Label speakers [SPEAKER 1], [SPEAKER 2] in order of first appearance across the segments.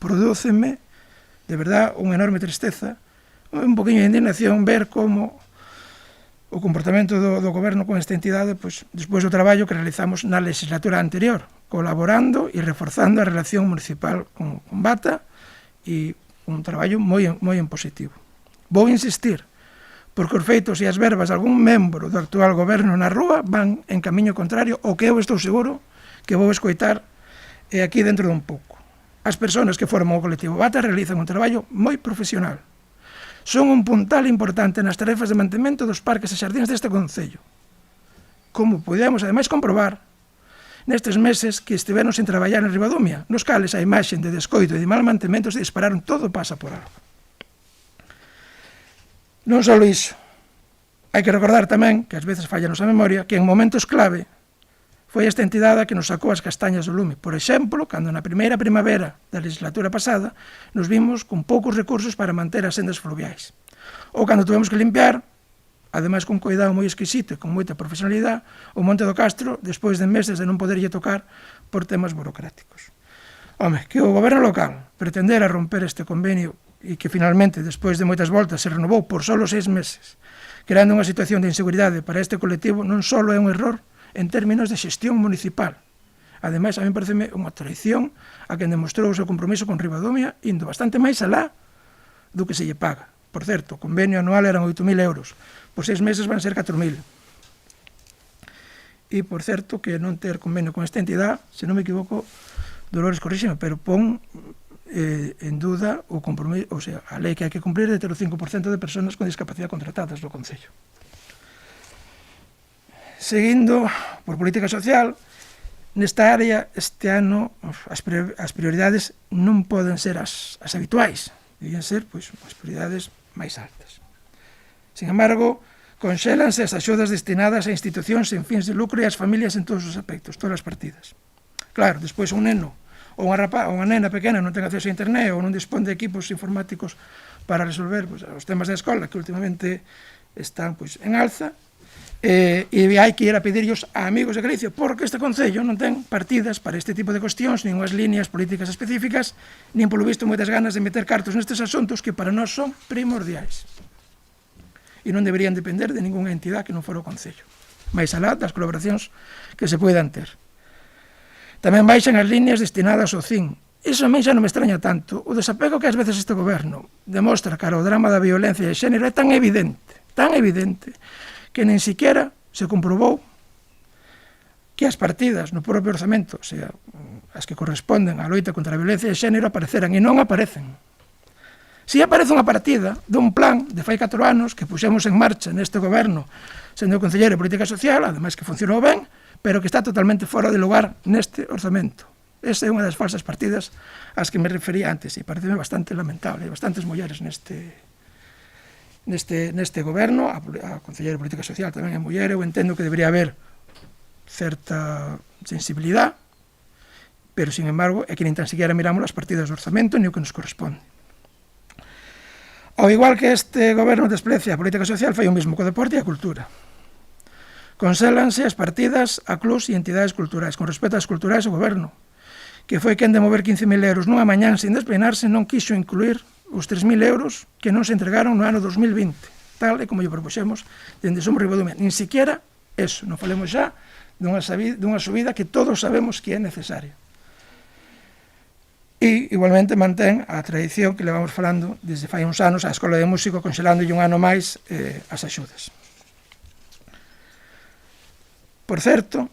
[SPEAKER 1] prodúceme, de verdad, unha enorme tristeza, un poquinho de indignación ver como o comportamento do goberno con esta entidade, pois, despois do traballo que realizamos na legislatura anterior, colaborando e reforzando a relación municipal con Bata e un traballo moi en positivo. Vou insistir, porque os feitos e as verbas de algún membro do actual goberno na rúa van en camiño contrario ao que eu estou seguro que vou escoitar aquí dentro de un pouco. As persoas que forman o colectivo Bata realizan un traballo moi profesional. Son un puntal importante nas tarefas de mantemento dos parques e xardíns deste concello. Como podemos, ademais, comprobar nestes meses que estiveron sen traballar en Ribadumia, nos cales a imaxe de descoito e de mal mantemento se dispararon, todo pasa por algo. Non só iso, hai que recordar tamén, que ás veces falla a nosa memoria, que en momentos clave foi esta entidade que nos sacou as castañas do lume. Por exemplo, cando na primeira primavera da legislatura pasada nos vimos con poucos recursos para manter as sendas fluviais. Ou cando tuvemos que limpiar, ademais con cuidado moi exquisito e con moita profesionalidade, o Monte do Castro despois de meses de non poderlle tocar por temas burocráticos. Home, que o goberno local pretendera romper este convenio e que finalmente, despois de moitas voltas, se renovou por solo 6 meses, creando unha situación de inseguridade para este colectivo, non só é un error en términos de xestión municipal. Ademais, a mí parece unha traición a quen demostrou o seu compromiso con Ribadumia indo bastante máis alá do que se lle paga. Por certo, o convenio anual eran 8.000 euros. Por 6 meses van ser 4.000. E, por certo, que non ter convenio con esta entidade, se non me equivoco, Dolores, corríxeme, pero pon en duda o compromiso, o sea, a lei que hai que cumplir de ter o 5% de persoas con discapacidade contratadas no Concello. Seguindo por política social, nesta área, este ano, as prioridades non poden ser as habituais, debían ser, pois, as prioridades máis altas. Sin embargo, conxélanse as axudas destinadas a institucións sen fins de lucro e as familias en todos os aspectos, todas as partidas. Claro, despois un neno ou unha nena pequena non ten acceso a internet ou non dispón de equipos informáticos para resolver os temas da escola que últimamente están en alza, e hai que ir a pedirlos a amigos de Galicia, porque este Concello non ten partidas para este tipo de cuestións, nin unhas líneas políticas específicas, nin polo visto moitas ganas de meter cartos nestes asuntos que para nós son primordiais e non deberían depender de ningunha entidade que non fora o Concello, máis alá das colaboracións que se poidan ter. Tamén baixan as líneas destinadas ao CIN. Iso a mí xa non me extraña tanto. O desapego que ás veces este goberno demostra cara ao drama da violencia de xénero é tan evidente, que nin siquiera se comprobou que as partidas no propio orzamento, o sea, as que corresponden á loita contra a violencia de xénero, apareceran e non aparecen. Si aparece unha partida dun plan de fai 4 anos que puxemos en marcha neste goberno sendo concelleiro de Política Social, ademais que funcionou ben, pero que está totalmente fora de lugar neste orzamento. Esa é unha das falsas partidas ás que me refería antes e pareceme bastante lamentable. Hai bastantes mulleres neste goberno, a concelleira de Política Social tamén é muller, eu entendo que debería haber certa sensibilidade, pero, sin embargo, é que nin tan siquiera miramos as partidas do orzamento ni o que nos corresponde. Ao igual que este goberno desprecia a política social, fai o mesmo co deporte e a cultura. Consélanse as partidas a clubs e entidades culturais. Con respecto ás culturais, o goberno, que foi quen de mover 15.000 euros nunha mañán sin despeinarse, non quiso incluir os 3.000 euros que non se entregaron no ano 2020, tal e como lle propuxemos dende Somos Ribadumia. Nin siquiera eso, non falemos xa dunha subida que todos sabemos que é necesaria. E, igualmente, mantén a tradición que levamos falando desde fai uns anos a Escola de Músico, conxelándolle un ano máis as axudas. Por certo,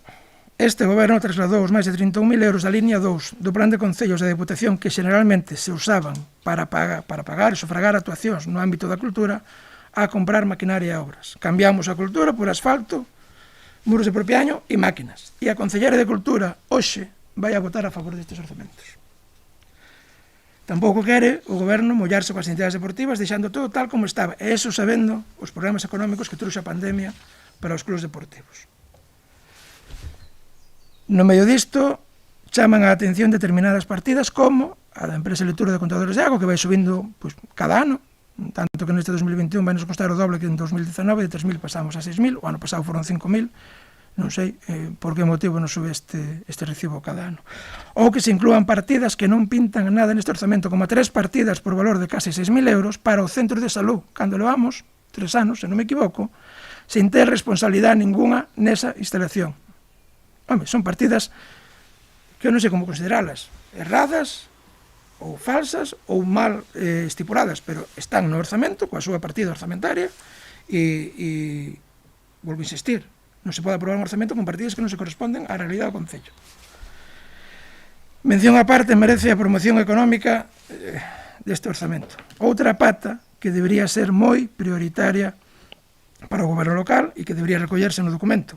[SPEAKER 1] este goberno trasladou os máis de 31.000 euros da línea 2 do Plan de Concellos da Deputación que generalmente se usaban para pagar e sufragar actuacións no ámbito da cultura a comprar maquinaria e obras. Cambiamos a cultura por asfalto, muros de propiaño e máquinas. E a Concelleira de Cultura hoxe vai a votar a favor destes orzamentos. Tampouco quere o goberno mollarse coas entidades deportivas deixando todo tal como estaba, e eso sabendo os problemas económicos que trouxe a pandemia para os clubs deportivos. No medio disto, chaman a atención determinadas partidas como a da empresa de lectura de contadores de agua, que vai subindo cada ano, tanto que neste 2021 vai nos costar o doble que en 2019, de 3.000 pasamos a 6.000, o ano pasado foron 5.000, Non sei por que motivo non sube este recibo cada ano. Ou que se inclúan partidas que non pintan nada neste orzamento, como 3 partidas por valor de case 6.000 euros para o centro de salud, cando levamos 3 anos, se non me equivoco, sin ter responsabilidade ninguna nesa instalación. Home, son partidas que eu non sei como consideralas, erradas, ou falsas, ou mal estipuladas, pero están no orzamento, coa súa partida orzamentaria, e volvo a insistir, non se pode aprobar un orzamento con partidas que non se corresponden á realidade do Concello. Mención aparte merece a promoción económica deste orzamento. Outra pata que debería ser moi prioritaria para o goberno local e que debería recollerse no documento,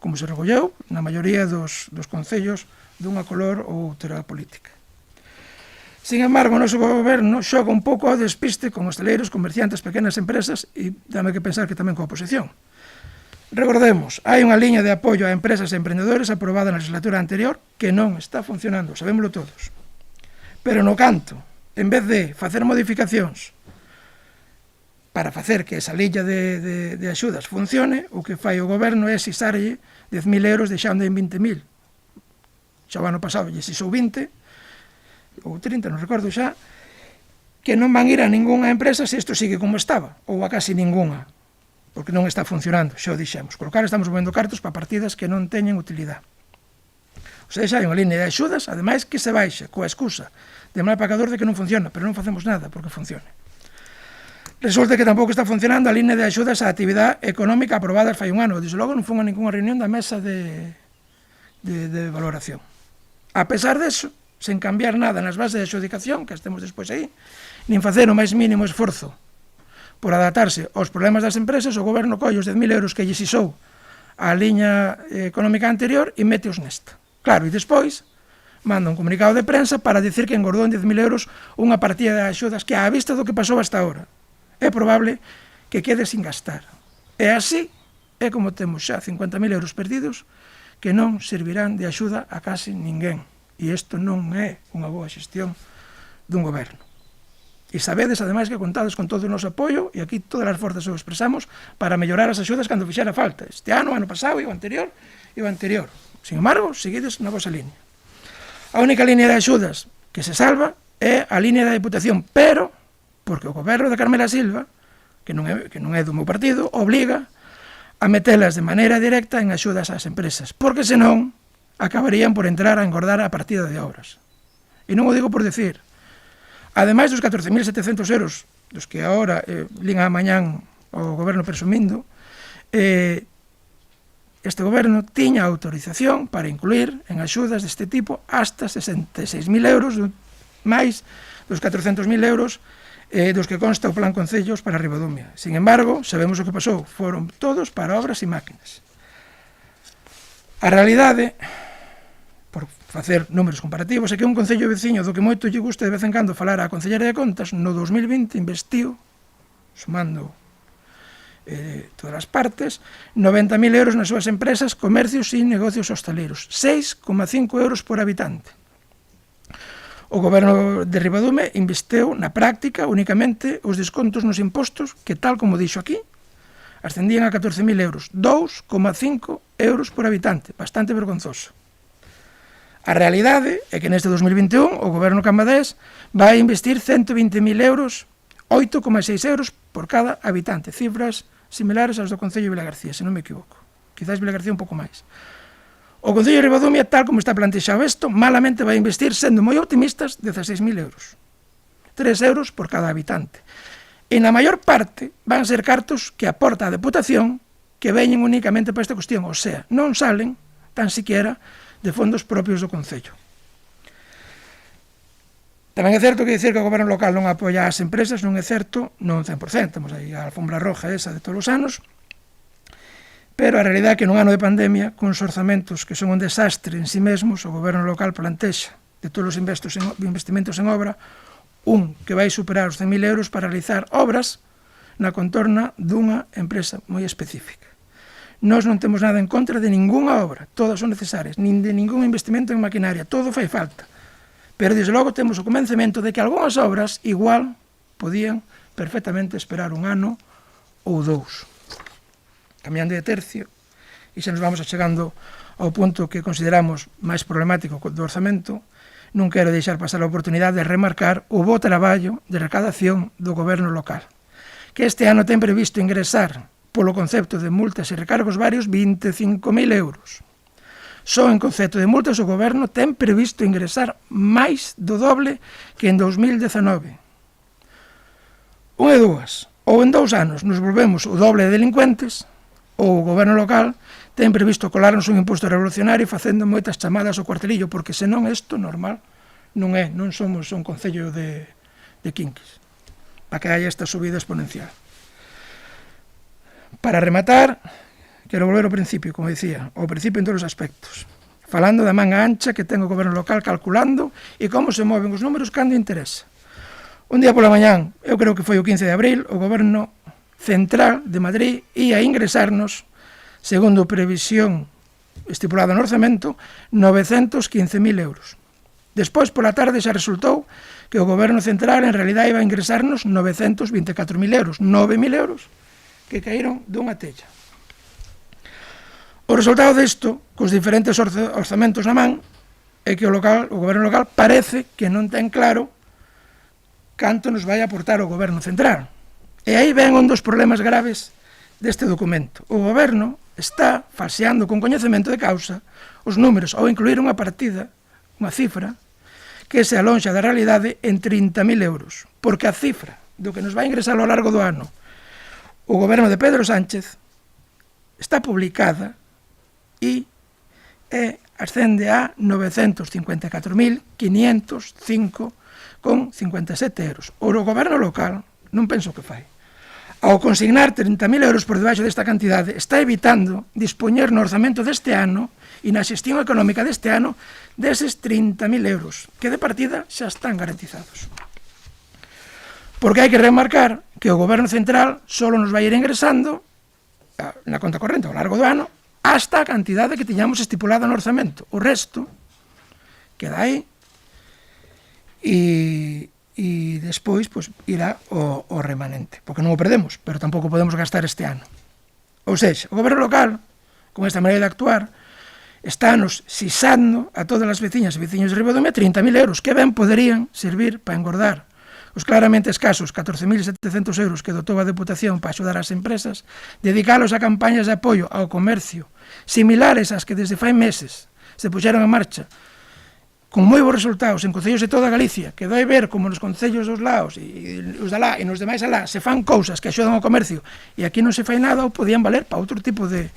[SPEAKER 1] como se recolleu na maioría dos concellos dunha color ou outra política. Sin embargo, o noso goberno xoga un pouco ao despiste con hostaleiros, comerciantes, pequenas empresas e dame que pensar que tamén coa oposición. Recordemos, hai unha liña de apoio a empresas e emprendedores aprobada na legislatura anterior que non está funcionando, sabémoslo todos. Pero no canto, en vez de facer modificacións para facer que esa liña de axudas funcione, o que fai o goberno é xisarlle 10.000 euros deixando en 20.000. Xa o ano pasado lle xisou 20, ou 30, non recordo xa, que non van ir a ningunha empresa se isto sigue como estaba, ou a casi ningunha, porque non está funcionando, xa o dixemos. Colocar estamos movendo cartos para partidas que non teñen utilidade. O sea, xa hai unha línea de axudas, ademais que se baixa coa excusa de mal pagador de que non funciona, pero non facemos nada porque funcione. Resulta que tampouco está funcionando a línea de axudas á actividade económica aprobada fai un ano. Desde logo non foi a ninguna reunión da mesa de valoración. A pesar deso, sen cambiar nada nas bases de adxudicación, que estemos despois aí, nin facer o máis mínimo esforzo por adaptarse aos problemas das empresas, o goberno colle os 10.000 euros que lle xisou a liña económica anterior e meteos nesta. Claro, e despois manda un comunicado de prensa para dicir que engordou en 10.000 euros unha partida de axudas que, á vista do que pasou hasta ahora, é probable que quede sin gastar. E así é como temos xa 50.000 euros perdidos que non servirán de axuda a casi ninguén. E isto non é unha boa xestión dun goberno. E sabedes, ademais, que contades con todo o noso apoio, e aquí todas as forzas o expresamos, para mellorar as axudas cando fixera falta. Este ano, ano pasado, e o anterior. Sin embargo, seguides na vosa línea. A única línea de axudas que se salva é a línea da Diputación, pero, porque o goberno de Carmela Silva, que non é do meu partido, obliga a metelas de maneira directa en axudas ás empresas, porque senón acabarían por entrar a engordar a partida de obras. E non o digo por decir. Ademais dos 14.700 euros dos que agora lin a mañán o goberno presumindo, este goberno tiña autorización para incluir en axudas deste tipo hasta 66.000 euros máis dos 400.000 euros dos que consta o Plan Concellos para Ribadumia. Sin embargo, sabemos o que pasou, foron todos para obras e máquinas. A realidade, por facer números comparativos, é que un concello veciño do que moito lle gusta de vez en cando falar á Concelleira de Contas, no 2020 investiu, sumando todas as partes, 90.000 euros nas súas empresas, comercios e negocios hostaleiros, 6,5 euros por habitante. O goberno de Ribadume investeu na práctica únicamente os descontos nos impostos que, tal como dixo aquí, ascendían a 14.000 euros, 2,5 euros por habitante, bastante vergonzoso. A realidade é que neste 2021 o goberno cambadés vai investir 120.000 euros, 8,6 euros por cada habitante, cifras similares aos do Concello de Vilagarcía, se non me equivoco. Quizás Vilagarcía un pouco máis. O Concello de Ribadumia, tal como está plantexado isto, malamente vai investir, sendo moi optimistas, 16.000 euros. 3 euros por cada habitante. E na maior parte van ser cartos que aporta a Deputación que veñen únicamente para esta cuestión, o sea, non salen tan siquiera de fondos propios do Concello. Tamén é certo que dicir que o goberno local non apoia as empresas non é certo, non 100%, temos aí a alfombra roja esa de todos os anos, pero a realidade é que nun ano de pandemia, con os orzamentos que son un desastre en si mesmos, o goberno local plantexa de todos os investimentos en obra, un que vai superar os 100.000 euros para realizar obras na contorna dunha empresa moi específica. Nós non temos nada en contra de ningunha obra, todas son necesarias, nin de ningún investimento en maquinaria, todo fai falta. Pero, desde logo, temos o convencemento de que algunhas obras igual podían perfectamente esperar un ano ou dous. Cambiando de tercio, e xa nos vamos achegando ao punto que consideramos máis problemático do orzamento, non quero deixar pasar a oportunidade de remarcar o bo traballo de recadación do goberno local, que este ano ten previsto ingresar polo concepto de multas e recargos varios 25.000 euros. Só en concepto de multas o goberno ten previsto ingresar máis do doble que en 2019. Unha e dúas, ou en 2 anos nos volvemos o doble de delincuentes, ou o goberno local ten previsto colarnos un imposto revolucionario facendo moitas chamadas ao cuartelillo, porque senón isto normal non é, non somos un concello de quinquis, para que haya esta subida exponencial. Para rematar, quero volver ao principio, como dicía, ao principio en todos os aspectos, falando da manga ancha que ten o goberno local calculando e como se moven os números cando interesa. Un día pola mañán, eu creo que foi o 15 de abril, o goberno central de Madrid ia ingresarnos, segundo previsión estipulada no orzamento, 915.000 euros. Despois, pola tarde, xa resultou que o goberno central en realidad iba a ingresarnos 924.000 euros, 9.000 euros que caíron dunha tella. O resultado disto, cos diferentes orzamentos na man, é que o goberno local parece que non ten claro canto nos vai aportar o goberno central. E aí ven un dos problemas graves deste documento. O goberno está falseando con coñecemento de causa os números ao incluir unha partida, unha cifra, que se alonxa da realidade en 30.000 euros, porque a cifra do que nos vai ingresar ao largo do ano o goberno de Pedro Sánchez está publicada e ascende a 954.505,57 euros. O goberno local non penso que fai. Ao consignar 30.000 euros por debaixo desta cantidade, está evitando dispoñer no orzamento deste ano e na xestión económica deste ano deses 30.000 euros, que de partida xa están garantizados. Porque hai que remarcar que o goberno central só nos vai ir ingresando na conta corrente ao largo do ano hasta a cantidade que tiñamos estipulada no orzamento. O resto queda aí e despois irá o remanente, porque non o perdemos, pero tampouco podemos gastar este ano. Ou seja, o goberno local, con esta maneira de actuar, está nos sisando a todas as veciñas e veciños de Ribadumia 30.000 euros, que ben poderían servir para engordar os claramente escasos 14.700 euros que dotou a Deputación para axudar as empresas, dedicalos a campañas de apoio ao comercio, similares ás que desde fai meses se puxeron en marcha, con moi bons resultados en concellos de toda Galicia, que doi ver como nos concellos dos laos e os de alá e nos demais alá se fan cousas que axudan ao comercio e aquí non se fai nada, ou podían valer para outro tipo de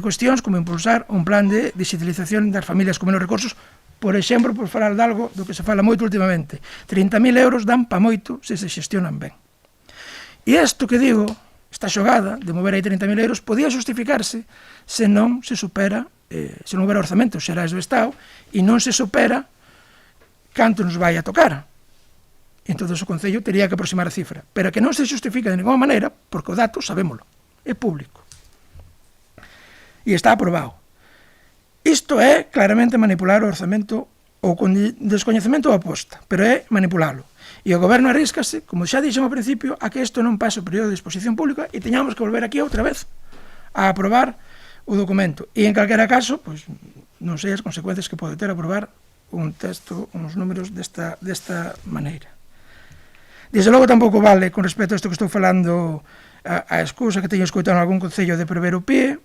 [SPEAKER 1] cuestións, como impulsar un plan de digitalización das familias con menos recursos, por exemplo, por falar de algo do que se fala moito últimamente. 30.000 euros dan pa moito se se xestionan ben. E isto que digo, esta xogada de mover aí 30.000 euros, podía justificarse se non se supera, se non houbera orzamentos xerais do Estado e non se supera canto nos vai a tocar. Entón o Concello tería que aproximar a cifra, pero que non se justifica de ninguna maneira, porque o dato sabémolo, é público. E está aprobado. Isto é claramente manipular o orzamento ou con descoñecemento ou aposta, pero é manipulalo. E o goberno arríscase, como xa dixen ao principio, a que isto non pase o período de exposición pública e teñamos que volver aquí outra vez a aprobar o documento. E en calquera caso, pois, non sei as consecuencias que pode ter aprobar un texto, uns números desta maneira. Desde logo tampouco vale, con respecto a isto que estou falando, a excusa que teño escoitado en algún concello de prever o PIE,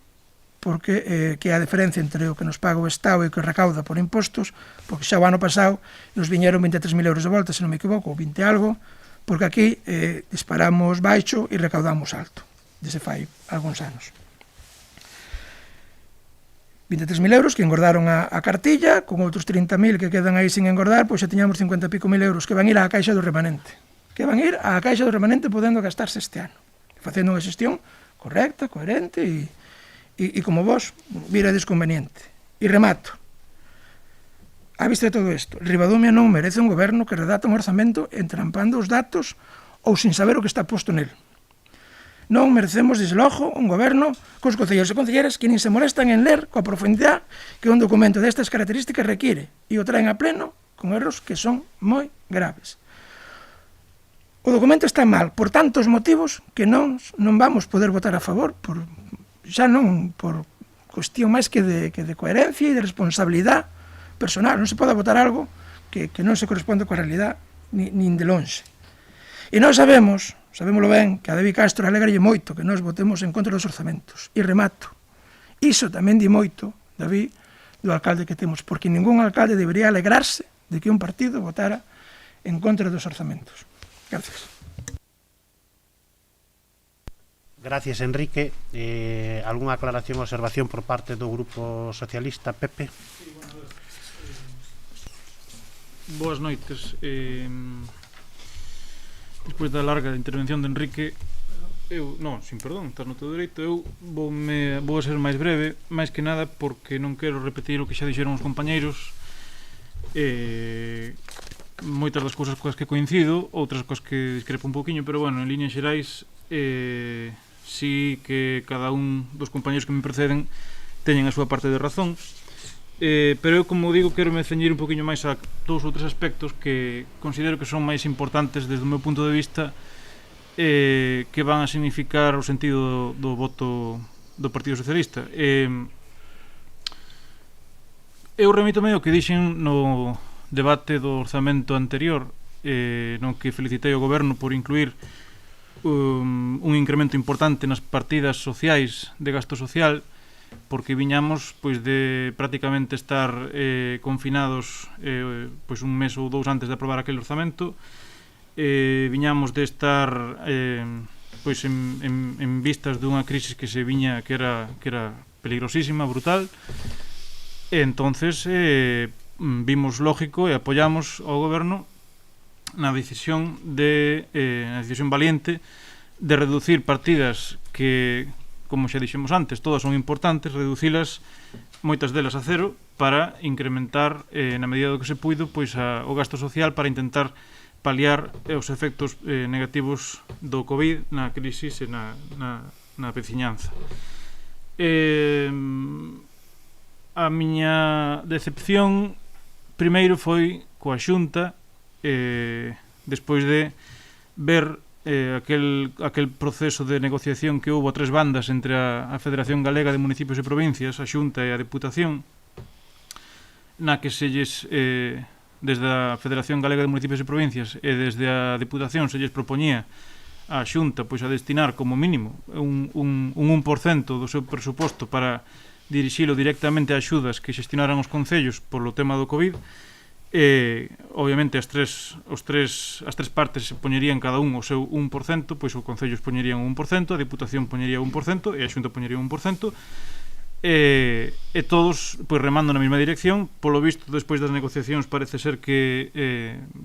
[SPEAKER 1] porque que é a diferencia entre o que nos paga o Estado e o que recauda por impostos, porque xa o ano pasado nos viñeron 23.000 euros de volta, se non me equivoco, ou 20 algo, porque aquí disparamos baixo e recaudamos alto, desde fai algúns anos. 23.000 euros que engordaron a cartilla, con outros 30.000 que quedan aí sin engordar, pois xa tiñamos 50 e pico mil euros que van ir á caixa do remanente, podendo gastarse este ano, facendo unha xestión correcta, coherente e como vos virades conveniente. E remato. A vista de todo isto, Ribadumia non merece un goberno que redata un orzamento entrampando os datos ou sin saber o que está posto nel. Non merecemos, desde logo, un goberno cos concelleiros e concelleras que nin se molestan en ler coa profundidade que un documento destas características require e o traen a pleno con erros que son moi graves. O documento está mal por tantos motivos que non vamos poder votar a favor, xa non por cuestión máis que de coherencia e de responsabilidade personal. Non se pode votar algo que non se corresponde coa realidade nin de longe. E nós sabémoslo ben, que a David Castro alegralle moito que nós votemos en contra dos orzamentos. E remato. Iso tamén di moito, David, do alcalde que temos, porque ningún alcalde debería alegrarse de que un partido votara en contra dos orzamentos. Gracias.
[SPEAKER 2] Gracias, Enrique. Algunha aclaración ou observación por parte do Grupo Socialista, Pepe?
[SPEAKER 3] Boas noites. Despois da larga intervención de Enrique, estás no teu dereito, eu vou a ser máis breve, máis que nada porque non quero repetir o que xa dixeron os compañeiros. Moitas das cousas coas que coincido, outras coas que discrepo un poquinho, pero bueno, en líneas xerais sí que cada un dos compañeiros que me preceden teñen a súa parte de razón. Pero eu, como digo, quero me ceñir un poquinho máis a dous ou tres aspectos que considero que son máis importantes desde o meu punto de vista, que van a significar o sentido do voto do Partido Socialista. Eu remítome ao que dixen no debate do orzamento anterior, no que felicitei o Goberno por incluir un incremento importante nas partidas sociais de gasto social, porque viñamos pois de prácticamente estar confinados pois un mes ou dous antes de aprobar aquele orzamento. Viñamos de estar pois en vistas dunha crisis que se viña que era peligrosísima, brutal. E entonces vimos lógico e apoyamos ao Goberno na decisión valiente de reducir partidas que, como xa dixemos antes, todas son importantes, reducilas, moitas delas a cero, para incrementar, na medida do que se puido, pois o gasto social para intentar paliar os efectos negativos do COVID na crisis e na veciñanza. A miña decepción primeiro foi coa Xunta, despois de ver aquel proceso de negociación que houve a tres bandas entre a Federación Galega de Municipios e Provincias, a Xunta e a Deputación, na que desde a Federación Galega de Municipios e Provincias e desde a Deputación se lles propoñía a Xunta pois a destinar como mínimo un 1% do seu presuposto para dirixilo directamente a axudas que xestionaran os concellos polo tema do COVID. Obviamente as tres partes se poñerían cada un o seu 1%, pois o Concello poñerían un 1%, a Diputación poñería un 1% e a Xunta poñería un 1%, e todos pois remando na mesma dirección. Polo visto, despois das negociacións parece ser que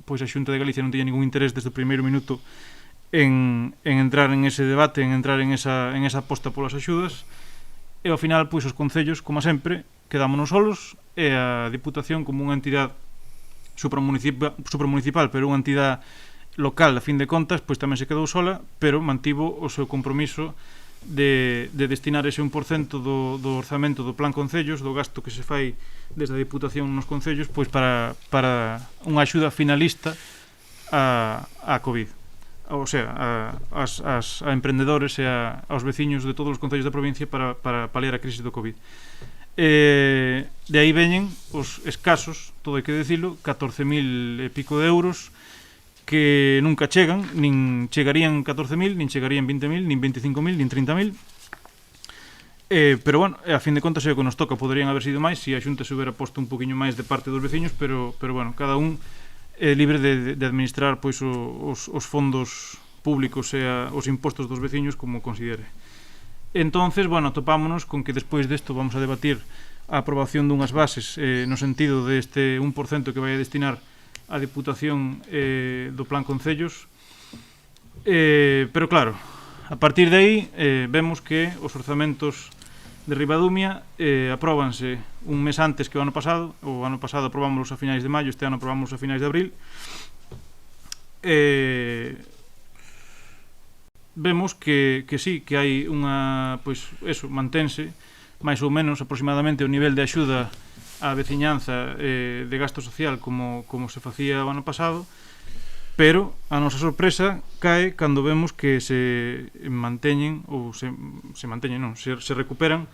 [SPEAKER 3] pois a Xunta de Galicia non tiña ningún interés desde o primeiro minuto en entrar en ese debate, en entrar en esa aposta polas axudas, e ao final pois os concellos, como sempre, quedámonos solos, e a Diputación, como unha entidade supramunicipal, pero unha entidade local, a fin de contas, pois tamén se quedou sola, pero mantivo o seu compromiso de destinar ese 1% do orzamento do Plan Concellos, do gasto que se fai desde a Diputación nos concellos, pois para unha axuda finalista a COVID, o sea, a emprendedores e aos veciños de todos os concellos da provincia para paliar a crisis do COVID. De aí veñen os escasos, todo hai que decilo, 14.000 e pico de euros que nunca chegan, nin chegarían 14.000, nin chegarían 20.000, nin 25.000, nin 30.000. Pero bueno, a fin de contas é o que nos toca. Poderían haber sido máis se a Xunta se hubiera posto un poquinho máis de parte dos veciños, pero bueno, cada un é libre de administrar pois os fondos públicos e os impostos dos veciños como considere. Entonces, bueno, topámonos con que despois desto vamos a debatir a aprobación dunhas bases no sentido deste 1% que vai a destinar a Diputación do Plan Concellos, pero claro, a partir de aí vemos que os orzamentos de Ribadumia apróbanse un mes antes que o ano pasado. O ano pasado aprobámoslos a finais de maio, este ano aprobámoslos a finais de abril. Vemos que sí, que hai unha, pois, eso, mantense máis ou menos aproximadamente o nivel de axuda á veciñanza de gasto social como se facía o ano pasado, pero a nosa sorpresa cae cando vemos que se manteñen ou se recuperan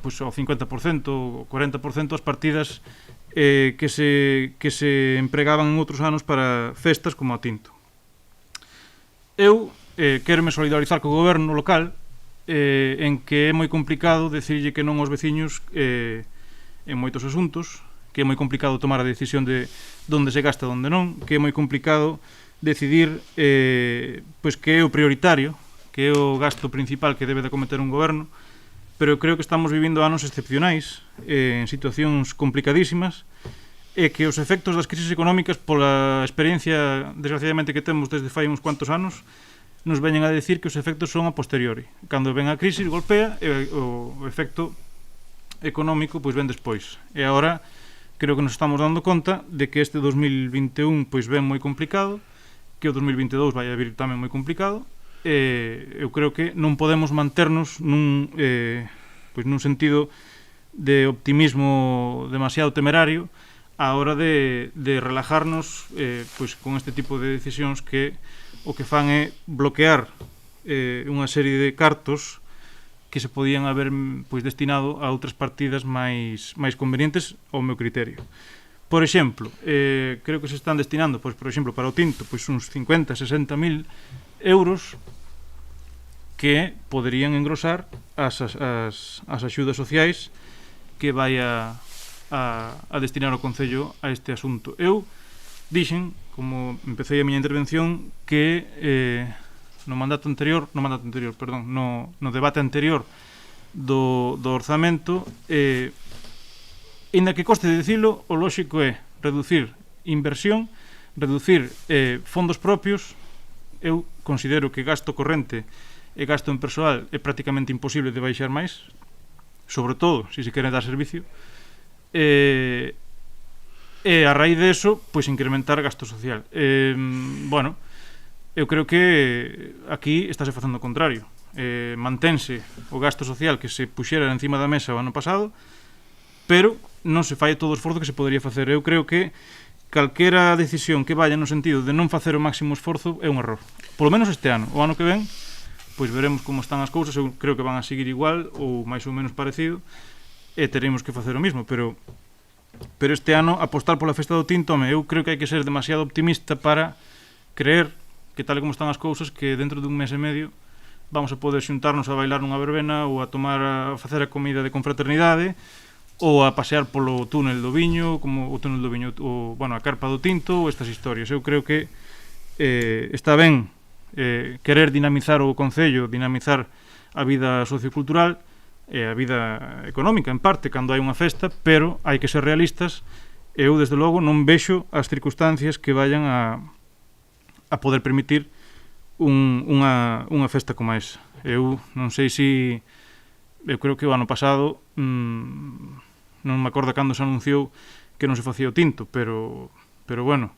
[SPEAKER 3] pois ao 50% ou 40% as partidas que se empregaban en outros anos para festas como a Tinto. Eu quero me solidarizar co goberno local en que é moi complicado decirlle que non aos veciños en moitos asuntos, que é moi complicado tomar a decisión de onde se gasta e onde non, que é moi complicado decidir pois que é o prioritario, que é o gasto principal que debe de acometer un goberno, pero creo que estamos vivindo anos excepcionais, en situacións complicadísimas, e que os efectos das crisis económicas, pola experiencia desgraciadamente que temos desde fai uns cuantos anos, nos veñen a decir que os efectos son a posteriori. Cando ven a crisis golpea e o efecto económico pois ven despois. E agora creo que nos estamos dando conta de que este 2021 pois ven moi complicado, que o 2022 vai a vir tamén moi complicado. Eu creo que non podemos manternos nun sentido de optimismo demasiado temerario á hora de relajarnos pois con este tipo de decisións que o que fan é bloquear unha serie de cartos que se podían haber pois destinado a outras partidas máis convenientes ao meu criterio. Por exemplo, creo que se están destinando, pois, por exemplo, para o Tinto, pois uns 50-60.000 euros que poderían engrosar as axudas sociais que vai a destinar o Concello a este asunto. Eu dixen, como empecé a miña intervención, que no debate anterior do orzamento, inda que coste de dicilo, o lóxico é reducir inversión, reducir fondos propios. Eu considero que gasto corrente e gasto en persoal é prácticamente imposible de baixar máis, sobre todo se se quere dar servicio, e a raíz de eso, pois incrementar gasto social. Bueno, eu creo que aquí estáse facendo o contrario. Mantense o gasto social que se puxera encima da mesa o ano pasado, pero non se fai todo o esforzo que se podría facer. Eu creo que calquera decisión que vaya no sentido de non facer o máximo esforzo é un error. Polo menos este ano. O ano que ven, pois veremos como están as cousas. Eu creo que van a seguir igual ou máis ou menos parecido e teremos que facer o mismo, pero este ano apostar pola festa do Tinto, eu creo que hai que ser demasiado optimista para creer que tal como están as cousas, que dentro dun mes e medio vamos a poder xuntarnos a bailar nunha verbena ou a facer a comida de confraternidade ou a pasear polo túnel do Viño, como o túnel do Viño, a carpa do Tinto, ou estas historias. Eu creo que está ben querer dinamizar o Concello, dinamizar a vida sociocultural e a vida económica, en parte, cando hai unha festa, pero hai que ser realistas. Eu, desde logo, non vexo as circunstancias que vayan a poder permitir unha festa como esa. Eu non sei se... Eu creo que o ano pasado non me acordo cando se anunciou que non se facía o Tinto, pero bueno,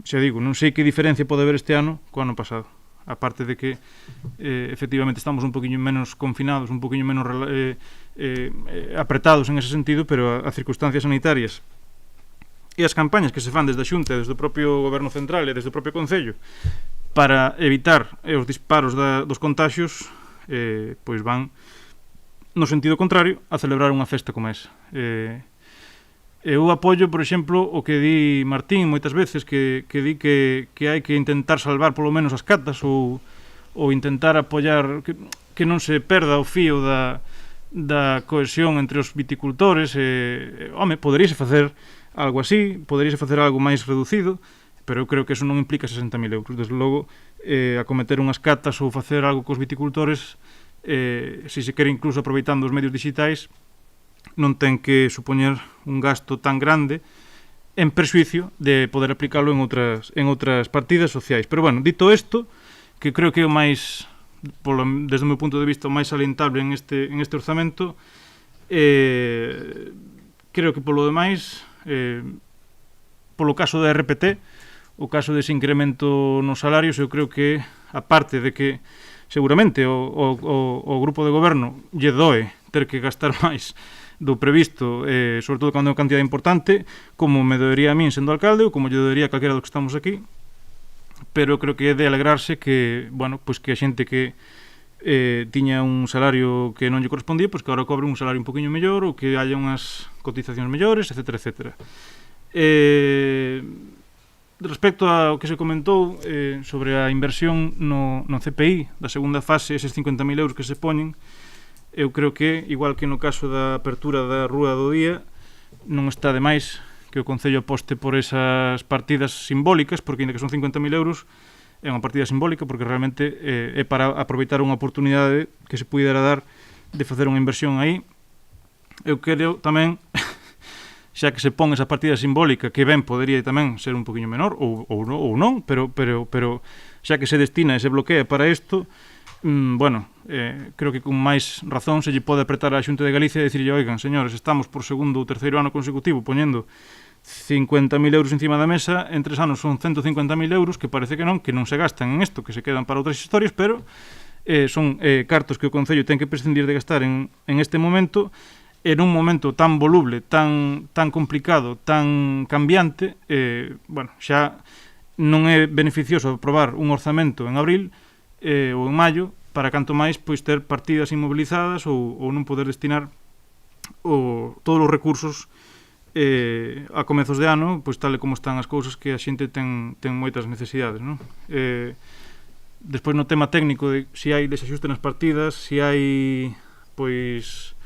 [SPEAKER 3] xa digo, non sei que diferencia pode haber este ano co ano pasado, aparte de que efectivamente estamos un poquinho menos confinados, un poquinho menos apretados en ese sentido, pero as circunstancias sanitarias e as campañas que se fan desde a Xunta, desde o propio Goberno Central e desde o propio Concello para evitar os disparos dos contaxios, pois van no sentido contrario a celebrar unha festa como esa. Eu apoio, por exemplo, o que di Martín moitas veces, que di que hai que intentar salvar polo menos as catas ou intentar apoiar que non se perda o fío da cohesión entre os viticultores. Poderíase facer algo así, poderíase facer algo máis reducido, pero eu creo que eso non implica 60.000 euros. Desde logo, acometer unhas catas ou facer algo cos viticultores, se se quere incluso aproveitando os medios digitais, non ten que supoñer un gasto tan grande en persuicio de poder aplicalo en outras partidas sociais. Pero bueno, dito isto, que creo que é o máis, desde o meu punto de vista, o máis salientable en este orzamento, creo que polo demais, polo caso da RPT, o caso dese incremento nos salarios, eu creo que, aparte de que seguramente o grupo de goberno lle doe ter que gastar máis do previsto, sobre todo cando é unha cantidade importante, como me doería a min sendo alcalde ou como lle doería a calquera dos que estamos aquí, pero creo que é de alegrarse que, bueno, pois que a xente que tiña un salario que non lle correspondía, pois que agora cobre un salario un poquinho mellor ou que haya unhas cotizacións mellores, etcétera, etcétera. Respecto ao que se comentou sobre a inversión no CPI da segunda fase, eses 50.000 euros que se poñen, eu creo que, igual que no caso da apertura da Rúa do Día, non está de máis que o Concello aposte por esas partidas simbólicas, porque ainda que son 50.000 euros, é unha partida simbólica porque realmente é para aproveitar unha oportunidade que se pudera dar de facer unha inversión aí. Eu creo tamén, xa que se pon esa partida simbólica, que ben podería tamén ser un poquinho menor ou non, pero xa que se destina e se bloquea para isto, creo que con máis razón se lle pode apretar á Xunta de Galicia e dicirlle, oigan, señores, estamos por segundo ou terceiro ano consecutivo poñendo 50.000 euros encima da mesa, en 3 anos son 150.000 euros, que parece que non se gastan en isto, que se quedan para outras historias, pero son cartos que o Concello ten que prescindir de gastar en este momento, en un momento tan voluble, tan complicado, tan cambiante, xa non é beneficioso aprobar un orzamento en abril ou en maio, para canto máis pois ter partidas inmovilizadas ou non poder destinar todos os recursos a comezos de ano, pois tal e como están as cousas, que a xente ten moitas necesidades, non? Despois no tema técnico de se hai desaxuste nas partidas, se hai pois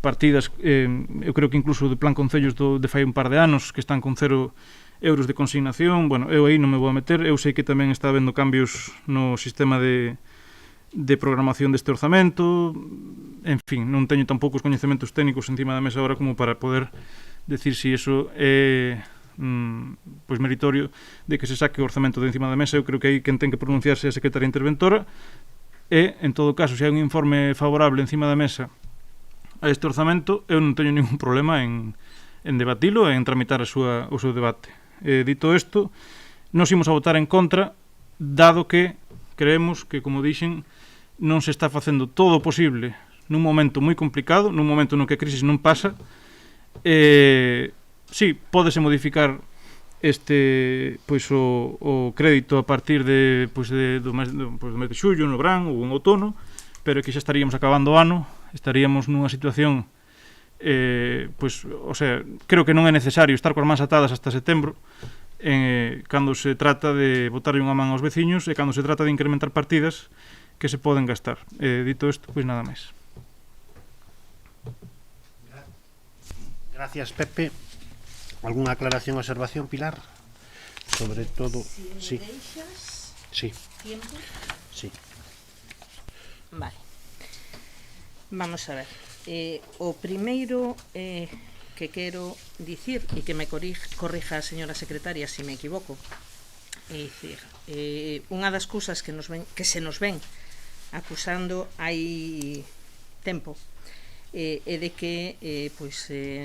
[SPEAKER 3] partidas, eu creo que incluso de plan concellos de fai un par de anos que están con 0 euros de consignación. Bueno, eu aí non me vou a meter, eu sei que tamén está habendo cambios no sistema de programación deste orzamento, en fin, non teño tampouco os coñecementos técnicos encima da mesa agora como para poder decir se iso é pois meritorio de que se saque o orzamento de encima da mesa. Eu creo que aí quen ten que pronunciarse é a secretaria interventora e, en todo caso, se hai un informe favorable encima da mesa a este orzamento, eu non teño ningún problema en debatilo e en tramitar o seu debate. Dito isto, nos imos a votar en contra, dado que creemos que, como dixen, non se está facendo todo o posible nun momento moi complicado, nun momento no que a crisis non pasa. Sí, pódese modificar o crédito a partir do mes de xullo, no verán ou en outono, pero que xa estaríamos acabando o ano, estaríamos nunha situación creo que non é necesario estar coas mans atadas hasta setembro cando se trata de botarlle unha man aos veciños e cando se trata de incrementar partidas que se poden gastar. Dito isto, pois nada máis.
[SPEAKER 2] Gracias, Pepe. Alguna aclaración ou observación, Pilar? Sobre todo...
[SPEAKER 4] Si me deixas...
[SPEAKER 2] Sí.
[SPEAKER 4] Tiempo.
[SPEAKER 2] Sí.
[SPEAKER 4] Vale. Vamos a ver. O primeiro que quero dicir, e que me corrija a señora secretaria se me equivoco, é dicir, unha das cousas que se nos ven acusando hai tempo é de que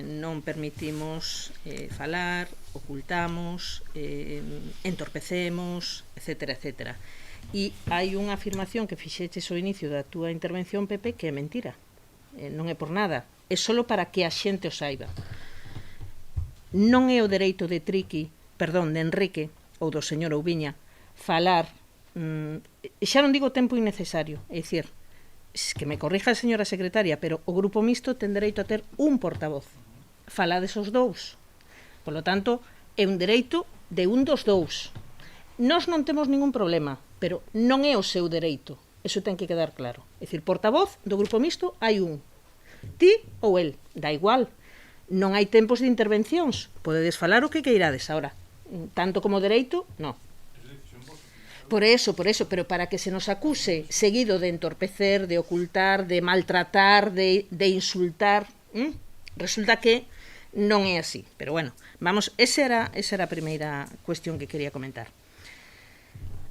[SPEAKER 4] non permitimos falar, ocultamos, entorpecemos, etcétera, etcétera. E hai unha afirmación que fixeches ao inicio da túa intervención, Pepe, que é mentira. Non é por nada, é só para que a xente o saiba. Non é o dereito de Enrique ou do señor Oubiña falar, xa non digo tempo innecesario, é dicir, que me corrija a señora secretaria, pero o Grupo Mixto ten dereito a ter un portavoz. Falades os dous. Por lo tanto, é un dereito de un dos dous. Nós non temos ningún problema, pero non é o seu dereito. Eso ten que quedar claro. É dicir, portavoz do Grupo Mixto hai un. Ti ou el, dá igual. Non hai tempos de intervencións. Podedes falar o que queirades. Ahora, tanto como dereito, non. Por eso, pero para que se nos acuse seguido de entorpecer, de ocultar, de maltratar, de insultar, resulta que non é así. Pero bueno, vamos, esa era a primeira cuestión que quería comentar.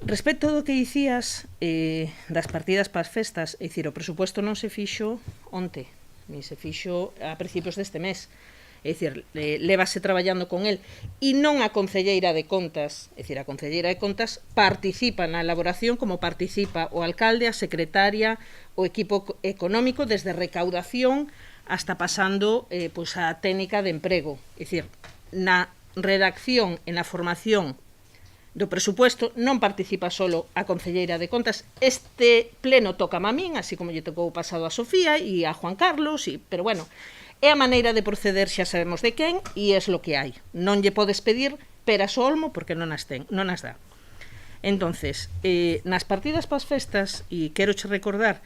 [SPEAKER 4] Respecto do que dicías das partidas para as festas, é dicir, o presupuesto non se fixo onte, ni se fixo a principios deste mes. É dicir, lévase traballando con el e non a Concelleira de Contas, é dicir, a Concelleira de Contas participa na elaboración como participa o alcalde, a secretaria, o equipo económico, desde recaudación hasta pasando a técnica de emprego. É dicir, na redacción e na formación do presupuesto non participa solo a Concelleira de Contas. Este pleno toca a min, así como lle tocou pasado a Sofía e a Juan Carlos, pero bueno, é a maneira de proceder, xa sabemos de quen, e é lo que hai. Non lle podes pedir peras ao olmo porque non as dá. Entonces, nas partidas pas festas, e quero che recordar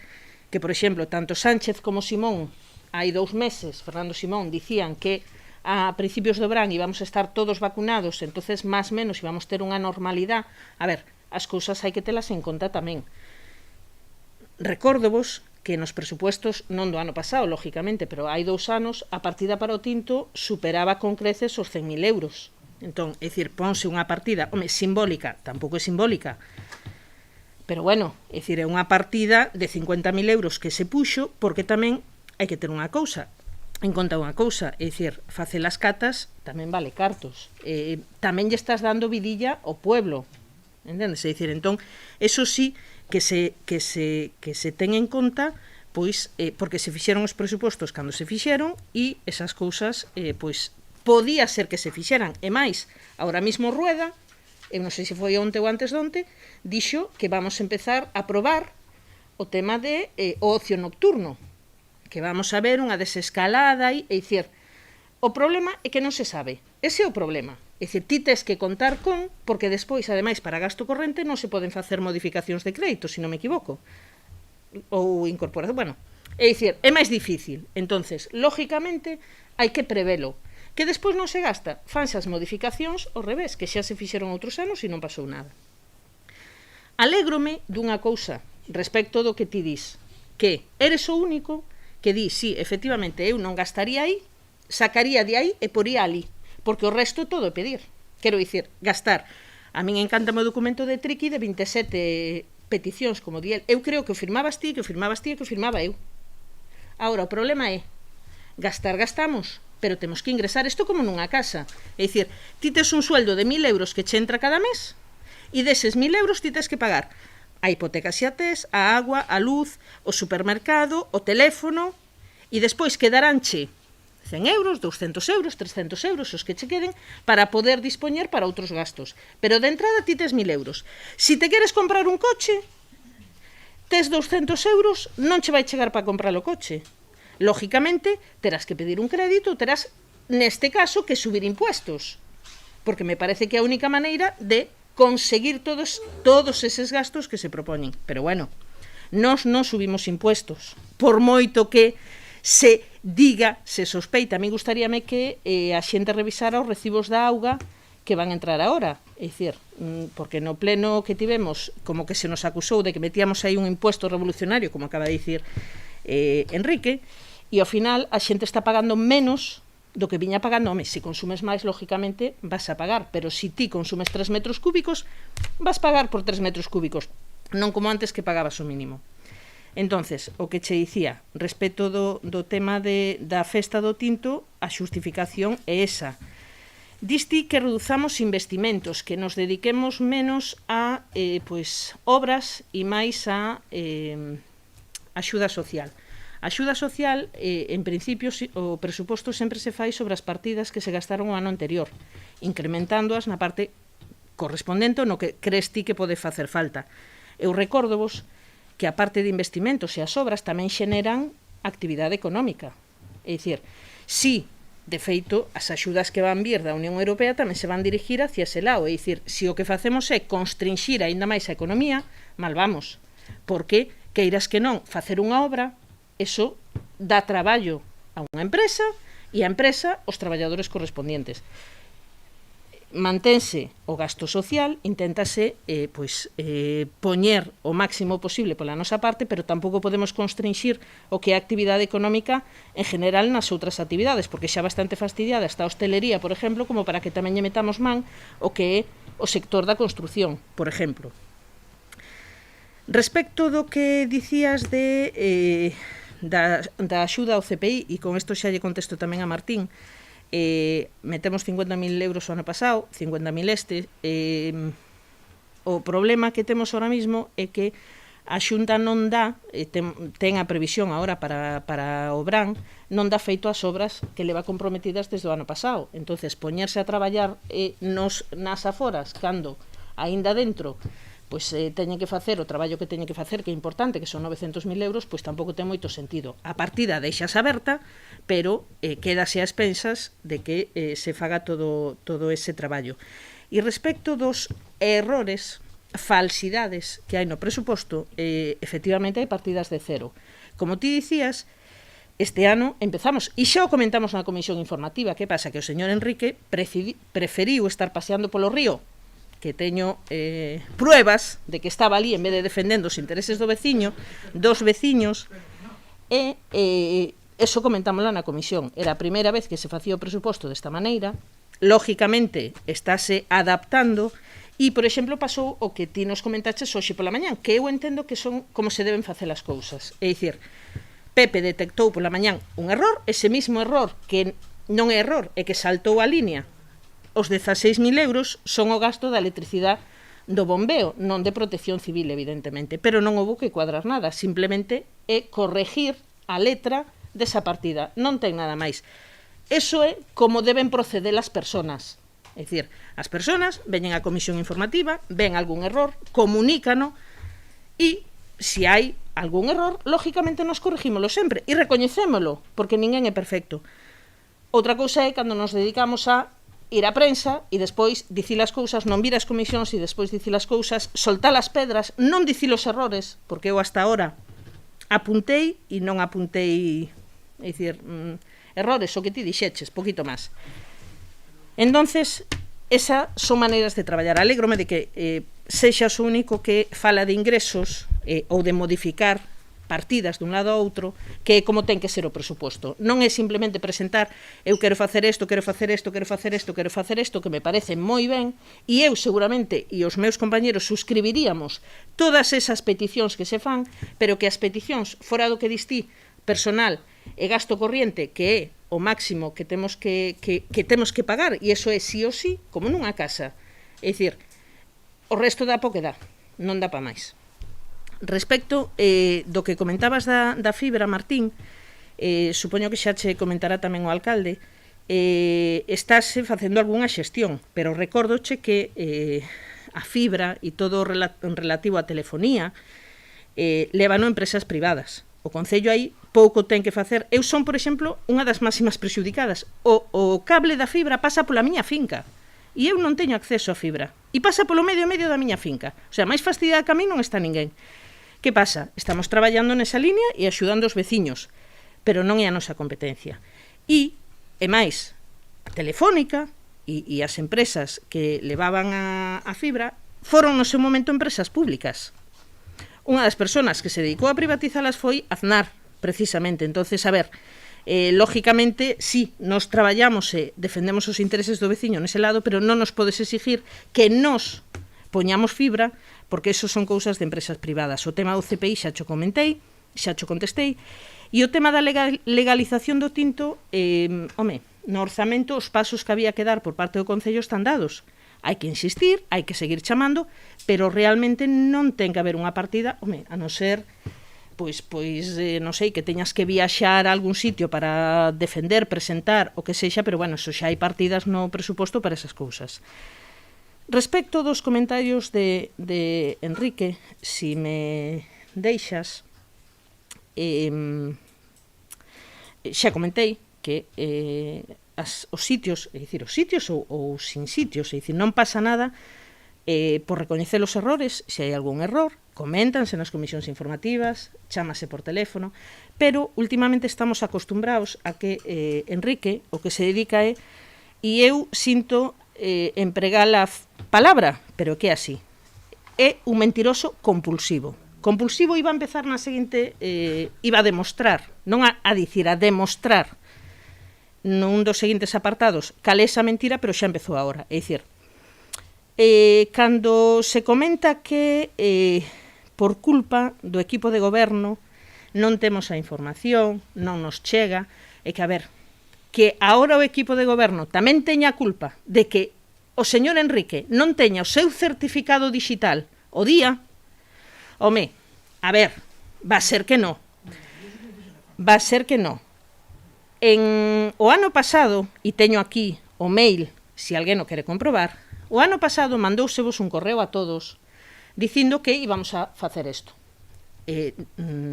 [SPEAKER 4] que, por exemplo, tanto Sánchez como Simón, hai 2 meses, Fernando Simón, dicían que a principios de verán íbamos a estar todos vacunados, entonces máis menos íbamos ter unha normalidade. A ver, as cousas hai que telas en conta tamén. Recórdovos que nos presupuestos, non do ano pasado, lógicamente, pero hai 2 anos, a partida para o tinto superaba con creces os 100.000 euros. Entón, é dicir, ponse unha partida, simbólica, tampouco é simbólica, pero bueno, é dicir, é unha partida de 50.000 euros que se puxo, porque tamén hai que ter unha cousa, en conta unha cousa, é dicir, facer as catas tamén vale cartos. Tamén lle estás dando vidilla ao pueblo, entendes? É dicir, entón, eso sí que se ten en conta, pois, porque se fixeron os presupostos cando se fixeron, e esas cousas, pois, podía ser que se fixeran. E máis, agora mismo Rueda, eu non sei se foi onte ou antes de onte, dixo que vamos a empezar a probar o tema de o ocio nocturno, que vamos a ver unha desescalada, e dicir, o problema é que non se sabe. Ese é o problema. É dicir, ti tes que contar con, porque despois, ademais, para gasto corrente non se poden facer modificacións de crédito, se non me equivoco, ou incorporación, bueno, é dicir, é máis difícil. Entonces, lógicamente, hai que prevelo. Que despois non se gasta, fanse as modificacións ao revés, que xa se fixeron outros anos e non pasou nada. Alégrome dunha cousa respecto do que ti dis, que eres o único que di, sí, efectivamente, eu non gastaría aí, sacaría de aí e poría ali, porque o resto todo é pedir. Quero dicir, gastar. A min encanta o documento de Triqui de 27 peticións, como di el. Eu creo que o firmabas ti, que o firmabas ti e que o firmaba eu. Agora, o problema é, gastar gastamos, pero temos que ingresar isto como nunha casa. É dicir, ti tes un sueldo de 1.000 euros que che entra cada mes, e deses 1.000 euros ti tes que pagar a hipoteca xa tes, a agua, a luz, o supermercado, o teléfono, e despois quedaranche 100 euros, 200 euros, 300 euros, os que che queden, para poder dispoñer para outros gastos. Pero de entrada ti tes 1.000 euros. Si te queres comprar un coche, tes 200 euros, non che vai chegar para comprar o coche. Lógicamente, terás que pedir un crédito, terás, neste caso, que subir impuestos. Porque me parece que é a única maneira de conseguir todos eses gastos que se propoñen. Pero bueno, nós non subimos impuestos, por moito que se diga, se sospeita. A mí gustaríame que a xente revisara os recibos da auga que van a entrar agora. É dicir, porque no pleno que tivemos, como que se nos acusou de que metíamos aí un impuesto revolucionario, como acaba de dicir Enrique, e ao final a xente está pagando menos do que viña pagando. Home, se consumes máis, lógicamente, vas a pagar, pero se ti consumes 3 metros cúbicos, vas pagar por 3 metros cúbicos, non como antes que pagabas o mínimo. Entonces, o que che dicía, respecto do tema da festa do tinto, a xustificación é esa. Diste que reduzamos investimentos, que nos dediquemos menos a obras e máis a axuda social. A axuda social, en principio, o presuposto sempre se fai sobre as partidas que se gastaron o ano anterior, incrementándoas na parte correspondente no que crees ti que pode facer falta. Eu recórdovos que a parte de investimentos e as obras tamén xeneran actividade económica. É dicir, si, de feito, as axudas que van vir da Unión Europea tamén se van dirigir hacia ese lado. É dicir, se o que facemos é constringir aínda máis a economía, mal vamos. Porque, queiras que non, facer unha obra, eso dá traballo a unha empresa e a empresa os traballadores correspondientes. Mantense o gasto social, inténtase poñer o máximo posible pola nosa parte, pero tampouco podemos constringir o que é a actividade económica en general nas outras actividades, porque xa bastante fastidiada está a hostelería, por exemplo, como para que tamén lle metamos man o que é o sector da construción, por exemplo. Respecto do que dicías da axuda ao CPI, e con isto xa lle contesto tamén a Martín, metemos 50.000 euros o ano pasado, 50.000 o problema que temos ahora mismo é que a Xunta non dá, ten a previsión agora para o Bran, non dá feito as obras que leva comprometidas desde o ano pasado. Entonces, poñerse a traballar nas aforas, cando aínda dentro pois teñen que facer o traballo que teñen que facer, que é importante, que son 900.000 euros, pois tampouco ten moito sentido. A partida deixas aberta, pero quédase a expensas de que se faga todo ese traballo. E respecto dos errores, falsidades que hai no presuposto, efectivamente hai partidas de cero. Como ti dicías, este ano empezamos, e xa o comentamos na comisión informativa, que pasa? Que o señor Enrique preferiu estar paseando polo río, que teño pruebas de que estaba ali en vez de defendendo os intereses dos veciños, e eso comentámoslo na comisión. Era a primeira vez que se facía o presuposto desta maneira, lógicamente estáse adaptando, e, por exemplo, pasou o que ti nos comentaches hoxe pola mañán, que eu entendo que son como se deben facer as cousas. É dicir, Pepe detectou pola mañán un error, ese mismo error que non é error, é que saltou a línea. Os 16.000 euros son o gasto da electricidade do bombeo, non de protección civil, evidentemente, pero non houve que cuadrar nada, simplemente é corregir a letra desa partida, non ten nada máis. Eso é como deben proceder as persoas. É dicir, as persoas veñen á comisión informativa, ven algún error, comunícano, e se hai algún error, lógicamente nos corregímolo sempre e recoñecémolo, porque ninguén é perfecto. Outra cousa é cando nos dedicamos a ir á prensa e despois dicir as cousas, non vir as comisións e despois dicir as cousas, soltar as pedras, non dicir os errores, porque eu hasta ahora apuntei e non apuntei, é dicir, errores, o que ti dixeches, poquito máis. Entonces, esas son maneiras de traballar. Alégrome de que sexas o único que fala de ingresos ou de modificar partidas dun lado a outro, que é como ten que ser o presuposto. Non é simplemente presentar eu quero facer isto, quero facer isto, quero facer isto, quero facer isto, que me parece moi ben, e eu seguramente e os meus compañeros suscribiríamos todas esas peticións que se fan, pero que as peticións, fora do que distí, personal e gasto corriente, que é o máximo que temos que pagar, e iso é sí ou sí, como nunha casa. É dicir, o resto dá po que dá, non dá pa máis. Respecto do que comentabas da fibra, Martín, supoño que xa che comentará tamén o alcalde, estáse facendo algunha xestión, pero recórdoche que a fibra e todo relativo á telefonía lévano empresas privadas. O Concello aí pouco ten que facer. Eu son, por exemplo, unha das máximas prexudicadas. O cable da fibra pasa pola miña finca e eu non teño acceso á fibra. E pasa polo medio da miña finca. O sea, máis fastidiada que a mí non está ninguén. Que pasa? Estamos traballando nesa línea e axudando os veciños, pero non é a nosa competencia. E máis, a Telefónica e as empresas que levaban a fibra foron no seu momento empresas públicas. Unha das persoas que se dedicou a privatizalas foi Aznar, precisamente. Entonces, a ver, lógicamente, sí, nos traballamos e defendemos os intereses do veciño nese lado, pero non nos podes exigir que nos poñamos fibra, porque eso son cousas de empresas privadas. O tema do CPI xa cho comentei, xa cho contestei, e o tema da legalización do tinto, no orzamento os pasos que había que dar por parte do Concello están dados. Hai que insistir, hai que seguir chamando, pero realmente non ten que haber unha partida, a non ser, pois non sei, que teñas que viaxar a algún sitio para defender, presentar, o que sexa, pero bueno, eso xa hai partidas no presuposto para esas cousas. Respecto dos comentarios de Enrique, si me deixas, xa comentei que os sitios, é dicir, os sitios ou sin sitios, é dicir, non pasa nada por recoñecer os errores, se hai algún error, coméntanse nas comisións informativas, chámase por teléfono, pero últimamente estamos acostumbrados a que Enrique o que se dedica é, e eu sinto empregar a palabra, pero que é así, é un mentiroso compulsivo. Compulsivo iba a empezar na seguinte, iba a demostrar, non a dicir, a demostrar nun dos seguintes apartados cal é esa mentira, pero xa empezou agora. É dicir, cando se comenta que por culpa do equipo de goberno non temos a información, non nos chega, é que, a ver, que agora o equipo de goberno tamén teña a culpa de que o señor Enrique non teña o seu certificado digital o día, a ver, va a ser que non. Va a ser que non. O ano pasado, e teño aquí o mail, se alguén o quere comprobar, O ano pasado mandousevos un correo a todos dicindo que íbamos a facer isto.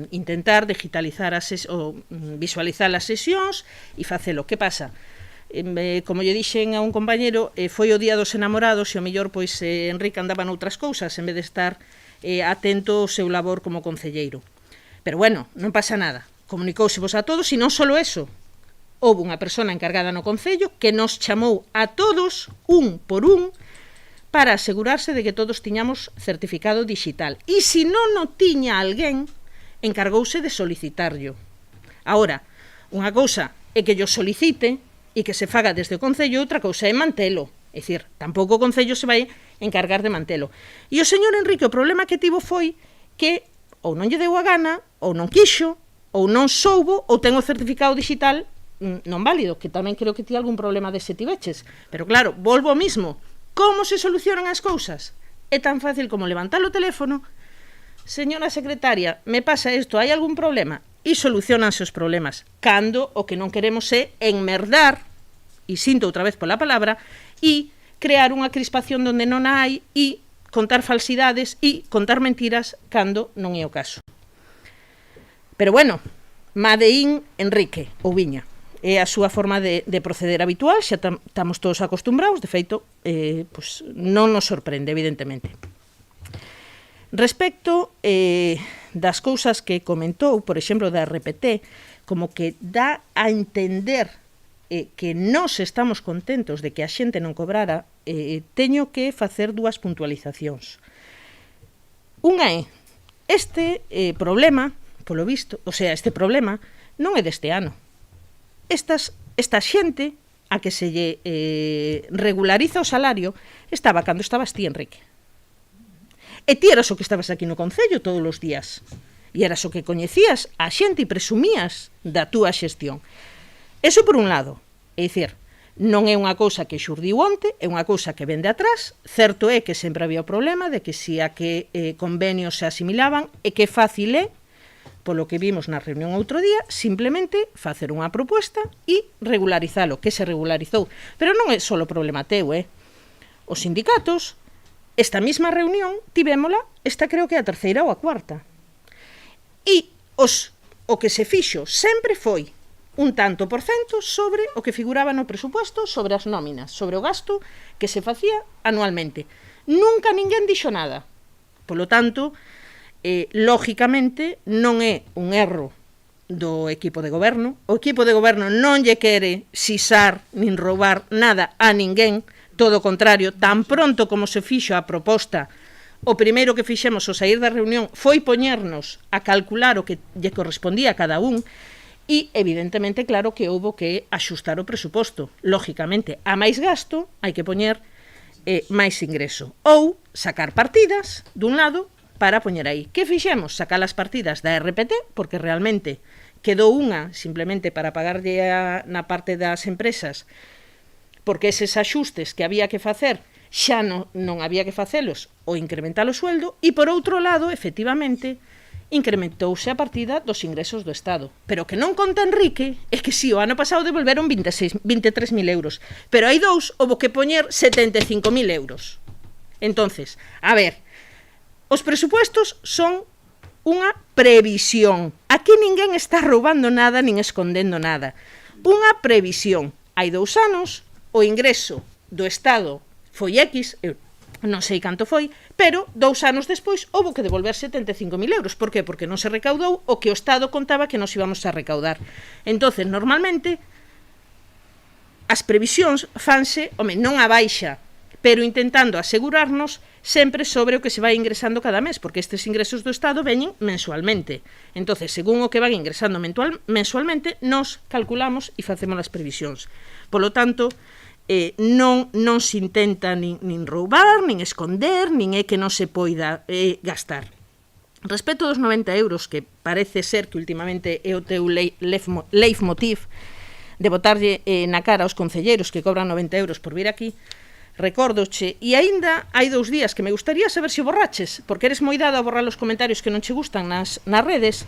[SPEAKER 4] Intentar digitalizar visualizar as sesións e facelo. Que pasa? Como lle dixen a un compañero, foi o día dos enamorados e o mellor pois Enrique andaba noutras cousas en vez de estar atento ao seu labor como concelleiro. Pero bueno, non pasa nada. Comunicousevos a todos e non só eso. Houve unha persona encargada no Concello que nos chamou a todos, un por un, para asegurarse de que todos tiñamos certificado digital. E se non o tiña alguén, encargouse de solicitarlo. Agora, unha cousa é que yo solicite e que se faga desde o Concello, outra cousa é mantelo. É dicir, tampouco o Concello se vai encargar de mantelo. E o señor Enrique, o problema que tivo foi que ou non lle deu a gana, ou non quixo, ou non soubo, ou ten o certificado digital non válido, que tamén creo que ti algún problema dese tiveches. Pero claro, volvo ao mismo. Como se solucionan as cousas? É tan fácil como levantar o teléfono, señora secretaria, me pasa isto, hai algún problema? E solucionanse os problemas. Cando o que non queremos é enmerdar, e sinto outra vez pola palabra, e crear unha crispación onde non a hai e contar falsidades e contar mentiras cando non é o caso. Pero bueno, Made in Enrique, ou Viña. É a súa forma de proceder habitual, xa estamos todos acostumbrados, de feito, pues, non nos sorprende, evidentemente. Respecto das cousas que comentou, por exemplo, da RPT, como que dá a entender que nós estamos contentos de que a xente non cobrara, teño que facer dúas puntualizacións. Unha é, este problema, polo visto, o sea, este problema non é deste ano. Esta xente a que se lle regulariza o salario estaba cando estabas ti, Enrique. E ti eras o que estabas aquí no Concello todos os días. E eras o que coñecías a xente e presumías da túa xestión. Eso por un lado. É dicir, non é unha cousa que xurdiu onte, é unha cousa que vende atrás. Certo é que sempre había o problema de que si a que convenios se asimilaban e que fácil é, polo que vimos na reunión outro día, simplemente facer unha proposta e regularizalo, que se regularizou. Pero non é só o problema teu, Os sindicatos, esta mesma reunión, tivémola, esta creo que é a terceira ou a cuarta. E o que se fixo sempre foi un tanto por cento sobre o que figuraba no presupuesto, sobre as nóminas, sobre o gasto que se facía anualmente. Nunca ninguén dixo nada. Polo tanto, lógicamente, non é un erro do equipo de goberno. O equipo de goberno non lle quere sisar nin roubar nada a ninguén, todo o contrario, tan pronto como se fixo a proposta, o primeiro que fixemos ao sair da reunión foi poñernos a calcular o que lle correspondía a cada un e, evidentemente, claro que houbo que axustar o presuposto. Lógicamente, a máis gasto hai que poñer máis ingreso. Ou sacar partidas dun lado para poñer aí. Que fixemos? Sacar as partidas da RPT, porque realmente quedou unha simplemente para pagarlle na parte das empresas, porque eses axustes que había que facer xa non había que facelos ou incrementar o sueldo, e por outro lado, efectivamente, incrementouse a partida dos ingresos do Estado. Pero que non conta Enrique é que si o ano pasado devolveron 23.000 euros, pero hai dous houbo que poñer 75.000 euros. Entonces, a ver, os presupuestos son unha previsión. Aquí ninguén está roubando nada nin escondendo nada. Unha previsión. Hai 2 anos, o ingreso do Estado foi X, non sei canto foi, pero 2 anos despois houbo que devolver 75.000 euros. Por qué? Porque non se recaudou o que o Estado contaba que nos íbamos a recaudar. Entonces, normalmente, as previsións fanse, non a baixa, pero intentando asegurarnos sempre sobre o que se vai ingresando cada mes, porque estes ingresos do Estado veñen mensualmente. Entonces, según o que van ingresando mensualmente, nos calculamos e facemos as previsións. Polo tanto, non se intenta nin roubar, nin esconder, nin é que non se poida gastar. Respecto dos 90 euros, que parece ser que últimamente é o teu leitmotiv de botarlle na cara aos concelleiros que cobran 90 euros por vir aquí, recórdoche, e aínda hai 2 días que me gustaría saber se o borraches, porque eres moi dado a borrar os comentarios que non che gustan nas redes.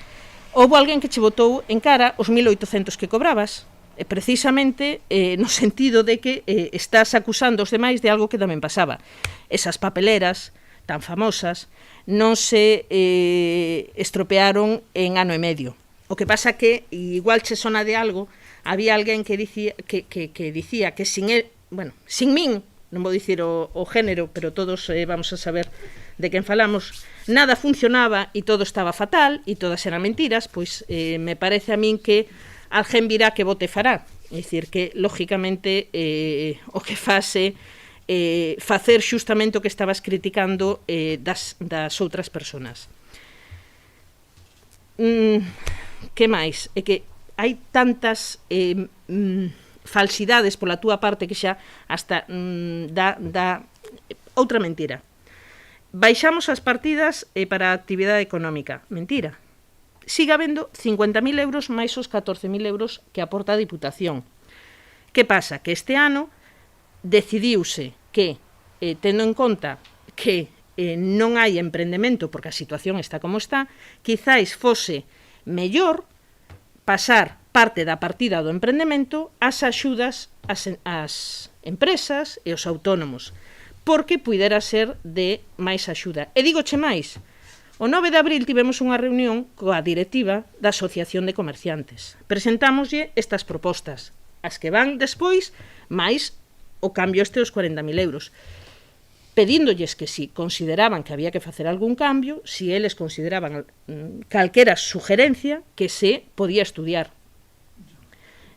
[SPEAKER 4] Houbo alguén que che botou en cara os 1.800 que cobrabas. precisamente no sentido de que estás acusando os demais de algo que tamén pasaba. Esas papeleras tan famosas non se estropearon en ano e medio. O que pasa que, igual che sona de algo, había alguén que dicía que sin el, bueno, sin min, non vou dicir o género, pero todos vamos a saber de quen falamos, nada funcionaba e todo estaba fatal e todas eran mentiras, pois me parece a min que alguén virá que vote fará. É dicir, que, lógicamente, o que fase facer xustamente o que estabas criticando das outras persoas. Que máis? É que hai tantas falsidades pola túa parte que xa hasta dá outra mentira. Baixamos as partidas para a actividade económica. Mentira. Siga habendo 50.000 euros máis os 14.000 euros que aporta a Diputación. Que pasa? Que este ano decidiuse que, tendo en conta que non hai emprendemento porque a situación está como está, quizáis fose mellor pasar parte da partida do emprendemento ás axudas ás empresas e aos autónomos, porque puidera ser de máis axuda. E dígoche máis, o 9 de abril tivemos unha reunión coa directiva da Asociación de Comerciantes. Presentámoslle estas propostas, as que van despois, máis o cambio este dos 40.000 euros. Pedíndolles que si consideraban que había que facer algún cambio, si eles consideraban calquera sugerencia que se podía estudiar.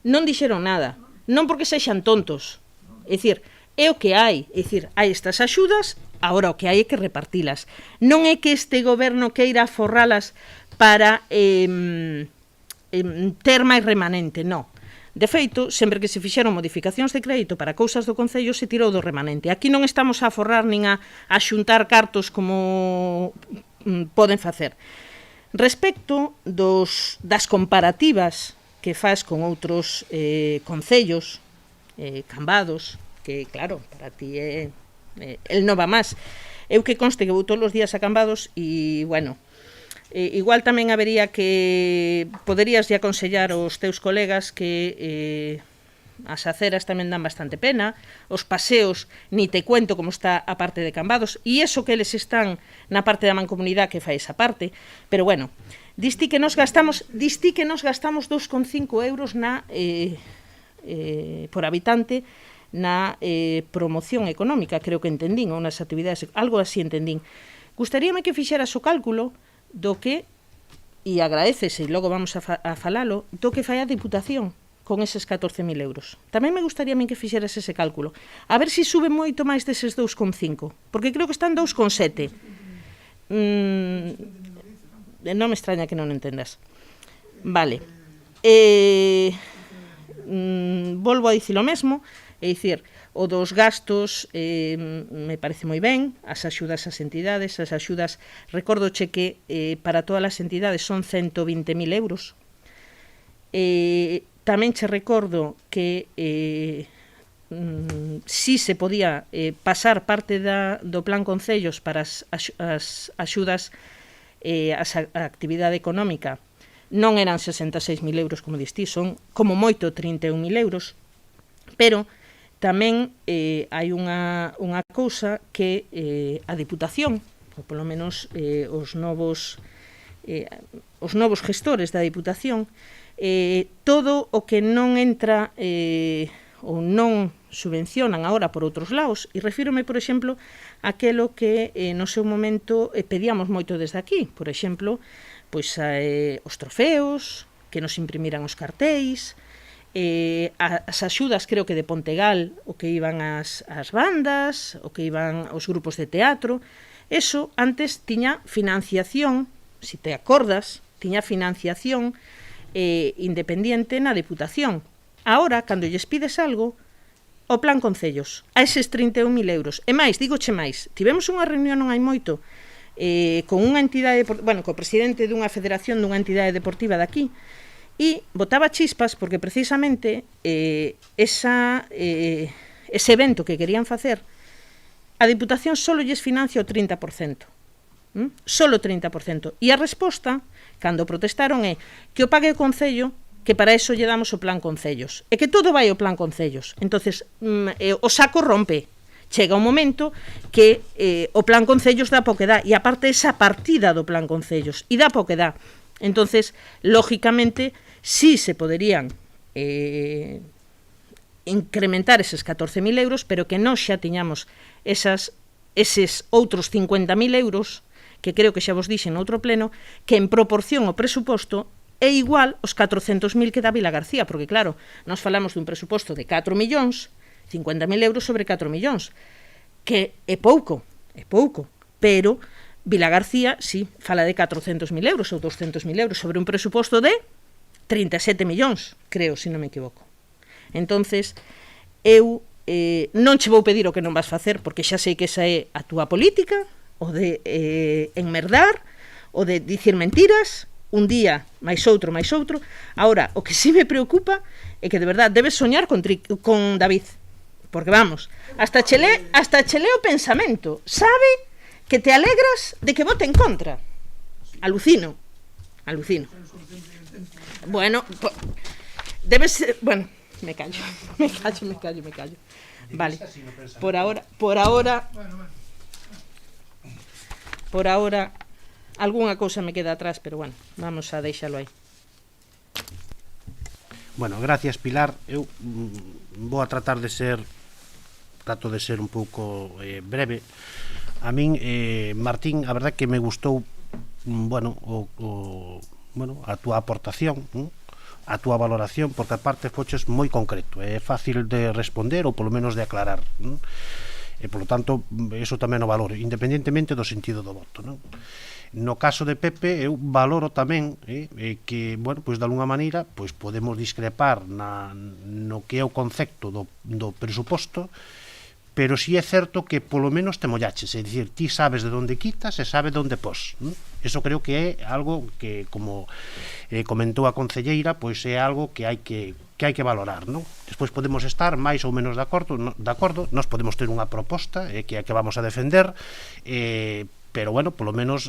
[SPEAKER 4] Non dixeron nada, non porque sexan tontos, é dicir, é o que hai, é dicir, hai estas axudas, agora o que hai é que repartilas. Non é que este goberno queira forralas para ter máis remanente, non. De feito, sempre que se fixeron modificacións de crédito para cousas do Concello se tirou do remanente. Aquí non estamos a forrar nin a xuntar cartos como poden facer. Respecto das comparativas que faz con outros concellos, Cambados, que claro, para ti el non va máis. Eu que conste que vou todos os días a Cambados e, bueno, igual tamén habería que poderías de aconsellar aos teus colegas que as aceras tamén dan bastante pena, os paseos ni te cuento como está a parte de Cambados, e eso que eles están na parte da mancomunidade que fai esa parte, pero bueno, distí que nos gastamos 2,5 euros por habitante na promoción económica, creo que entendín, ou nas actividades, algo así entendín. Gustaríame que fixeras o cálculo do que, e agradecese, e logo vamos a falalo, do que fai a Diputación con eses 14.000 euros. Tamén me gustaría a mí que fixeras ese cálculo. A ver se sube moito máis deses 2,5, porque creo que están 2,7. Non me extraña que non entendas. Vale. Volvo a dicir o mesmo, é dicir, o dos gastos me parece moi ben, as axudas ás entidades, as axudas, recórdoche que para todas as entidades son 120.000 euros. Tamén che recordo que si se podía pasar parte do plan Concellos para as axudas a actividade económica, non eran 66.000 euros como distí, son como moito 31.000 euros, pero tamén hai unha cousa que a Diputación, ou polo menos os novos gestores da Diputación, todo o que non entra ou non subvencionan agora por outros lados, e refírome, por exemplo, aquelo que no seu momento pedíamos moito desde aquí, por exemplo, pois os trofeos, que nos imprimiran os cartéis, as axudas, creo que de Pontegal, o que iban as bandas, o que iban os grupos de teatro. Eso antes tiña financiación, se te acordas, tiña financiación independiente na Diputación. Ahora, cando lles pides algo, o plan Concellos, a eses 31.000 euros. E máis, dígoche máis, tivemos unha reunión non hai moito con unha entidade, bueno, co presidente dunha federación dunha entidade deportiva daqui, e botaba chispas porque precisamente ese evento que querían facer, a Diputación só lles financia o 30%. Solo o 30%. E a resposta, cando protestaron, é que o pague o Concello que para eso lle damos o plan concellos. E que todo vai ao plan concellos. Entonces, o saco rompe. Chega un momento que o plan concellos dá po que dá. E aparte esa partida do plan concellos. E dá po que dá. Entonces, lógicamente, sí se poderían incrementar eses 14.000 euros, pero que nós xa tiñamos eses outros 50.000 euros, que creo que xa vos dixen no outro pleno, que en proporción ao presuposto é igual aos 400.000 que dá Vila García, porque claro, nós falamos dun presuposto de 4 millóns, 50.000 euros sobre 4 millóns, que é pouco, pero Vila García, sí, fala de 400.000 euros ou 200.000 euros sobre un presuposto de 37 millóns, creo, se non me equivoco. Entonces, eu non che vou pedir o que non vas facer, porque xa sei que esa é a túa política, o de enmerdar, o de dicir mentiras, un día máis outro. Ahora, o que sí me preocupa é que de verdad debes soñar con David, porque vamos, hasta che le o pensamento, sabe que te alegras de que vote en contra. Alucino. Bueno, debes, bueno, me callo. Vale. Por ahora algunha cousa me queda atrás, pero bueno, vamos a deixalo aí.
[SPEAKER 2] Bueno, gracias, Pilar. Eu vou a trato de ser un pouco breve. A min, Martín, a verdade que me gustou a túa aportación, a túa valoración, porque aparte foches moi concreto, é fácil de responder ou polo menos de aclarar, e polo tanto, eso tamén o valoro, independentemente do sentido do voto, non? No caso de Pepe, eu valoro tamén que, bueno, pois de alguna maneira pois podemos discrepar no que é o concepto do presuposto, pero si é certo que polo menos te mollaches, é dicir, ti sabes de onde quitas e sabes de onde pos. Eso creo que é algo que, como comentou a concelleira, pois é algo que hai que valorar, non? Despois podemos estar máis ou menos de acordo, nós podemos ter unha proposta que é a que vamos a defender, pero bueno, polo menos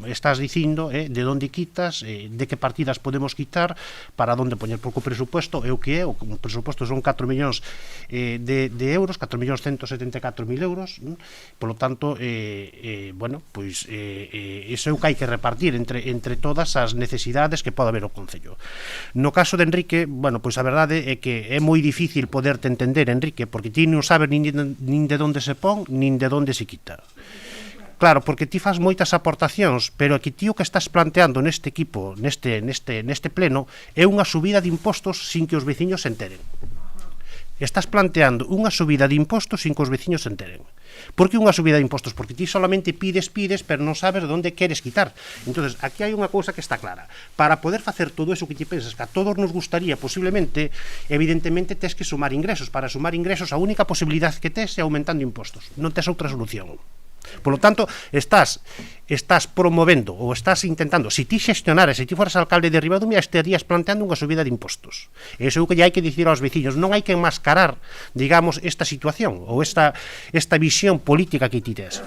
[SPEAKER 2] estás dicindo de onde quitas, de que partidas podemos quitar, para onde poñer, porque o presuposto é o que é, o presuposto son 4 millóns de euros, 4.174.000 euros, polo tanto, bueno, pois iso é o que hai que repartir entre todas as necesidades que pode haber o Concello. No caso de Enrique, bueno, pois a verdade é que é moi difícil poderte entender, Enrique, porque ti non sabes nin de onde se pon, nin de onde se quita. Claro, porque ti fas moitas aportacións, pero aquí ti o que estás planteando neste equipo, neste pleno, é unha subida de impostos sin que os veciños se enteren. Estás planteando unha subida de impostos sin que os veciños se enteren. Por que unha subida de impostos? Porque ti solamente pides, pero non sabes de onde queres quitar. Entonces, aquí hai unha cousa que está clara. Para poder facer todo eso que ti pensas que a todos nos gustaría, posiblemente, evidentemente tes que sumar ingresos. Para sumar ingresos, a única posibilidade que tes é aumentando impostos. Non tes outra solución. Por lo tanto, estás promovendo ou estás intentando, se ti xestionares, se ti foras alcalde de Ribadumia, estarías planteando unha subida de impostos. Eso é o que hai que dicir aos veciños. Non hai que enmascarar, digamos, esta situación ou esta visión política que ti tes.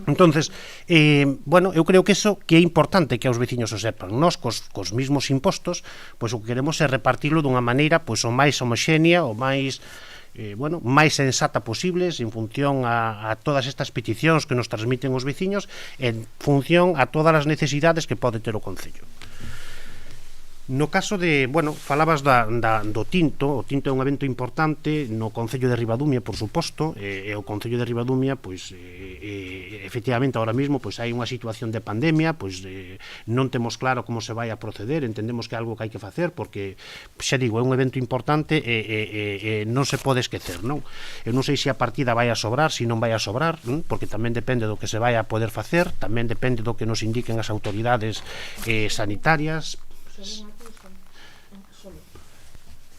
[SPEAKER 2] Entonces, bueno, eu creo que eso que é importante que os veciños o sepan. Nós, cos mismos impostos, pois o que queremos é repartirlo dunha maneira pois o máis homoxénea, o máis máis sensata posibles en función a todas estas peticións que nos transmiten os veciños, en función a todas as necesidades que pode ter o Concello. No caso de, bueno, falabas do Tinto. O Tinto é un evento importante no Concello de Ribadumia, por suposto, e o Concello de Ribadumia, pois, efectivamente, ahora mesmo, pois hai unha situación de pandemia, pois non temos claro como se vai a proceder, entendemos que é algo que hai que facer, porque, xa digo, é un evento importante e non se pode esquecer, non? Eu non sei se a partida vai a sobrar, se non vai a sobrar, porque tamén depende do que se vai a poder facer, tamén depende do que nos indiquen as autoridades sanitarias.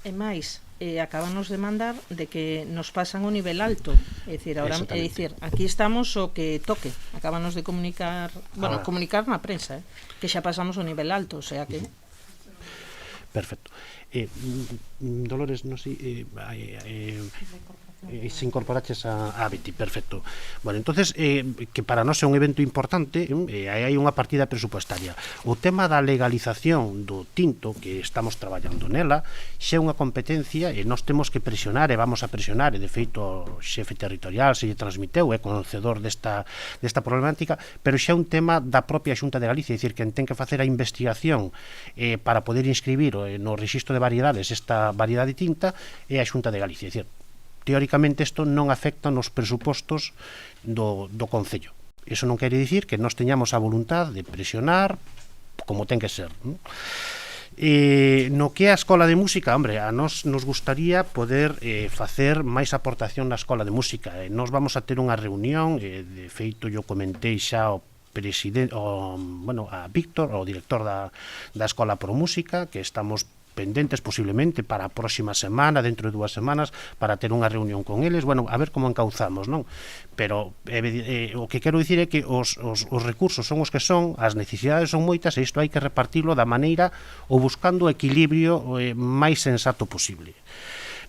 [SPEAKER 4] E máis, acabanos de mandar de que nos pasan o nivel alto, é dicir, ahora, aquí estamos o que toque, acabanos de comunicar, bueno, comunicar na prensa, que xa pasamos o nivel alto, o sea que...
[SPEAKER 2] Perfecto. Dolores, non sei... Se incorporaches a Betty, perfecto. Bueno, entonces, que para nós é un evento importante, hai unha partida presupuestaria. O tema da legalización do tinto, que estamos traballando nela, xa é unha competencia e nós temos que presionar e vamos a presionar, e de feito o xefe territorial se lle transmiteu, é conocedor desta problemática, pero xa é un tema da propia Xunta de Galicia, é dicir, que ten que facer a investigación para poder inscribir no rexistro de variedades esta variedade tinta é a Xunta de Galicia, é dicir, teóricamente isto non afecta nos presupostos do Concello. Iso non quere dicir que nós teñamos a voluntad de presionar como ten que ser, non? No que é a Escola de Música, hombre, a nós nos gustaría poder facer máis aportación na Escola de Música. Nós vamos a ter unha reunión, de feito yo comentei xa ao presidente, a Víctor, o director da Escola Pro Música, que estamos pendentes posiblemente para a próxima semana, dentro de 2 semanas, para ter unha reunión con eles, bueno, a ver como encauzamos, non? Pero o que quero dicir é que os recursos son os que son, as necesidades son moitas, e isto hai que repartirlo da maneira ou buscando o equilibrio máis sensato posible.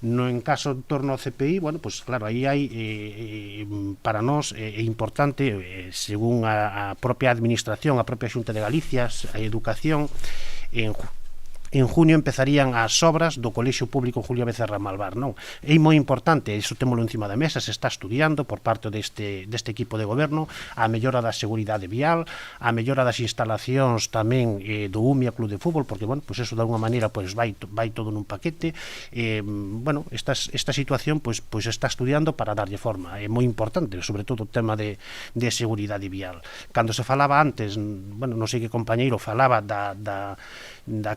[SPEAKER 2] No en caso en torno ao CPI, bueno, pues claro, aí hai para nós é importante, según a propia administración, a propia Xunta de Galicia, a educación, en junio empezarían as obras do Colexio Público Julio Becerra Malvar, non? É moi importante, iso témolo encima da mesa, se está estudiando por parte deste equipo de goberno a mellora da seguridade vial, a mellora das instalacións tamén do UMIA Club de Fútbol, porque, bueno, pues eso de alguma maneira pues vai todo nun paquete. Bueno, esta situación pues está estudiando para darlle forma. É moi importante, sobre todo o tema de seguridade vial. Cando se falaba antes, bueno, non sei que compañeiro falaba da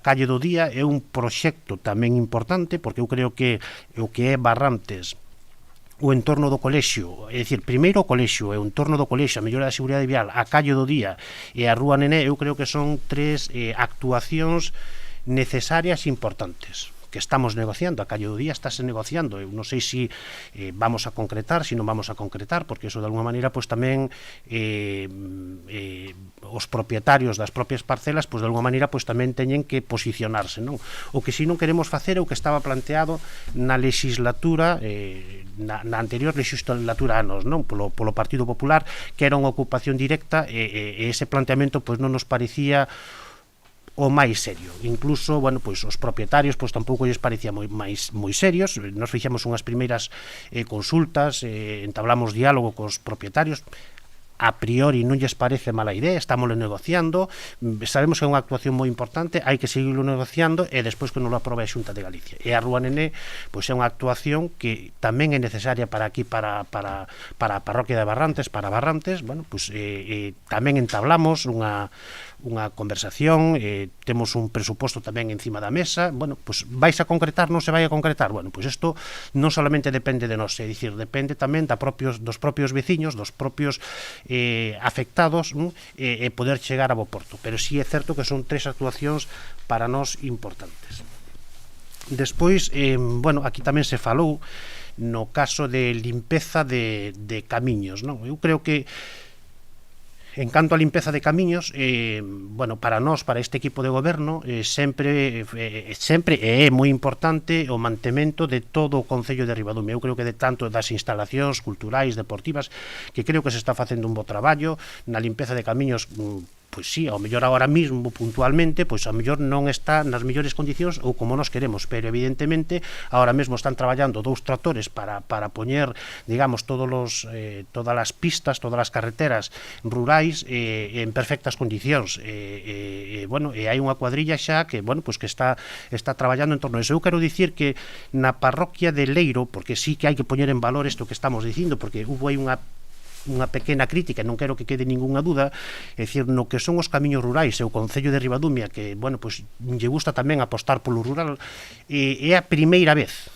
[SPEAKER 2] Calle do Día, é un proxecto tamén importante, porque eu creo que o que é Barrantes, o entorno do colexio, é dicir, primeiro o colexio e o entorno do colexio, a mellora da seguridade vial, a Calle do Día e a Rúa Nené, eu creo que son 3 actuacións necesarias e importantes que estamos negociando. A Calle do Día estáse negociando, eu non sei se vamos a concretar, se non vamos a concretar, porque eso de alguma maneira pues tamén os propietarios das propias parcelas pues de alguma maneira pues tamén teñen que posicionarse, non? O que si non queremos facer é o que estaba planteado na legislatura na anterior legislatura anos, non? Polo Partido Popular, que era unha ocupación directa, e ese planteamento pues non nos parecía o máis serio. Incluso, bueno, pois os propietarios pois tampouco lles parecía moi serios. Nos fixemos unhas primeiras consultas, entablamos diálogo cos propietarios. A priori non lles parece mala idea, estámoslo negociando, sabemos que é unha actuación moi importante, hai que seguirlo negociando e despois que non lo aprobe a Xunta de Galicia. E a Rúa Nené pois é unha actuación que tamén é necesaria para aquí, para a parroquia de Barrantes, para Barrantes. Bueno, pois tamén entablamos unha conversación, temos un presuposto tamén encima da mesa. Bueno, pois vais a concretar, non se vai a concretar. Bueno, pois isto non solamente depende de nós, é dicir, depende tamén dos propios veciños, dos propios afectados, e poder chegar a bo porto. Pero sí é certo que son 3 actuacións para nós importantes. Despois, bueno, aquí tamén se falou no caso de limpeza de camiños, non? Eu creo que en canto a limpeza de camiños, bueno, para nós, para este equipo de goberno, sempre é moi importante o mantemento de todo o Concello de Ribadumia. Eu creo que de tanto das instalacións culturais, deportivas, que creo que se está facendo un bo traballo na limpeza de camiños. Pois sí, ao mellor agora mesmo puntualmente, pois ao mellor non está nas mellores condicións ou como nos queremos, pero evidentemente agora mesmo están traballando 2 tractores para poñer, digamos, todas as pistas, todas as carreteras rurais en perfectas condicións. Bueno, e hai unha cuadrilla xa que, bueno, pois que está traballando en torno a eso. Eu quero dicir que na parroquia de Leiro, porque sí que hai que poñer en valor isto que estamos dicindo, porque hubo aí unha pequena crítica, non quero que quede ningunha duda, é dicir, no que son os camiños rurais e o Concello de Ribadumia, que, bueno, pois lle gusta tamén apostar polo rural, é a primeira vez,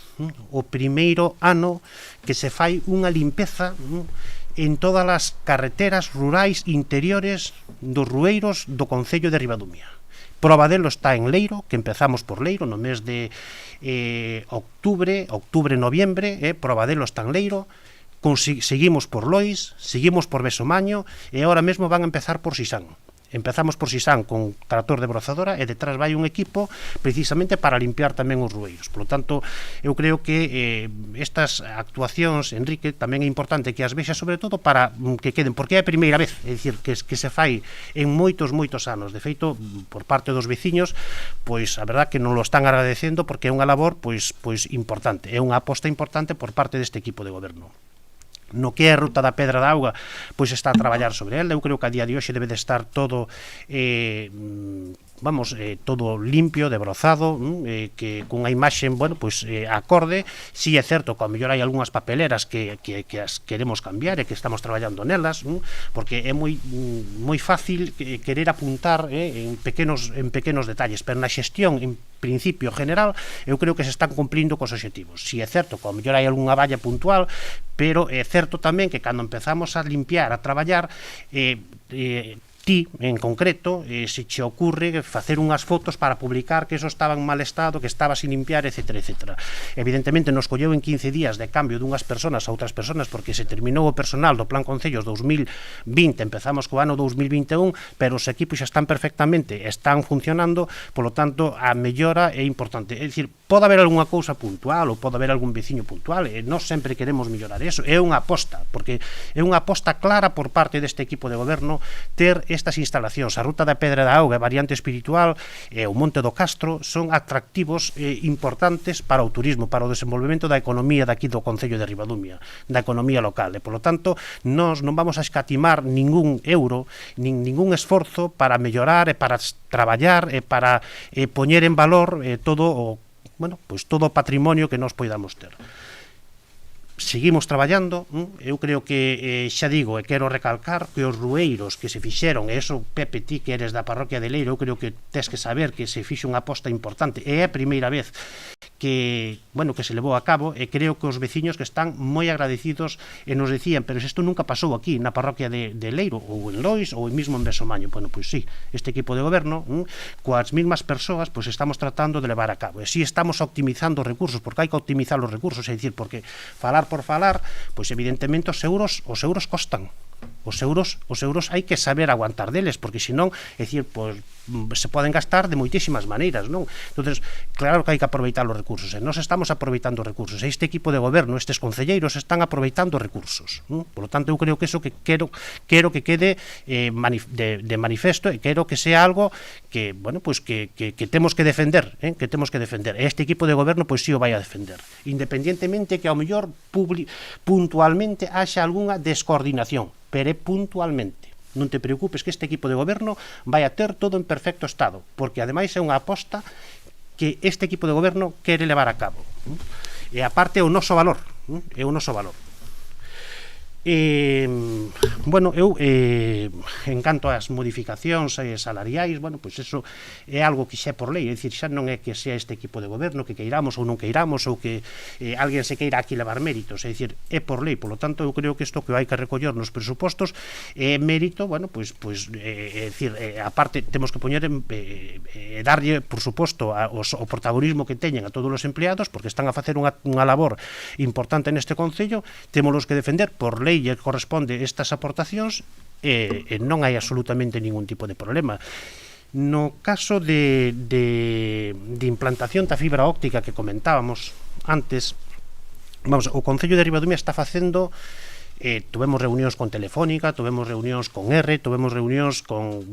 [SPEAKER 2] o primeiro ano que se fai unha limpeza en todas as carreteras rurais interiores dos rueiros do Concello de Ribadumia. Proba delo está en Leiro, que empezamos por Leiro no mes de noviembre, proba delo está en Leiro. Seguimos por Lois, seguimos por Besomaño e agora mesmo van a empezar por Sisán. Empezamos por Sisán con tractor de brozadora e detrás vai un equipo precisamente para limpiar tamén os rueiros. Por lo tanto, eu creo que estas actuacións, Enrique, tamén é importante que as vexas sobre todo para que queden, porque é a primeira vez, é dicir, que se fai en moitos anos. De feito, por parte dos veciños, pois a verdad que non lo están agradecendo porque é unha labor pois importante, é unha aposta importante por parte deste equipo de goberno. No que é a ruta da Pedra da Auga, pois está a traballar sobre ela. Eu creo que a día de hoxe debe de estar todo todo limpio, debrozado, que cunha imaxe, bueno, pois acorde. Si é certo que ao mellor hai algunhas papeleras que as queremos cambiar e que estamos traballando nelas, porque é moi fácil querer apuntar en pequenos detalles, pero na xestión en principio general, eu creo que se están cumplindo cos obxectivos. Si é certo que ao mellor hai algunha valla puntual, pero é certo tamén que cando empezamos a limpiar, a traballar, ti, en concreto, se che ocurre facer unhas fotos para publicar que eso estaba en mal estado, que estaba sin limpiar, etc. Evidentemente, nos colleu en 15 días de cambio dunhas personas a outras personas, porque se terminou o personal do Plan Concellos 2020, empezamos co ano 2021, pero os equipos xa están perfectamente, están funcionando, polo tanto, a mellora é importante. É dicir, pode haber algunha cousa puntual, ou pode haber algún veciño puntual, e nós sempre queremos mellorar eso. É unha aposta, porque é unha aposta clara por parte deste equipo de goberno ter estas instalacións. A ruta da Pedra da Auga, a variante espiritual e o Monte do Castro son atractivos importantes para o turismo, para o desenvolvemento da economía daqui do Concello de Ribadumia, da economía local. E, polo tanto, nós non vamos a escatimar ningún euro, ningún esforzo para mellorar e para traballar e para poñer en valor todo o patrimonio que nós poidamos ter. Seguimos traballando, eu creo que, xa digo, e quero recalcar que os rueiros que se fixeron, e eso, Pepe, ti que eres da parroquia de Leiro, eu creo que tes que saber que se fixe unha aposta importante, e é a primeira vez que se levou a cabo, e creo que os veciños que están moi agradecidos e nos decían, pero isto nunca pasou aquí na parroquia de Leiro, ou en Lois, ou mesmo en Besomaño. Bueno, pois sí, este equipo de goberno, coas mesmas persoas, pois estamos tratando de levar a cabo, e si estamos optimizando os recursos, porque hai que optimizar os recursos, é dicir, porque falar por falar, pois evidentemente os euros costan. Os euros hai que saber aguantar deles, porque senón, é dicir, pois se poden gastar de moitísimas maneiras, non? Entonces, claro que hai que aproveitar os recursos, e nós estamos aproveitando os recursos, e este equipo de goberno, estes concelleiros están aproveitando os recursos, por lo tanto, eu creo que eso que quero que quede de manifesto, e quero que sea algo que, bueno, pois que temos que defender, e este equipo de goberno, pois si o vai a defender, independientemente que ao mellor puntualmente haxa algunha descoordinación, pero puntualmente. Non te preocupes que este equipo de goberno vai a ter todo en perfecto estado, porque ademais é unha aposta que este equipo de goberno quere levar a cabo. E aparte é o noso valor, Bueno, eu en canto ás modificacións salariais, bueno, pois eso é algo que xa é por lei, é dicir, xa non é que sea este equipo de goberno que queiramos ou non queiramos, ou que alguén se queira aquí levar méritos, é dicir, é por lei, polo tanto eu creo que isto que hai que recoller nos presupostos é mérito, bueno, pois é dicir, aparte temos que poñer darlle, por suposto, o protagonismo que teñen a todos os empleados, porque están a facer unha labor importante neste concello, témolos que defender por lei e corresponde estas aportacións, e non hai absolutamente ningún tipo de problema. No caso de implantación da fibra óptica que comentábamos antes, o Concello de Ribadumia está facendo, tuvemos reunións con Telefónica, tuvemos reunións con R, tuvemos reunións con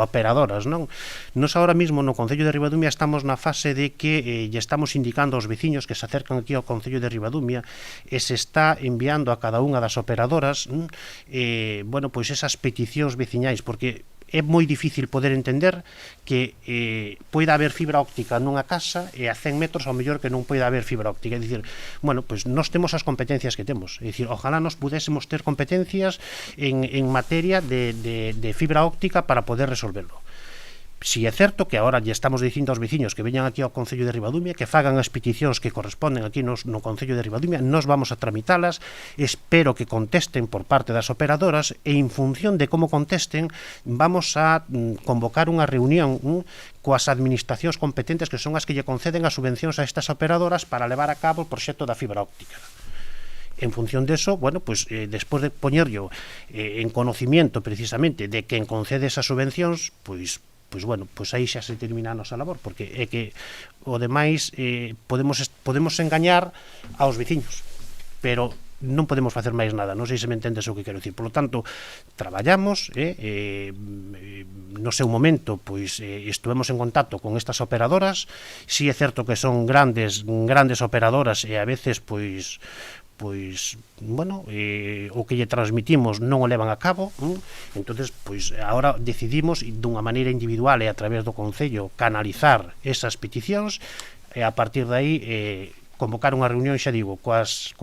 [SPEAKER 2] operadoras, non? Nos ahora mismo no Concello de Ribadumia estamos na fase de que lle estamos indicando aos veciños que se acercan aquí ao Concello de Ribadumia, e se está enviando a cada unha das operadoras pois esas peticións veciñais, porque é moi difícil poder entender que poida haber fibra óptica nunha casa e a 100 metros ao mellor que non poida haber fibra óptica. É dicir, bueno, pois nós temos as competencias que temos. É dicir, ojalá nos pudésemos ter competencias en materia de fibra óptica para poder resolverlo. Si é certo que agora lle estamos dicindo aos veciños que veñan aquí ao Concello de Ribadumia, que fagan as peticións que corresponden aquí no Concello de Ribadumia, nos vamos a tramitalas, espero que contesten por parte das operadoras, e en función de como contesten vamos a convocar unha reunión coas administracións competentes, que son as que lle conceden as subvencións a estas operadoras para levar a cabo o proxecto da fibra óptica. En función deso, bueno, pues despois de poñerlo en conocimiento precisamente de quen concede esas subvencións, pois bueno, pois aí xa se termina a nosa labor, porque é que o demais podemos engañar aos veciños, pero non podemos facer máis nada, non sei se me entendes o que quero dicir. Por lo tanto, traballamos, no seu momento, pois estuvemos en contacto con estas operadoras. Si é certo que son grandes operadoras e a veces, pois bueno, o que lle transmitimos non o levan a cabo, entonces pois agora decidimos dunha maneira individual e a través do Concello canalizar esas peticións, e a partir de aí convocar unha reunión, xa digo, coas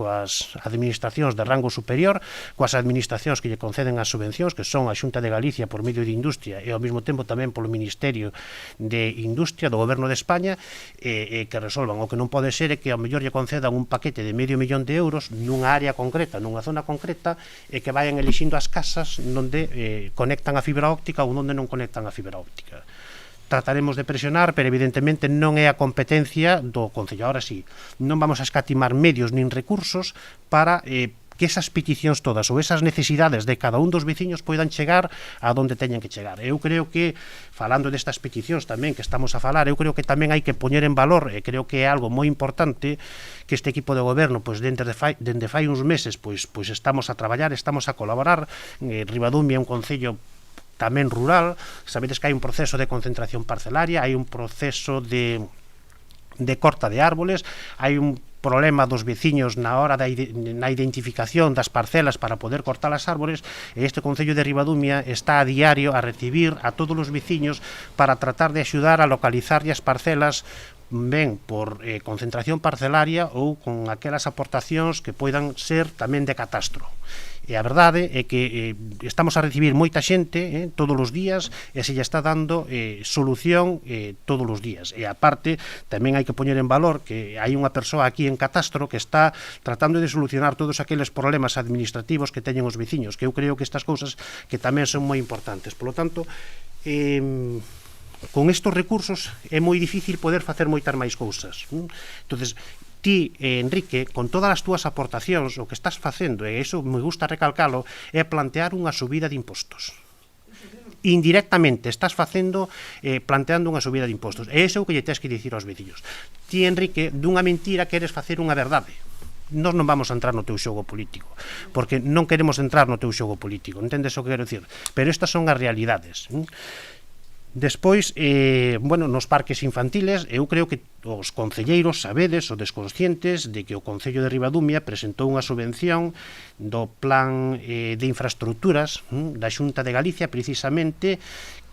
[SPEAKER 2] administracións de rango superior, coas administracións que lle conceden as subvencións, que son a Xunta de Galicia por medio de Industria e ao mesmo tempo tamén polo Ministerio de Industria do Goberno de España, que resolvan. O que non pode ser é que ao mellor lle concedan un paquete de €500.000 nunha área concreta, nunha zona concreta, e que vayan elixindo as casas onde conectan a fibra óptica ou onde non conectan a fibra óptica. Trataremos de presionar, pero evidentemente non é a competencia do Concello. Ahora sí, non vamos a escatimar medios nin recursos para que esas peticións todas ou esas necesidades de cada un dos veciños poidan chegar a donde teñen que chegar. Eu creo que, falando destas peticións tamén que estamos a falar, eu creo que tamén hai que poñer en valor, e creo que é algo moi importante, que este equipo de goberno, pois dende fai uns meses, pois estamos a traballar, estamos a colaborar. Ribadumia é un concello tamén rural, sabedes que hai un proceso de concentración parcelaria, hai un proceso de corta de árboles, hai un problema dos veciños na hora na identificación das parcelas para poder cortar as árboles, e este Concello de Ribadumia está a diario a recibir a todos os veciños para tratar de axudar a localizar as parcelas, ben por concentración parcelaria ou con aquelas aportacións que poidan ser tamén de catastro. E a verdade é que estamos a recibir moita xente todos os días, e se lle está dando solución todos os días. E aparte, tamén hai que poñer en valor que hai unha persoa aquí en catastro que está tratando de solucionar todos aqueles problemas administrativos que teñen os veciños, que eu creo que estas cousas que tamén son moi importantes. Por lo tanto, con estes recursos é moi difícil poder facer moitas máis cousas. Entonces, ti, Enrique, con todas as túas aportacións, o que estás facendo, e iso me gusta recalcalo, é plantear unha subida de impostos. Indirectamente estás facendo, planteando unha subida de impostos. E iso é o que lle tens que dicir aos veciños. Ti, Enrique, dunha mentira queres facer unha verdade. Nós non vamos a entrar no teu xogo político, porque non queremos entrar no teu xogo político, entendes o que quero dicir? Pero estas son as realidades. Despois, bueno, nos parques infantiles, eu creo que os concelleiros sabedes ou desconscientes de que o Concello de Ribadumia presentou unha subvención do plan de infraestructuras da Xunta de Galicia, precisamente,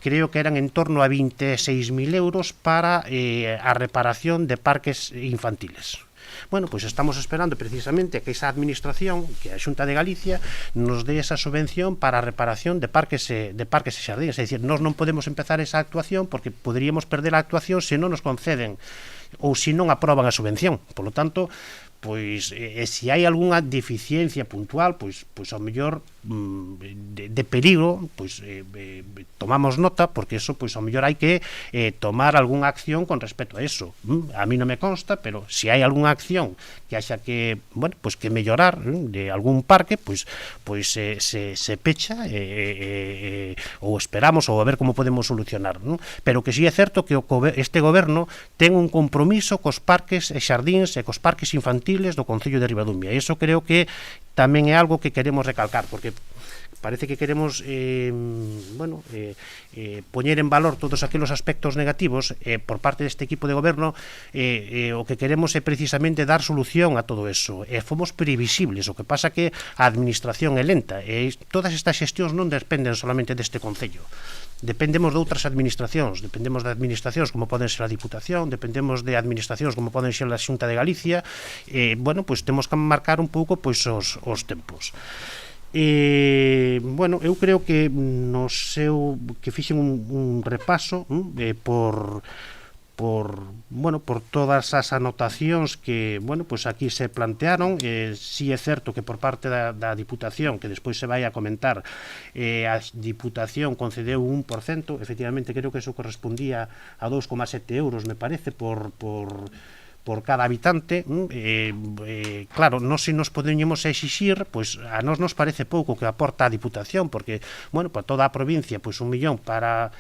[SPEAKER 2] creo que eran en torno a 26.000 euros para a reparación de parques infantiles. Bueno, pois estamos esperando precisamente que esa administración, que é a Xunta de Galicia, nos dé esa subvención para a reparación de parques e xardíns. É dicir, nós non podemos empezar esa actuación porque poderíamos perder a actuación se non nos conceden ou se non aproban a subvención. Por lo tanto, pois se hai algunha deficiencia puntual, pois ao mellor de peligro, pois tomamos nota, porque eso, pois ao mellor hai que tomar algunha acción con respecto a eso. A mí non me consta, pero se hai algunha acción que haxa que, bueno, pois que mellorar de algún parque, pois se pecha ou esperamos ou a ver como podemos solucionar, non? Pero que si é certo que este goberno ten un compromiso cos parques e xardíns e cos parques infantiles do Concello de Ribadumia. E iso creo que tamén é algo que queremos recalcar, porque parece que queremos poñer en valor todos aqueles aspectos negativos por parte deste equipo de goberno. O que queremos é precisamente dar solución a todo eso, e fomos previsibles. O que pasa que a administración é lenta, e todas estas xestións non dependen solamente deste Concello. Dependemos de outras administracións, dependemos de administracións como poden ser a Diputación, dependemos de administracións como poden ser a Xunta de Galicia. Bueno, pois temos que marcar un pouco pois os tempos. Bueno, eu creo que no seu que fixen un repaso por todas as anotacións que, bueno, pues aquí se plantearon. Si é certo que por parte da Diputación, que despois se vai a comentar, a Diputación concedeu un 1%, efectivamente creo que eso correspondía a 2,7 euros, me parece, por por cada habitante, claro, non se nos podeñemos exixir, pois a nós nos parece pouco que aporta a Diputación, porque, bueno, para toda a provincia, pois 1 millón para,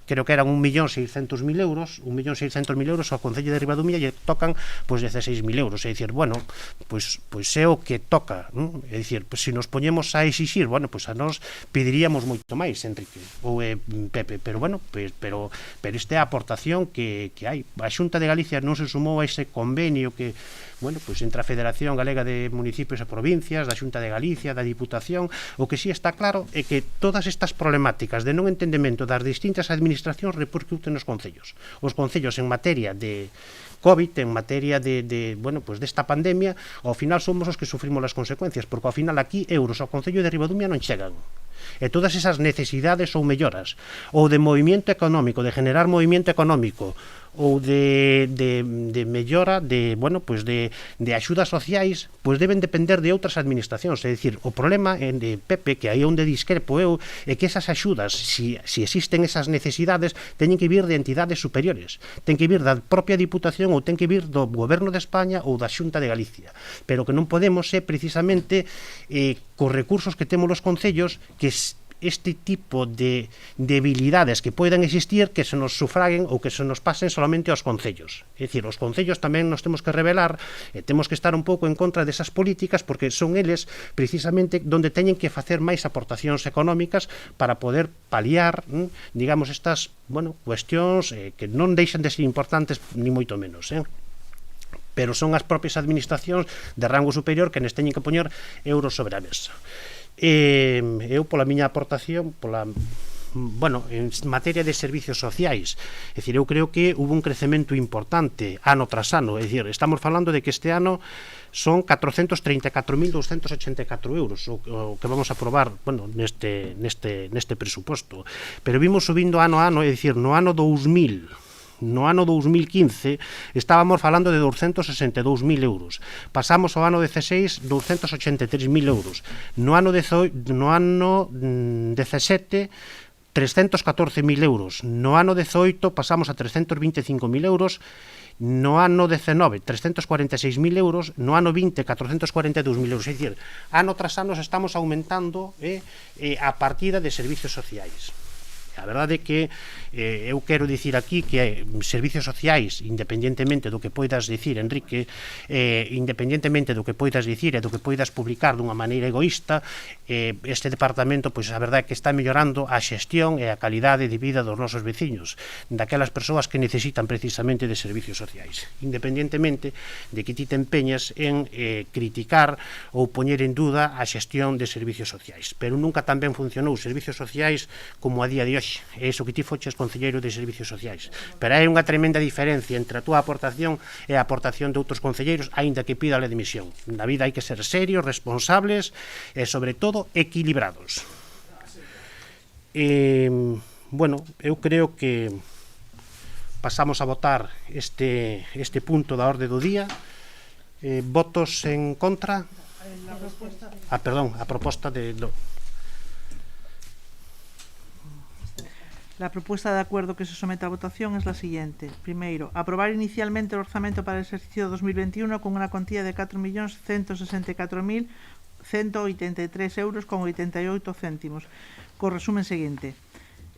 [SPEAKER 2] creo que eran 1.600.000 euros, 1.600.000 euros ao Concello de Ribadumia lle tocan, pois 16.000 euros, é dicir, bueno, pois é o que toca, é dicir, pois se nos poñemos a exixir, bueno, pois a nós pediríamos moito máis, Enrique, ou Pepe, pero bueno, pero esta é a aportación que hai. A Xunta de Galicia non se sumou a ese convenio que, bueno, pois entre a Federación Galega de Municipios e Provincias, da Xunta de Galicia, da Diputación. O que si está claro é que todas estas problemáticas de non entendemento das distintas administracións repercuten nos concellos. Os concellos en materia de COVID, en materia de bueno, pues desta pandemia, ao final somos os que sufrimos as consecuencias, porque ao final aquí euros ao Concello de Ribadumia non chegan. E todas esas necesidades ou melloras, ou de movimento económico, de generar movimento económico, ou de mellora de, bueno, pues de axudas sociais, pues deben depender de outras administracións. É dicir, o problema de Pepe, que aí onde discrepo eu, é que esas axudas, si existen esas necesidades, teñen que vir de entidades superiores, ten que vir da propia Diputación ou ten que vir do Goberno de España ou da Xunta de Galicia, pero que non podemos ser precisamente cos recursos que temos os concellos, que este tipo de debilidades que poidan existir que se nos sufraguen ou que se nos pasen solamente aos concellos. É dicir, os concellos tamén nos temos que revelar e temos que estar un pouco en contra desas políticas, porque son eles precisamente onde teñen que facer máis aportacións económicas para poder paliar, digamos, estas, bueno, cuestións que non deixan de ser importantes ni moito menos, pero son as propias administracións de rango superior que nos teñen que poñer euros sobre a mesa. Eu, pola miña aportación, bueno, en materia de servicios sociais, é dicir, eu creo que hubo un crecemento importante ano tras ano, é dicir, estamos falando de que este ano son 434.284 euros o que vamos a aprobar, bueno, neste presuposto, pero vimos subindo ano a ano, é dicir, no ano 2000, no ano 2015 estábamos falando de 262.000 euros, pasamos ao ano 16 283.000 euros, no ano 17 314.000 euros, no ano 18 pasamos a 325.000 euros, no ano 19 346.000 euros, no ano 20 442.000 euros, é dicir, ano tras ano estamos aumentando a partida de servicios sociais. A verdade é que eu quero dicir aquí que servicios sociais, independentemente do que poidas dicir, Enrique, independentemente do que poidas dicir e do que poidas publicar dunha maneira egoísta, este departamento, pois a verdade é que está mellorando a xestión e a calidade de vida dos nosos veciños, daquelas persoas que necesitan precisamente de servicios sociais, independentemente de que ti te empeñas en criticar ou poñer en duda a xestión de servicios sociais, pero nunca tan ben funcionou servicios sociais como a día de hoxe. É iso que ti foches concelleiro de servicios sociais, pero hai unha tremenda diferencia entre a túa aportación e a aportación de outros concelleiros, aínda que pida a dimisión. Na vida hai que ser serios, responsables e, sobre todo, equilibrados. Bueno, eu creo que pasamos a votar este punto da orde do día. Votos en contra? Perdón, a proposta de...
[SPEAKER 5] La propuesta de acuerdo que se somete a votación es la siguiente. Primero, aprobar inicialmente el orzamento para el ejercicio 2021 con una cuantía de 4.164.183 euros con 88 céntimos. Con resumen siguiente.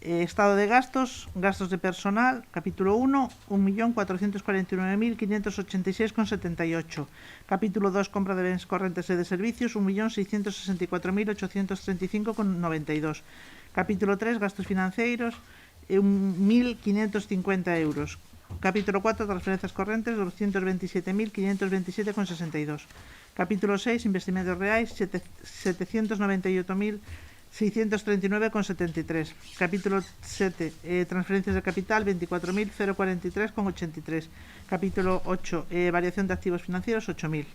[SPEAKER 5] Estado de gastos, gastos de personal, capítulo 1, 1.449.586,78. Capítulo 2, compra de bienes corrientes y de servicios, 1.664.835,92. Capítulo 3, gastos financieros, 1.550 euros. Capítulo 4, transferencias corrientes, 227.527,62. Capítulo 6, investimentos reais, 798.639,73. Capítulo 7, transferencias de capital, 24.043,83. Capítulo 8, variación de activos financieros, 8.000.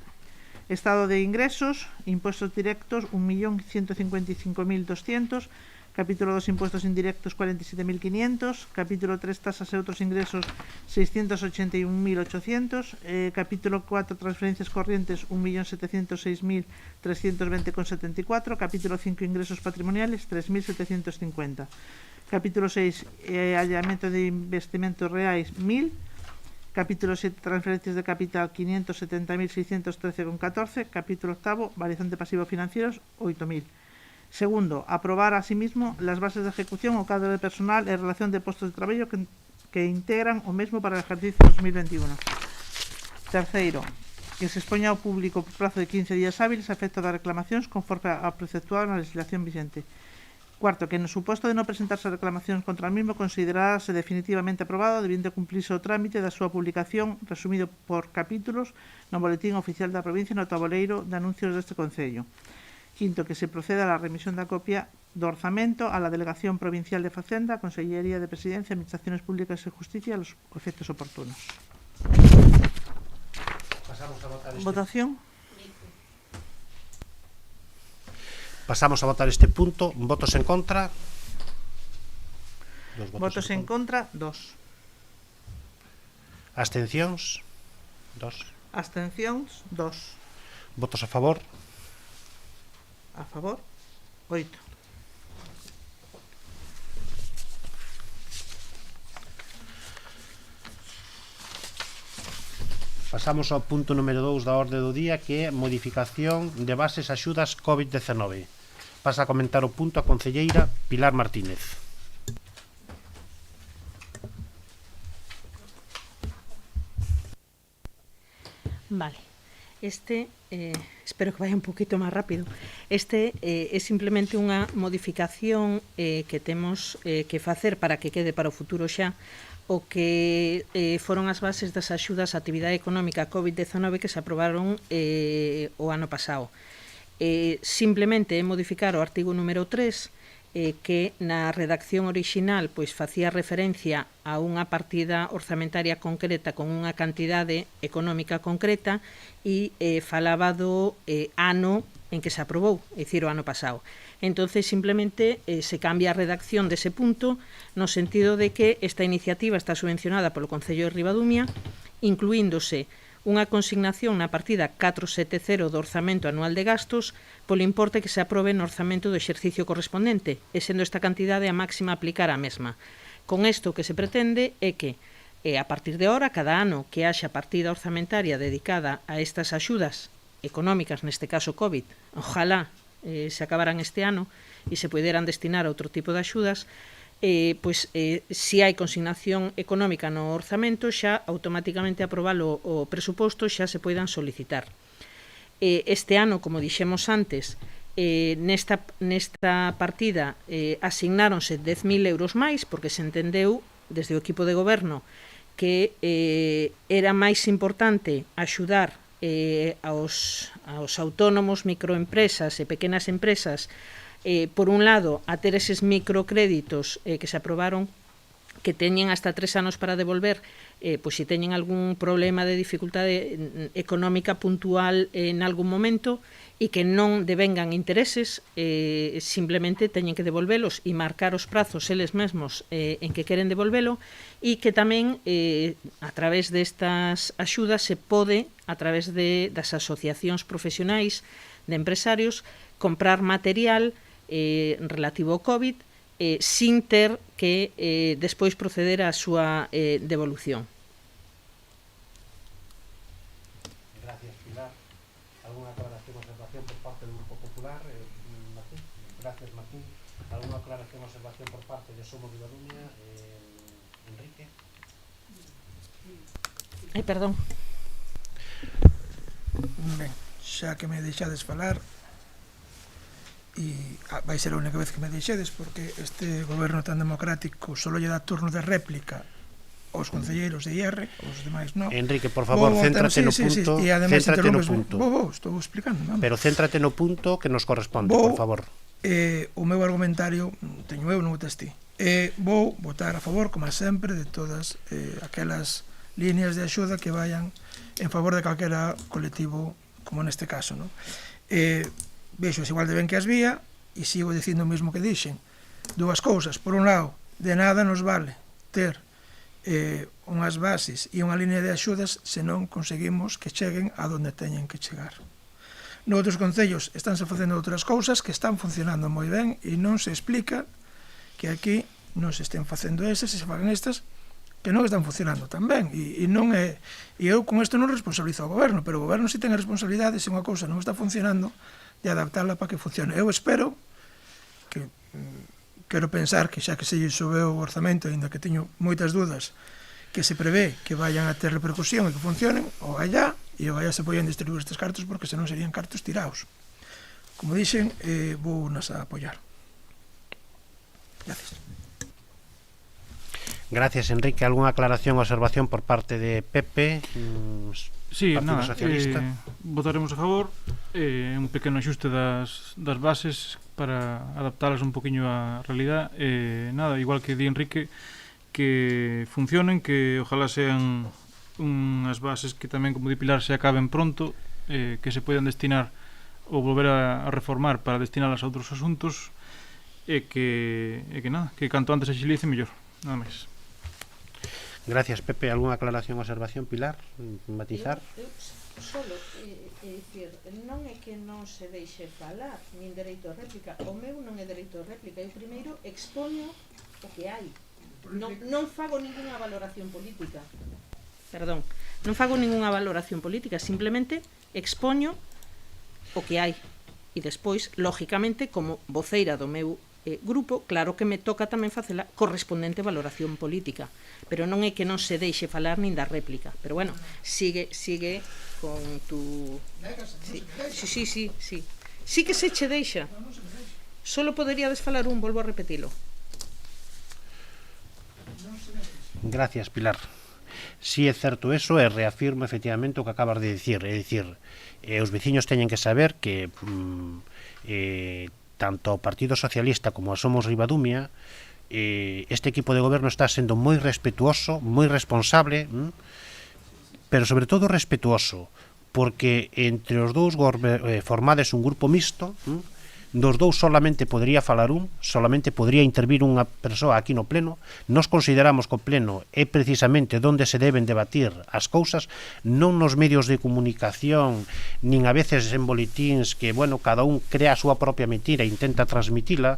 [SPEAKER 5] Estado de ingresos, impuestos directos, 1.155.200. Capítulo 2, impuestos indirectos, 47.500. Capítulo 3, tasas y otros ingresos, 681.800. Capítulo 4, transferencias corrientes, 1.706.320,74. Capítulo 5, ingresos patrimoniales, 3.750. Capítulo 6, hallamiento de investimentos reais, 1.000. Capítulo 7, transferencias de capital, 570.613,14. Capítulo 8, variación de pasivos financieros, 8.000. Segundo, aprobar asimismo las bases de ejecución o cadro de personal en relación de postos de traballo que integran o mesmo para o exercicio 2021. Terceiro, que se expoña ao público por prazo de 15 días hábiles a efecto das reclamacións conforme a preceptuado na legislación vigente. Cuarto, que no suposto de non presentarse reclamacións contra o mismo considerarase definitivamente aprobado debiendo cumplirse o trámite da súa publicación resumido por capítulos no Boletín Oficial da Provincia no tabuleiro de anuncios deste Concello. Quinto, que se proceda a la remisión da copia do orzamento a la Delegación Provincial de Facenda, Consellería de Presidencia, Administraciones Públicas e Justicia a los efectos oportunos.
[SPEAKER 2] Pasamos a votar
[SPEAKER 5] Votación.
[SPEAKER 2] Pasamos a votar este punto. Votos en contra.
[SPEAKER 5] Votos en contra, 2.
[SPEAKER 2] Abstencións. 2.
[SPEAKER 5] Abstencións, 2.
[SPEAKER 2] Votos a favor.
[SPEAKER 5] A favor, 8.
[SPEAKER 2] Pasamos ao punto número 2 da orde do día, que é modificación de bases axudas COVID-19. Pasa a comentar o punto a concelleira Pilar Martínez.
[SPEAKER 4] Vale. Espero que vaya un poquito máis rápido. É simplemente unha modificación que temos que facer para que quede para o futuro xa o que foron as bases das axudas á actividade económica COVID-19 que se aprobaron o ano pasado. Simplemente é modificar o artigo número 3 que na redacción orixinal pois facía referencia a unha partida orzamentaria concreta con unha cantidade económica concreta e falaba do ano en que se aprobou, é dicir, o ano pasado. Entonces, simplemente se cambia a redacción dese punto no sentido de que esta iniciativa está subvencionada polo Concello de Ribadumia, incluíndose unha consignación na partida 470 do orzamento anual de gastos polo importe que se aprobe no orzamento do exercicio correspondente, e sendo esta cantidade a máxima a aplicar a mesma. Con isto que se pretende é que, a partir de ahora, cada ano que haxa partida orzamentaria dedicada a estas axudas económicas, neste caso COVID, ojalá se acabaran este ano e se poderan destinar a outro tipo de axudas, se hai consignación económica no orzamento, xa automáticamente aprobalo o presuposto xa se poidan solicitar. Este ano, como dixemos antes, nesta partida asignáronse 10.000 euros máis, porque se entendeu desde o equipo de goberno que era máis importante axudar aos autónomos, microempresas e pequenas empresas, por un lado, a ter eses microcréditos que se aprobaron, que teñen hasta 3 anos para devolver, pois se teñen algún problema de dificultade económica puntual en algún momento e que non devengan intereses, simplemente teñen que devolvelos e marcar os prazos eles mesmos en que queren devolvelo, e que tamén a través destas axudas se pode, a través das asociacións profesionais de empresarios, comprar material relativo ao COVID sin ter que despois proceder á súa devolución.
[SPEAKER 2] Gracias, Pilar. ¿Alguna aclaración o observación por parte del Grupo Popular? Martín. Gracias, Martín. ¿Alguna aclaración o observación por parte de Somos Ribadumia? Enrique.
[SPEAKER 4] Ai, perdón.
[SPEAKER 1] Ben, xa que me deixades falar, e vai ser a única vez que me deixedes, porque este goberno tan democrático solo lle dá turno de réplica aos concelleiros de IR, os demais non.
[SPEAKER 2] Enrique, por favor, céntrate no punto. Céntrate no punto.
[SPEAKER 1] Estou explicando. Vamos.
[SPEAKER 2] Pero céntrate no punto que nos corresponde, por favor.
[SPEAKER 1] O meu argumentario, teño eu, non o tes ti. Vou votar a favor, como sempre, de todas aquelas líneas de axuda que vayan en favor de calquera colectivo, como neste caso, non? Vexo igual de ben que as vía e sigo dicindo o mesmo que dixen. Dúas cousas. Por un lado, de nada nos vale ter unhas bases e unha línea de axudas se non conseguimos que cheguen a donde teñen que chegar. Noutros concellos estánse facendo outras cousas que están funcionando moi ben e non se explica que aquí non se estén facendo esas e se fagan estas, que non están funcionando tan ben, e non é, e eu con isto non responsabilizo ao goberno, pero o goberno si ten a responsabilidade, se unha cousa non está funcionando, de adaptarla para que funcione. Eu espero que, quero pensar que xa que se sobe o orzamento, ainda que teño moitas dudas, que se prevé que vayan a ter repercusión e que funcionen, o allá, e o allá se poden distribuir estes cartos, porque senón serían cartos tirados. Como dixen, vou nas a apoiar. Gracias.
[SPEAKER 2] Gracias, Enrique. ¿Alguna aclaración o observación por parte de Pepe?
[SPEAKER 3] Sí,
[SPEAKER 2] Partido
[SPEAKER 3] nada,
[SPEAKER 2] Socialista.
[SPEAKER 3] votaremos a favor, un pequeno axuste das bases para adaptalas un poquinho á realidad, nada, igual que di Enrique, que funcionen, que ojalá sean unhas bases que tamén, como di Pilar, se acaben pronto, que se poidan destinar ou volver a reformar para destinalas a outros asuntos, e que nada, que canto antes agilice mellor, nada máis.
[SPEAKER 2] Gracias, Pepe. ¿Alguna aclaración o observación, Pilar? Matizar?
[SPEAKER 4] Eu solo, dicir, non é que non se deixe falar, nin dereito a réplica. O meu non é dereito a réplica. Eu primeiro expoño o que hai. Non fago ningunha valoración política. Perdón, non fago ningunha valoración política, simplemente expoño o que hai. E despois, lógicamente, como voceira do meu grupo, claro que me toca tamén facer a correspondente valoración política, pero non é que non se deixe falar nin da réplica. Pero bueno, sigue con tu... Sí. Sí que se che deixa. Solo poderíades falar un, volvo a repetilo.
[SPEAKER 2] Gracias, Pilar. Si é certo eso, e reafirmo efectivamente o que acabas de dicir, é dicir, os veciños teñen que saber que tanto o Partido Socialista como a Somos Ribadumia, este equipo de goberno está sendo moi respetuoso, moi responsable, pero sobre todo respetuoso, porque entre os dous formades un grupo mixto, dos dous solamente podería falar solamente podría intervir unha persoa aquí no pleno. Nos consideramos que o pleno é precisamente onde se deben debatir as cousas, non nos medios de comunicación, nin a veces en boletíns que, bueno, cada un crea a súa propia mentira e intenta transmitila.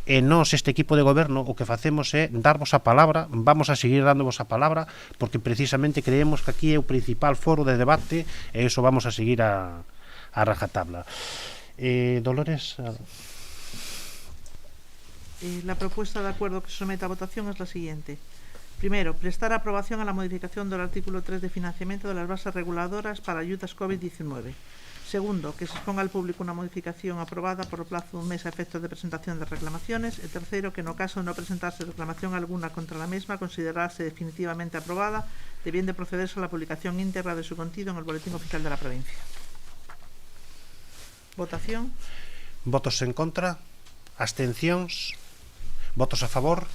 [SPEAKER 2] E nós, este equipo de goberno, o que facemos é darvos a palabra, vamos a seguir dándovos a palabra, porque precisamente creemos que aquí é o principal foro de debate, e iso vamos a seguir a rajatabla. Dolores.
[SPEAKER 5] La propuesta de acuerdo que se somete a votación es la siguiente. Primero, prestar aprobación a la modificación del artículo 3 de financiamiento de las bases reguladoras para ayudas COVID-19. Segundo, que se exponga al público una modificación aprobada por plazo de un mes a efectos de presentación de reclamaciones. Y tercero, que en caso de no presentarse reclamación alguna contra la misma, considerarse definitivamente aprobada, debiendo procederse a la publicación íntegra de su contenido en el Boletín Oficial de la Provincia. Votación.
[SPEAKER 2] Votos en contra, abstencións, votos a favor.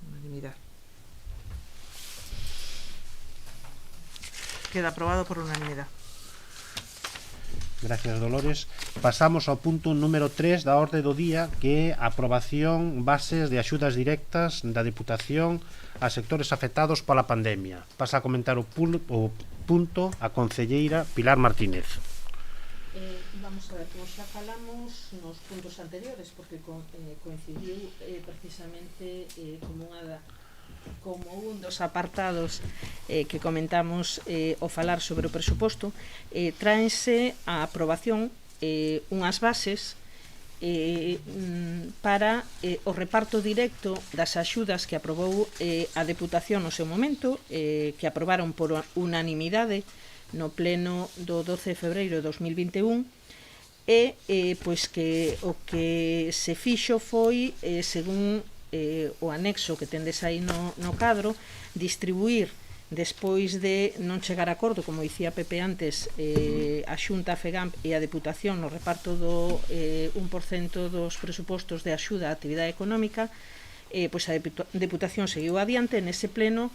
[SPEAKER 5] Unanimidad. Queda aprobado por unanimidad.
[SPEAKER 2] Gracias, Dolores. Pasamos ao punto número 3 da orde do día, que é a aprobación bases de axudas directas da Deputación a sectores afectados pola pandemia. Pasa a comentar o punto a concelleira Pilar Martínez.
[SPEAKER 4] Vamos a ver, como xa falamos nos puntos anteriores, porque coincidiu precisamente como un dos apartados que comentamos ao falar sobre o presuposto, tráense a aprobación unhas bases para o reparto directo das axudas que aprobou a Deputación no seu momento, que aprobaron por unanimidade no pleno do 12 de febreiro de 2021, e pois que o que se fixo foi, según o anexo que tendes aí no cadro, distribuir, despois de non chegar a acordo, como dicía Pepe antes, a Xunta, a FEGAMP e a Deputación no reparto do 1% dos presupostos de axuda á actividade económica, pois a Deputación seguiu adiante nese pleno.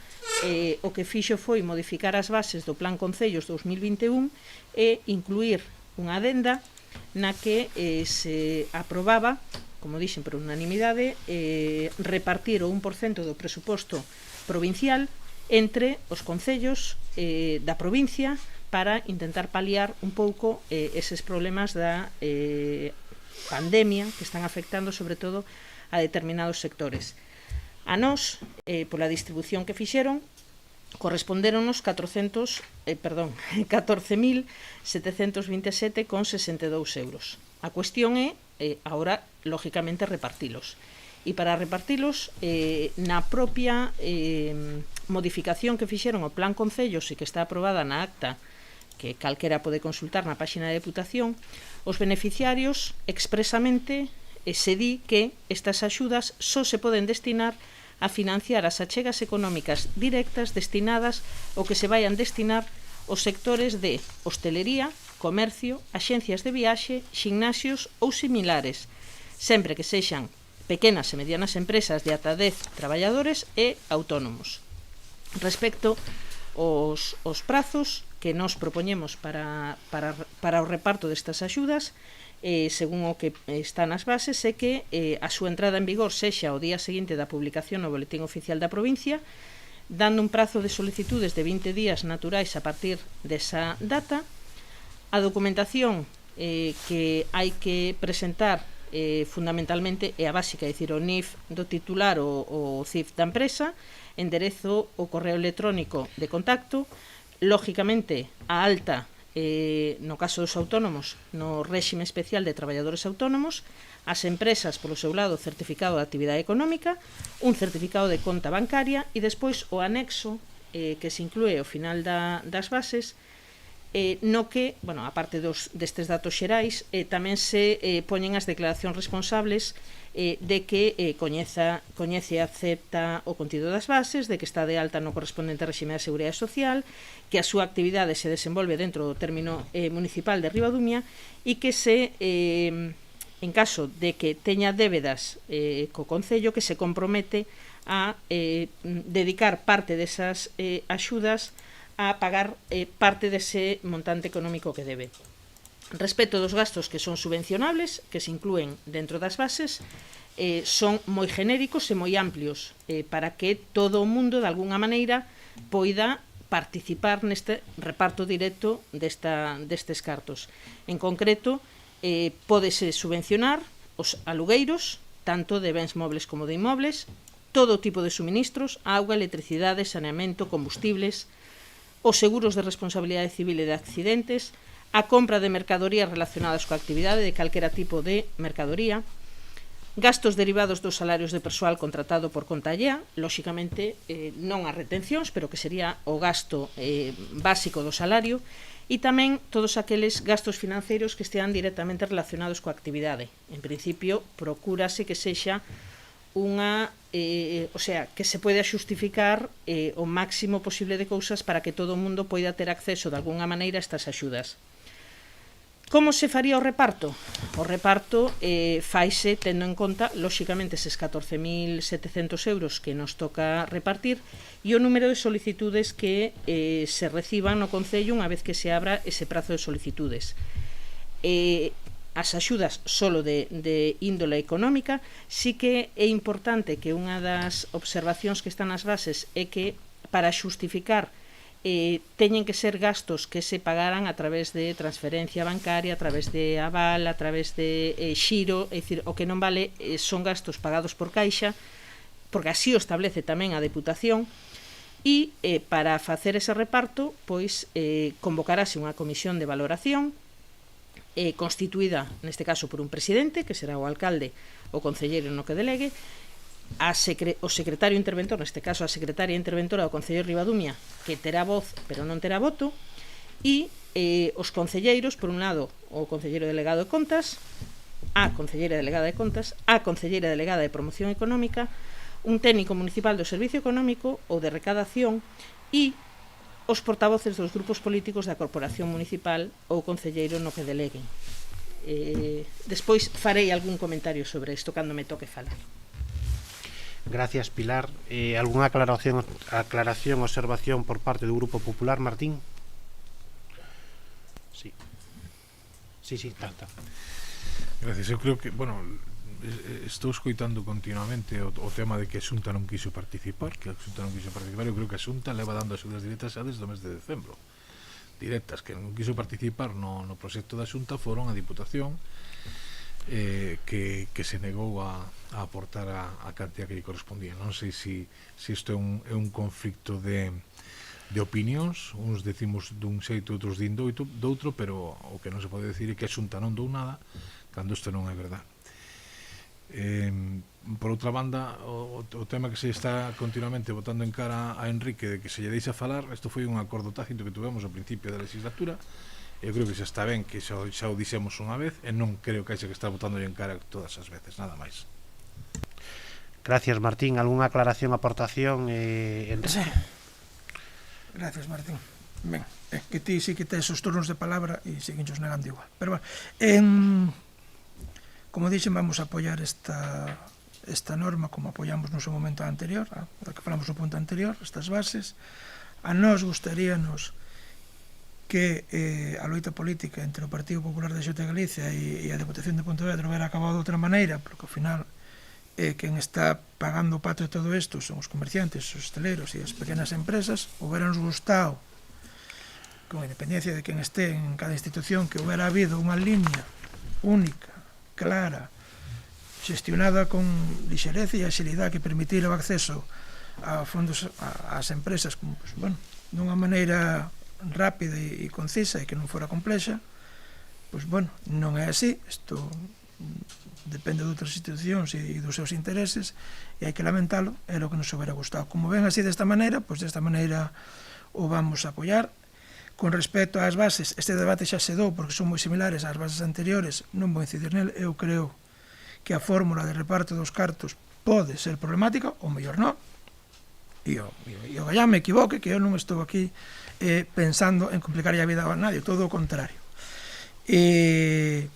[SPEAKER 4] O que fixo foi modificar as bases do Plan Concellos 2021 e incluir unha adenda na que se aprobaba, como dixen por unanimidade, repartir o 1% do presuposto provincial entre os concellos da provincia para intentar paliar un pouco eses problemas da pandemia que están afectando sobre todo a determinados sectores. A nós, pola distribución que fixeron, correspondéronnos 14.727,62 euros. A cuestión é, agora, lógicamente, repartilos. E para repartilos, na propia modificación que fixeron o Plan Concellos e que está aprobada na acta, que calquera pode consultar na páxina da Deputación, os beneficiarios expresamente se di que estas axudas só se poden destinar a financiar as achegas económicas directas destinadas ao que se vayan destinar os sectores de hostelería, comercio, axencias de viaxe, ximnasios ou similares, sempre que sexan pequenas e medianas empresas de ata 10 traballadores e autónomos. Respecto aos prazos que nos propoñemos para o reparto destas axudas, según o que está nas bases, é que a súa entrada en vigor sexa o día seguinte da publicación no Boletín Oficial da Provincia, dando un prazo de solicitudes de 20 días naturais a partir desa data. A documentación que hai que presentar fundamentalmente é a básica, é dicir, o NIF do titular ou o CIF da empresa, enderezo o correo electrónico de contacto, lógicamente a alta no caso dos autónomos, no réxime especial de traballadores autónomos, as empresas, polo seu lado, certificado de actividade económica, un certificado de conta bancaria e despois o anexo que se inclúe ao final das bases, no que, bueno, aparte destes datos xerais, tamén se poñen as declaracións responsables de que coñece e acepta o contido das bases, de que está de alta no correspondente réxime da Seguridade Social, que a súa actividade se desenvolve dentro do término municipal de Ribadumia e que en caso de que teña débedas co Concello, que se compromete a dedicar parte desas axudas a pagar parte dese montante económico que debe. Respecto dos gastos que son subvencionables, que se inclúen dentro das bases, son moi genéricos e moi amplios para que todo o mundo, de alguna maneira, poida participar neste reparto directo destes cartos. En concreto, pódese subvencionar os alugueiros, tanto de bens mobles como de inmobles, todo tipo de suministros, auga, electricidade, saneamento, combustibles, os seguros de responsabilidade civil e de accidentes, a compra de mercadorías relacionadas coa actividade de calquera tipo de mercadoría, gastos derivados dos salarios de persoal contratado por conta allea, lóxicamente non as retencións, pero que sería o gasto básico do salario, e tamén todos aqueles gastos financeiros que estean directamente relacionados coa actividade. En principio, procúrase que sexa que se poida xustificar o máximo posible de cousas para que todo o mundo poida ter acceso de alguna maneira a estas axudas. Como se faría o reparto? O reparto faise tendo en conta, lóxicamente, eses 14.700 euros que nos toca repartir e o número de solicitudes que se reciban no Concello unha vez que se abra ese prazo de solicitudes. As axudas solo de índole económica, sí que é importante que unha das observacións que están nas bases é que para xustificar teñen que ser gastos que se pagaran a través de transferencia bancaria, a través de aval, a través de xiro, é dicir, o que non vale son gastos pagados por Caixa, porque así o establece tamén a Deputación, e para facer ese reparto, pois convocarase unha comisión de valoración constituída, neste caso, por un presidente, que será o alcalde, o concelleiro no que delegue, o secretario interventor, neste caso a secretaria interventora do Concello de Ribadumia, que terá voz pero non terá voto, e os concelleiros, por un lado, o concelleiro delegado de Contas, a concelleira delegada de Contas, a concelleira delegada de Promoción Económica, un técnico municipal do Servicio Económico ou de Recadación e os portavoces dos grupos políticos da Corporación Municipal ou concelleiro no que deleguen. Despois farei algún comentario sobre isto cando me toque falar.
[SPEAKER 2] Gracias, Pilar. ¿Alguna aclaración, observación por parte do Grupo Popular, Martín? Sí. Sí, está.
[SPEAKER 6] Gracias. Eu creo que, bueno, estou escoitando continuamente o tema de que a Xunta non quiso participar, eu creo que a Xunta leva dando axudas directas xa desde o mes de decembro. Directas, que non quiso participar no proxecto da Xunta foron a Diputación que se negou a aportar a cantidad que lle correspondía. Non sei se isto é un conflicto de opinións, uns decimos dun xeito, outros din doutro, pero o que non se pode decir é que a Xunta non dou nada cando isto non é verdade. Por outra banda, o tema que se está continuamente botando en cara a Enrique de que se lle deixa falar, isto foi un acordo tácito que tuvemos ao principio da legislatura. Eu creo que xa está ben, que xa o dixemos unha vez, e non creo que haxa que estar botando en cara todas as veces, nada máis.
[SPEAKER 2] Gracias, Martín. Algúnha aclaración, aportación?
[SPEAKER 1] Sí. Gracias, Martín. Ben, que ti sí que tes os turnos de palabra e seguinchos negando igual. Pero bueno, como dixen, vamos a apoiar esta norma como apoiamos no seu momento anterior, da que falamos no punto anterior, estas bases. A nós gustaríanos que a loita política entre o Partido Popular de Xunta de Galicia e a Deputación de Pontevedra hubiera acabado de outra maneira, porque ao final quen está pagando o pato de todo isto son os comerciantes, os hosteleros e as pequenas empresas. Hubiéramos gustado, con independencia de quen este en cada institución, que hubiera habido unha línea única, clara, gestionada con lixereza e axilidade que permitira o acceso a fondos ás empresas como, pues, bueno, dunha maneira rápida e concisa e que non fora complexa. Pois, bueno, non é así. Isto depende de outras institucións e dos seus intereses, e hai que lamentalo. Era o que nos hubiera gustado. Como ven así desta maneira, pois desta maneira o vamos a apoiar. Con respecto ás bases, este debate xa se dou porque son moi similares ás bases anteriores, non vou incidir nel. Eu creo que a fórmula de reparto dos cartos pode ser problemática, ou mellor non, e o gallán me equivoque, que eu non estou aquí pensando en complicar a vida a nadie, todo o contrario. Eu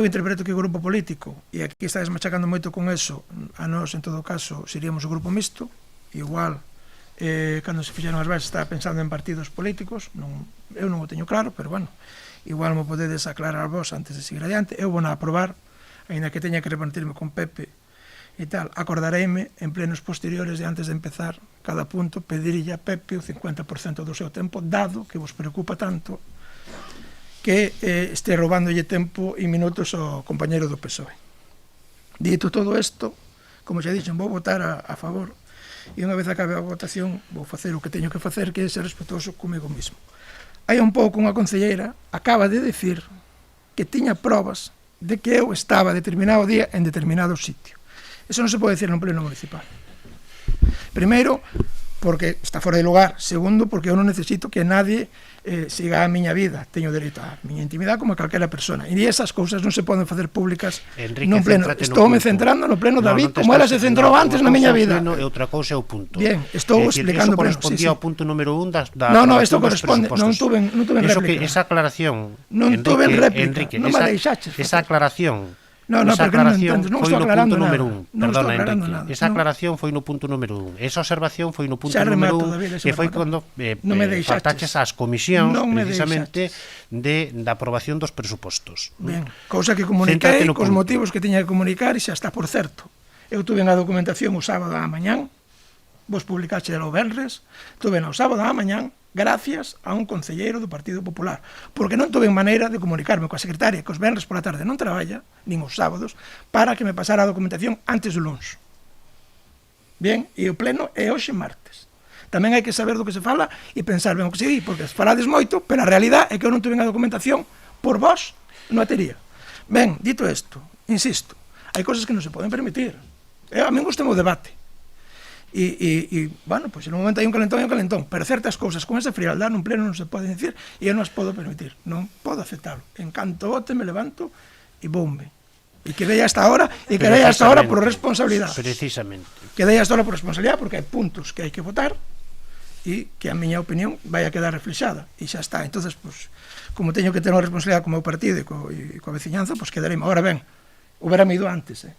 [SPEAKER 1] interpreto que o grupo político, e aquí estades machacando moito con eso, a nós en todo caso seríamos o grupo mixto, igual cando se fixeron as bases estaba pensando en partidos políticos, eu non o teño claro, pero bueno, igual me podedes aclarar vos antes de seguir adiante. Eu vou a aprobar, aínda que teña que repartirme con Pepe e tal. Acordareime en plenos posteriores de antes de empezar cada punto pedirlle a Pepe o 50% do seu tempo, dado que vos preocupa tanto que este roubándolle tempo e minutos ao compañeiro do PSOE. Dito todo isto, como xa dixen, vou votar a favor, e unha vez acabe a votación vou facer o que teño que facer, que é ser respetuoso comigo mismo. Hai un pouco unha concelleira acaba de decir que tiña probas de que eu estaba determinado día en determinado sitio. Eso non se pode decir nun pleno municipal. Primeiro, porque está fora de lugar. Segundo, porque eu non necesito que nadie siga a miña vida. Teño dereito á miña intimidade como a calquera persona. E esas cousas non se poden facer públicas nun pleno. Estou me centrando no pleno, David, como ela se centrou antes na miña vida.
[SPEAKER 2] E outra cousa é o punto.
[SPEAKER 1] Bien, estou explicando
[SPEAKER 2] pleno. Eso correspondía ao punto número 1 da
[SPEAKER 1] No, isto corresponde. Non tuve réplica.
[SPEAKER 2] Esa aclaración,
[SPEAKER 1] non tuve réplica. Non me deixaches.
[SPEAKER 2] Esa aclaración
[SPEAKER 1] No, porque non entendes, non estou aclarando nada.
[SPEAKER 2] Perdona, Enrique. Esa aclaración foi no punto número 1. Esa observación foi no punto número 1, que foi cando faltaches ás comisións precisamente da aprobación dos presupostos.
[SPEAKER 1] Ben, cousa que comuniquei cos motivos que tiña que comunicar, e xa está, por certo. Eu tuve a documentación o sábado á mañán, vos publicaxe o venres, tuve o sábado á mañán, gracias a un concelleiro do Partido Popular, porque non tuve maneira de comunicarme coa secretaria, que os venres pola tarde non traballa, nin os sábados, para que me pasara a documentación antes do luns. Bien, e o pleno é hoxe martes. Tamén hai que saber do que se fala e pensar ben o que se di, porque falades moito, pero a realidade é que eu non tuve a documentación por vos, non a tería. Ben, dito isto, insisto, hai cousas que non se poden permitir. A mí gustame o debate. E, bueno, pois en un momento hai un calentón, pero certas cousas con esa frialdade nun pleno non se poden decir e eu non as podo permitir, non podo aceptarlo. En canto vote me levanto e bombe. E quedei hasta ahora, e quedei hasta ahora por responsabilidade.
[SPEAKER 2] Precisamente.
[SPEAKER 1] Quedei hasta ahora por responsabilidade porque hai puntos que hai que votar e que a miña opinión vai a quedar reflexada e xa está. Entonces, pois, como teño que ter unha responsabilidade co meu partido e coa veciñanza, pois quedarei. Ahora ben, hubiérame ido antes,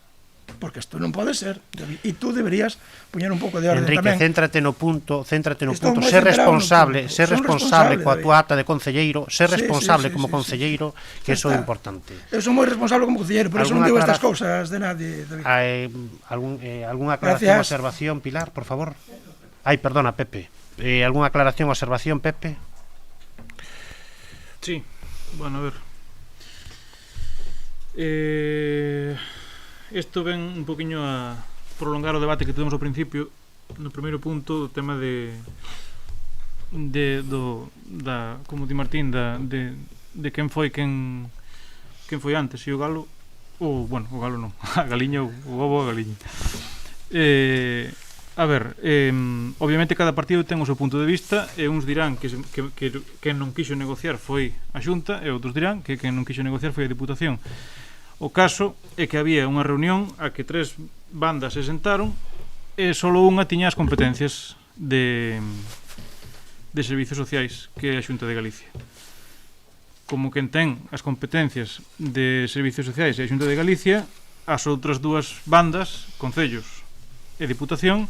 [SPEAKER 1] porque isto non pode ser, e tú deberías poñer un pouco de orden
[SPEAKER 2] Enrique,
[SPEAKER 1] tamén.
[SPEAKER 2] Céntrate no punto, ser responsable coa túa ata de concelleiro, ser responsable como concelleiro, que iso é importante.
[SPEAKER 1] Eu son moi responsable como concelleiro, por eso non digo estas cousas de nadie, David.
[SPEAKER 2] Algunha aclaración, observación, Pilar, por favor? Perdona, Pepe. Algunha aclaración, observación, Pepe?
[SPEAKER 3] Sí, bueno, a ver. Isto ven un poquinho a prolongar o debate que tuvemos ao principio no primeiro punto, do tema como di Martín, de quen foi antes, se o galo ou, bueno, o galo non, a galiña, o ovo a galiña. A ver, obviamente cada partido ten o seu punto de vista, e uns dirán que quen non quixo negociar foi a Xunta, e outros dirán que quen non quixo negociar foi a Diputación. O caso é que había unha reunión a que 3 bandas se sentaron e só unha tiña as competencias de servizos sociais, que é a Xunta de Galicia. Como quen ten as competencias de servizos sociais e a Xunta de Galicia, as outras 2 bandas, concellos e Diputación,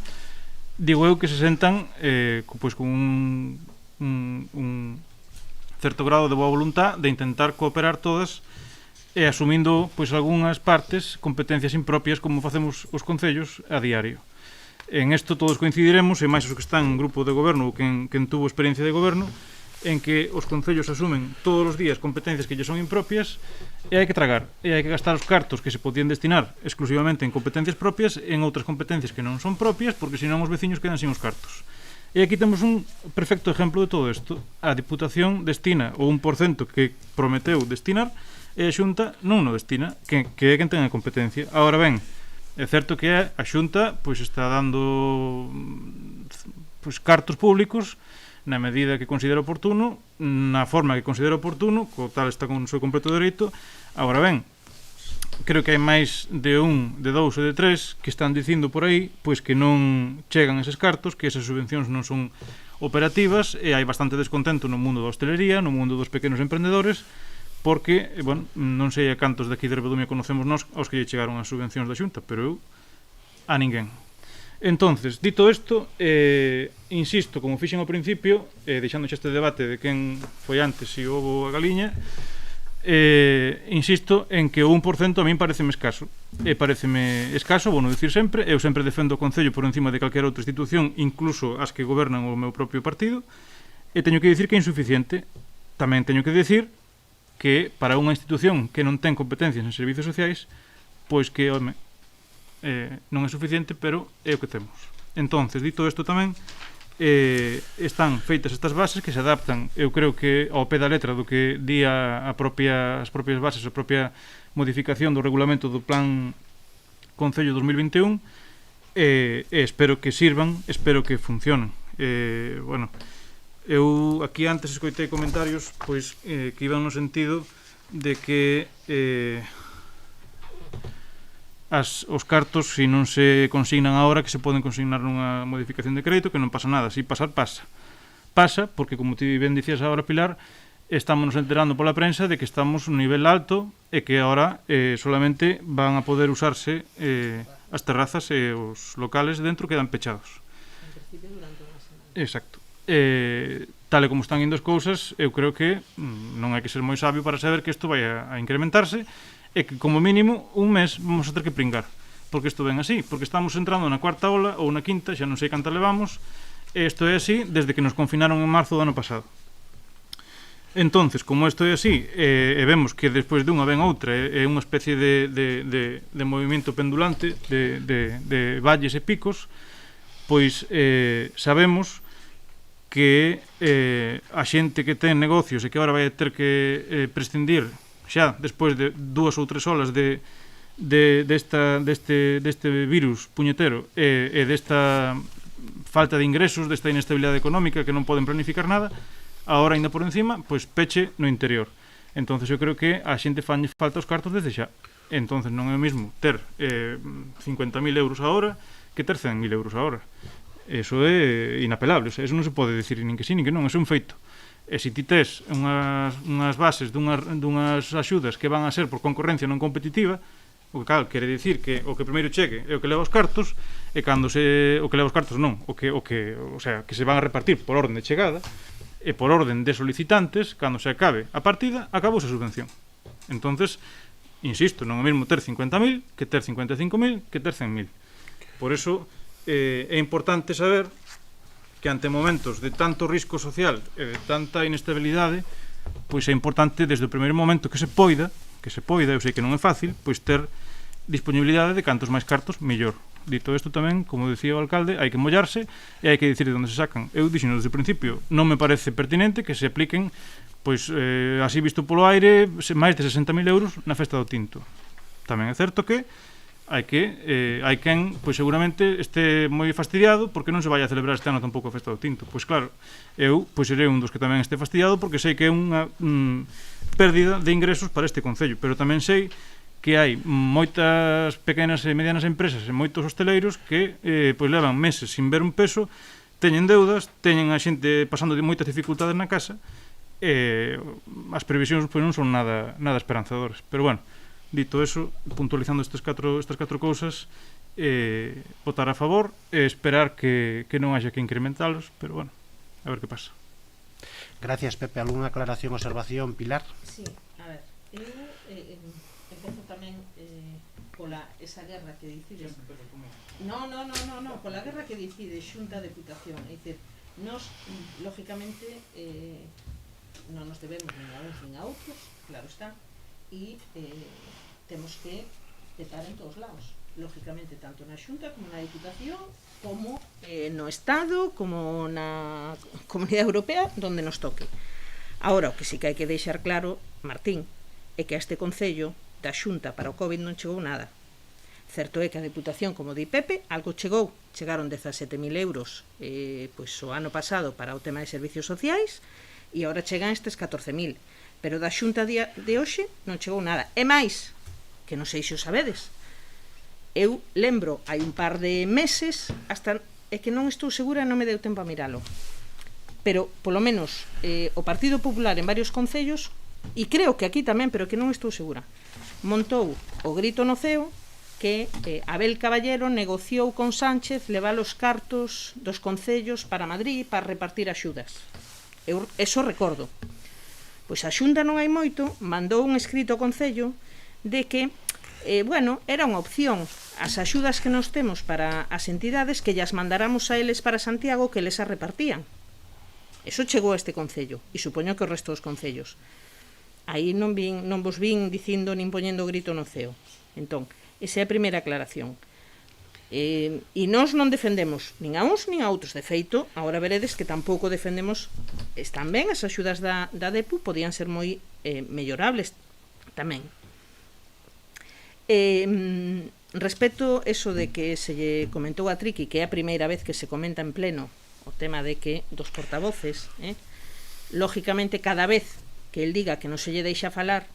[SPEAKER 3] digo eu que se sentan pois con un certo grado de boa voluntad de intentar cooperar todas e asumindo pois algunhas partes competencias impropias como facemos os concellos a diario. En isto todos coincidiremos, e máis os que están en grupo de goberno ou quen tuvo experiencia de goberno, en que os concellos asumen todos os días competencias que lle son impropias e hai que tragar, e hai que gastar os cartos que se podían destinar exclusivamente en competencias propias en outras competencias que non son propias, porque senón os veciños quedan sin os cartos. E aquí temos un perfecto exemplo de todo isto. A Diputación destina o 1% que prometeu destinar e a Xunta non o destina, que é quen ten a competencia. Agora ben, é certo que a Xunta pois está dando pois cartos públicos na medida que considera oportuno, na forma que considera oportuno, co tal está con o seu completo dereito. Agora ben, creo que hai máis de 1, de 2 e de 3 que están dicindo por aí pois que non chegan eses cartos, que esas subvencións non son operativas, e hai bastante descontento no mundo da hostelería, no mundo dos pequenos emprendedores, porque, bueno, non sei a cantos daqui de Rebedumia conocemos nós aos que lle chegaron as subvencións da Xunta, pero eu a ninguén. Entonces, dito isto, insisto, como fixen ao principio, deixando xa este debate de quen foi antes, se o ovo ou a galiña, insisto en que o 1% a min pareceme escaso. Pareceme escaso, vou non dicir sempre, eu sempre defendo o Concello por encima de calquera outra institución, incluso as que gobernan o meu propio partido, e teño que dicir que é insuficiente. Tamén teño que dicir que para unha institución que non ten competencias en servizos sociais, pois que, home, non é suficiente, pero é o que temos. Entonces, dito isto tamén, están feitas estas bases que se adaptan, eu creo que ao pé da letra do que di as propias bases, a propia modificación do regulamento do Plan Concello 2021, e espero que sirvan, espero que funcionen. Bueno, eu aquí antes escoitei comentarios pois que iban no sentido de que os cartos, se non se consignan agora, que se poden consignar nunha modificación de crédito, que non pasa nada, si pasar, pasa. Pasa, porque, como ti ben dicías agora, Pilar, estamos nos enterando pola prensa de que estamos no nivel alto e que agora solamente van a poder usarse as terrazas e os locales dentro quedan pechados.
[SPEAKER 4] En principio, durante unha semana.
[SPEAKER 3] Exacto. Tal e como están indo as cousas, eu creo que non hai que ser moi sabio para saber que isto vai a incrementarse, e que como mínimo un mes vamos a ter que pringar, porque isto ven así, porque estamos entrando na cuarta ola ou na quinta, xa non sei canta levamos, e isto é así desde que nos confinaron en marzo do ano pasado. Entonces, como isto é así, e vemos que despois dunha ven outra, é unha especie de movimento pendulante de valles e picos, pois sabemos que a xente que ten negocios e que agora vai ter que prescindir xa despois de 2 ou 3 olas deste virus puñetero e desta falta de ingresos, desta inestabilidade económica que non poden planificar nada, agora ainda por encima, pois peche no interior. Entonces eu creo que a xente fanlle falta os cartos desde xa. Entonces non é o mesmo ter 50.000 euros agora que ter 100.000 euros agora. Eso é inapelable, o sea, eso non se pode decir nin que sí, nin que non, eso é un feito. E se ti tes unhas bases dunhas axudas que van a ser por concorrencia non competitiva, o que cal quere dicir que o que primeiro chegue é o que leva os cartos, e cando o que leva os cartos non, o sea, que se van a repartir por orden de chegada e por orden de solicitantes, cando se acabe a partida, acabouse a subvención. Entonces, insisto, non é o mesmo ter 50.000 que ter 55.000 que ter 100.000. Por eso é importante saber que ante momentos de tanto risco social e de tanta inestabilidade, pois é importante desde o primeiro momento que se poida que se poida, eu sei que non é fácil, pois ter disponibilidade de cantos máis cartos, mellor. Dito isto tamén, como decía o alcalde, hai que mollarse e hai que dicir de onde se sacan. Eu dixeno desde o principio, non me parece pertinente que se apliquen, pois, así visto polo aire, máis de 60.000 euros na festa do Tinto. Tamén é certo que hai quen, pois seguramente este moi fastidiado porque non se vai a celebrar este ano tampouco a festa do Tinto. Pois claro, eu pois serei un dos que tamén este fastidiado porque sei que é unha pérdida de ingresos para este concello, pero tamén sei que hai moitas pequenas e medianas empresas e moitos hosteleiros que pois levan meses sin ver un peso, teñen deudas, teñen a xente pasando de moitas dificultades na casa e as previsións pois non son nada esperanzadoras. Pero bueno, dito eso, puntualizando estas catro cousas, votar a favor e esperar que non haxa que incrementalos, pero bueno, a ver que pasa.
[SPEAKER 2] Gracias, Pepe. Algunha aclaración, observación, Pilar?
[SPEAKER 4] Sí, a ver, eu empezo tamén pola esa guerra que decide pola guerra que decide Xunta a Deputación, é dicir, nos lógicamente non nos debemos nin a uns nin a outros, claro está, e temos que estar en todos lados, lógicamente, tanto na Xunta como na Diputación, como no Estado, como na Comunidade Europea, donde nos toque. Agora, o que sí que hai que deixar claro, Martín, é que a este Concello da Xunta para o COVID non chegou nada. Certo é que a Deputación, como di Pepe, algo chegou. Chegaron 17.000 euros pois o ano pasado para o tema de servicios sociais e agora chegan estes 14.000. Pero da Xunta de hoxe non chegou nada. E máis, que non sei se o sabedes, eu lembro hai un par de meses, hasta é que non estou segura, non me deu tempo a miralo, pero polo menos o Partido Popular en varios concellos, e creo que aquí tamén, pero que non estou segura, montou o grito no ceo que Abel Caballero negociou con Sánchez levar os cartos dos concellos para Madrid para repartir axudas. Eu eso recordo. Pois a Xunta non hai moito mandou un escrito ao Concello de que, era unha opción as axudas que nos temos para as entidades que llas mandáramos a eles para Santiago que les a repartían. Eso chegou a este Concello e supoño que o resto dos concellos. Aí non vos vin dicindo nin poñendo o grito no ceo. Entón, esa é a primeira aclaración. E nós non defendemos nin a uns nin a outros. De feito, agora veredes que tampouco defendemos, están ben, as axudas da DEPU podían ser moi mellorables tamén. Respecto eso de que se lle comentou a Triqui, que é a primeira vez que se comenta en pleno o tema de que dos portavoces, lógicamente cada vez que el diga que non se lle deixa falar,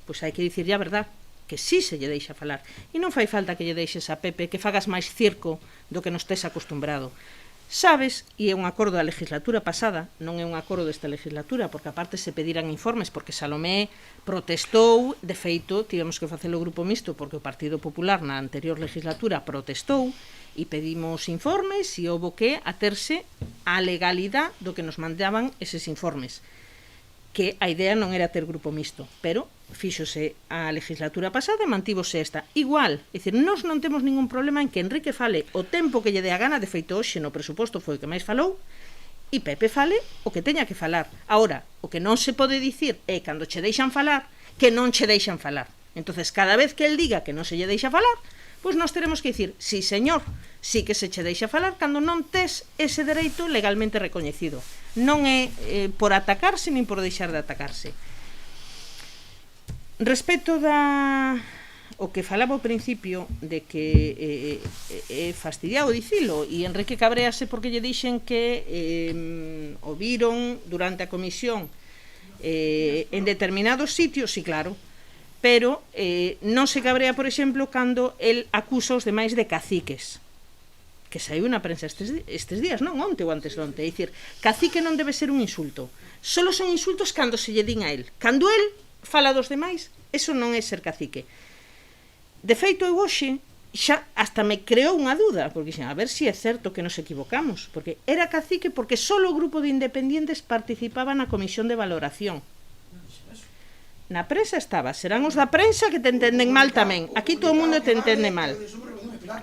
[SPEAKER 4] pois hai que dicirlle a verdad, que sí se lle deixa falar. E non fai falta que lle deixes a Pepe que fagas máis circo do que nos tes acostumbrado. Sabes, e é un acordo da legislatura pasada, non é un acordo desta legislatura, porque aparte se pediran informes, porque Salomé protestou, de feito, tivemos que facer o grupo mixto, porque o Partido Popular na anterior legislatura protestou, e pedimos informes, e houve que aterse á legalidade do que nos mandaban eses informes. Que a idea non era ter grupo mixto, pero fíxose a legislatura pasada e mantívose esta. Igual, é dicir, nós non temos ningún problema en que Enrique fale o tempo que lle dé a gana, de feito hoxe no presuposto foi o que máis falou, e Pepe fale o que teña que falar. Agora, o que non se pode dicir é cando che deixan falar, que non che deixan falar. Entonces, cada vez que el diga que non se lle deixa falar, pois nós teremos que dicir, sí señor, sí que se che deixa falar cando non tes ese dereito legalmente recoñecido. Non é por atacarse nin por deixar de atacarse. Respecto o que falaba ao principio de que é fastidiado dicilo, e Enrique cabrease porque lle dixen que o viron durante a comisión en determinados sitios, sí, claro, pero non se cabrea, por exemplo, cando el acusa os demais de caciques, que saiu na prensa estes días, non onte ou antes de onte. É dicir, cacique non debe ser un insulto. Solo son insultos cando se lle din a él. Cando él fala dos demais, eso non é ser cacique. De feito, eu hoxe xa hasta me creou unha dúda, porque a ver se é certo que nos equivocamos, porque era cacique porque solo o grupo de independientes participaba na comisión de valoración. Na prensa estaba, serán os da prensa que te entenden mal tamén. Aquí todo o mundo te entende mal.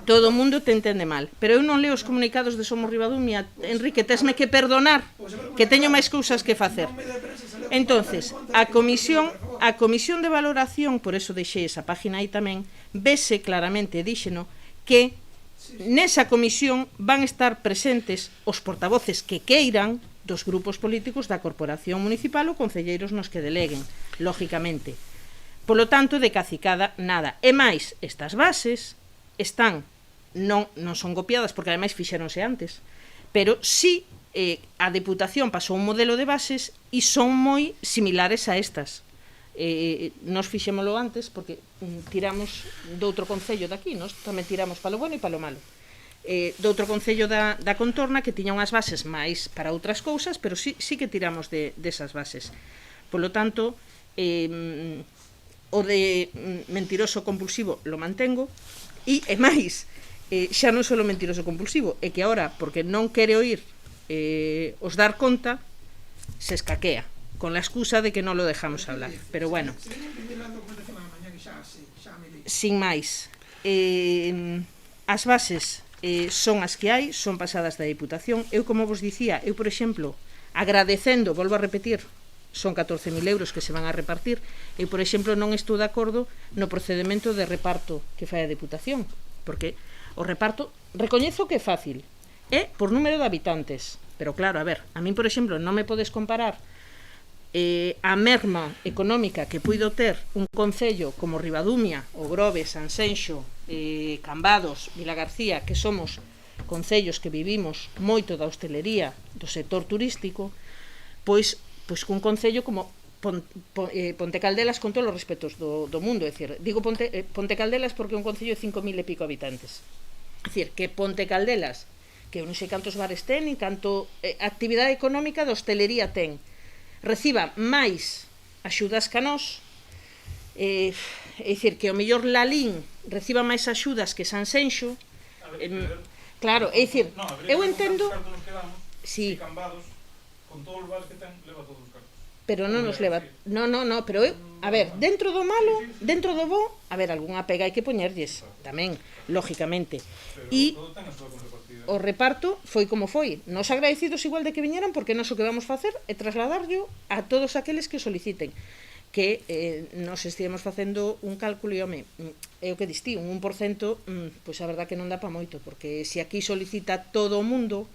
[SPEAKER 4] Todo o mundo te entende mal. Pero eu non leo os comunicados de Somos Ribadumia. Enrique, tesme que perdonar, que teño máis cousas que facer. Entonces, a comisión A comisión de valoración, por eso deixei esa página aí tamén, vese claramente, díxeno, que nesa comisión van estar presentes os portavoces que queiran dos grupos políticos da corporación municipal ou concelleiros nos que deleguen, lógicamente. Polo tanto, de cacicada, nada. E máis, estas bases están, non son copiadas, porque ademais fixéronse antes, pero sí a Deputación pasou un modelo de bases e son moi similares a estas. Nos fixémolo antes porque tiramos doutro concello daqui, nos tamén tiramos palo bueno e palo malo. Doutro concello da contorna que tiña unhas bases máis para outras cousas, pero sí que tiramos desas bases. Polo tanto, o de mentiroso compulsivo lo mantengo, e máis, xa non só mentiroso compulsivo, é que agora, porque non quere oír os dar conta, se escaquea con la excusa de que non lo dejamos hablar, pero bueno, sin máis, as bases son as que hai, son pasadas da Diputación. Eu, como vos dicía, eu, por exemplo, agradecendo, volvo a repetir, son 14.000 euros que se van a repartir, eu, por exemplo, non estou de acordo no procedimento de reparto que fai a Diputación, porque o reparto, recoñezo que é fácil, é por número de habitantes, pero claro, a ver, a min, por exemplo, non me podes comparar a merma económica que puido ter un concello como Ribadumia, O Grove, Sanxenxo, Cambados, Vilagarcía, que somos concellos que vivimos moito da hostelería, do sector turístico, pois cun concello como Ponte Caldelas, con todos os respetos do mundo, é dicir, digo Ponte Caldelas porque é un concello de 5.000 e pico habitantes, é dicir, que Ponte Caldelas, que non sei cantos bares ten, e canto actividade económica da hostelería ten, reciba máis axudas que a nós, é dicir, que o mellor Lalín reciba máis axudas que Sanxenxo, claro, é dicir, eu entendo, si,
[SPEAKER 3] con todos os bares que ten, leva todos os cartos.
[SPEAKER 4] Pero non nos leva, no, pero eu, a ver, dentro do malo, dentro do bo, a ver, algunha pega hai que poñerlles, tamén, lógicamente, e o reparto foi como foi. Nos agradecidos igual de que viñeran, porque nós o que vamos facer é trasladarlo a todos aqueles que soliciten, que nos estivemos facendo un cálculo e, home, é o que distí, un 1%, pois a verdad que non dá pa moito, porque se aquí solicita todo o mundo,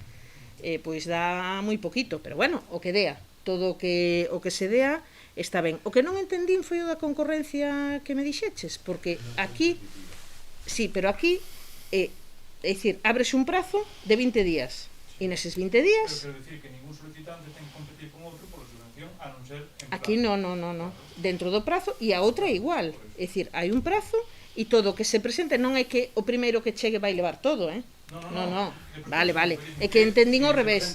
[SPEAKER 4] pois dá moi poquito, pero bueno, o que dea, todo o que se dea está ben. O que non entendín foi o da concorrencia que me dixeches, porque aquí, sí, pero aquí é dicir, ábrese un prazo de 20 días, e neses 20 días...
[SPEAKER 3] Pero quero dicir que ningún solicitante ten que competir con outro por a subvención, a non ser en prazo.
[SPEAKER 4] Aquí non, dentro do prazo, e a outra é igual, é dicir, hai un prazo, e todo o que se presente non é que o primeiro que chegue vai levar todo, No. Vale, é que entendín ao revés.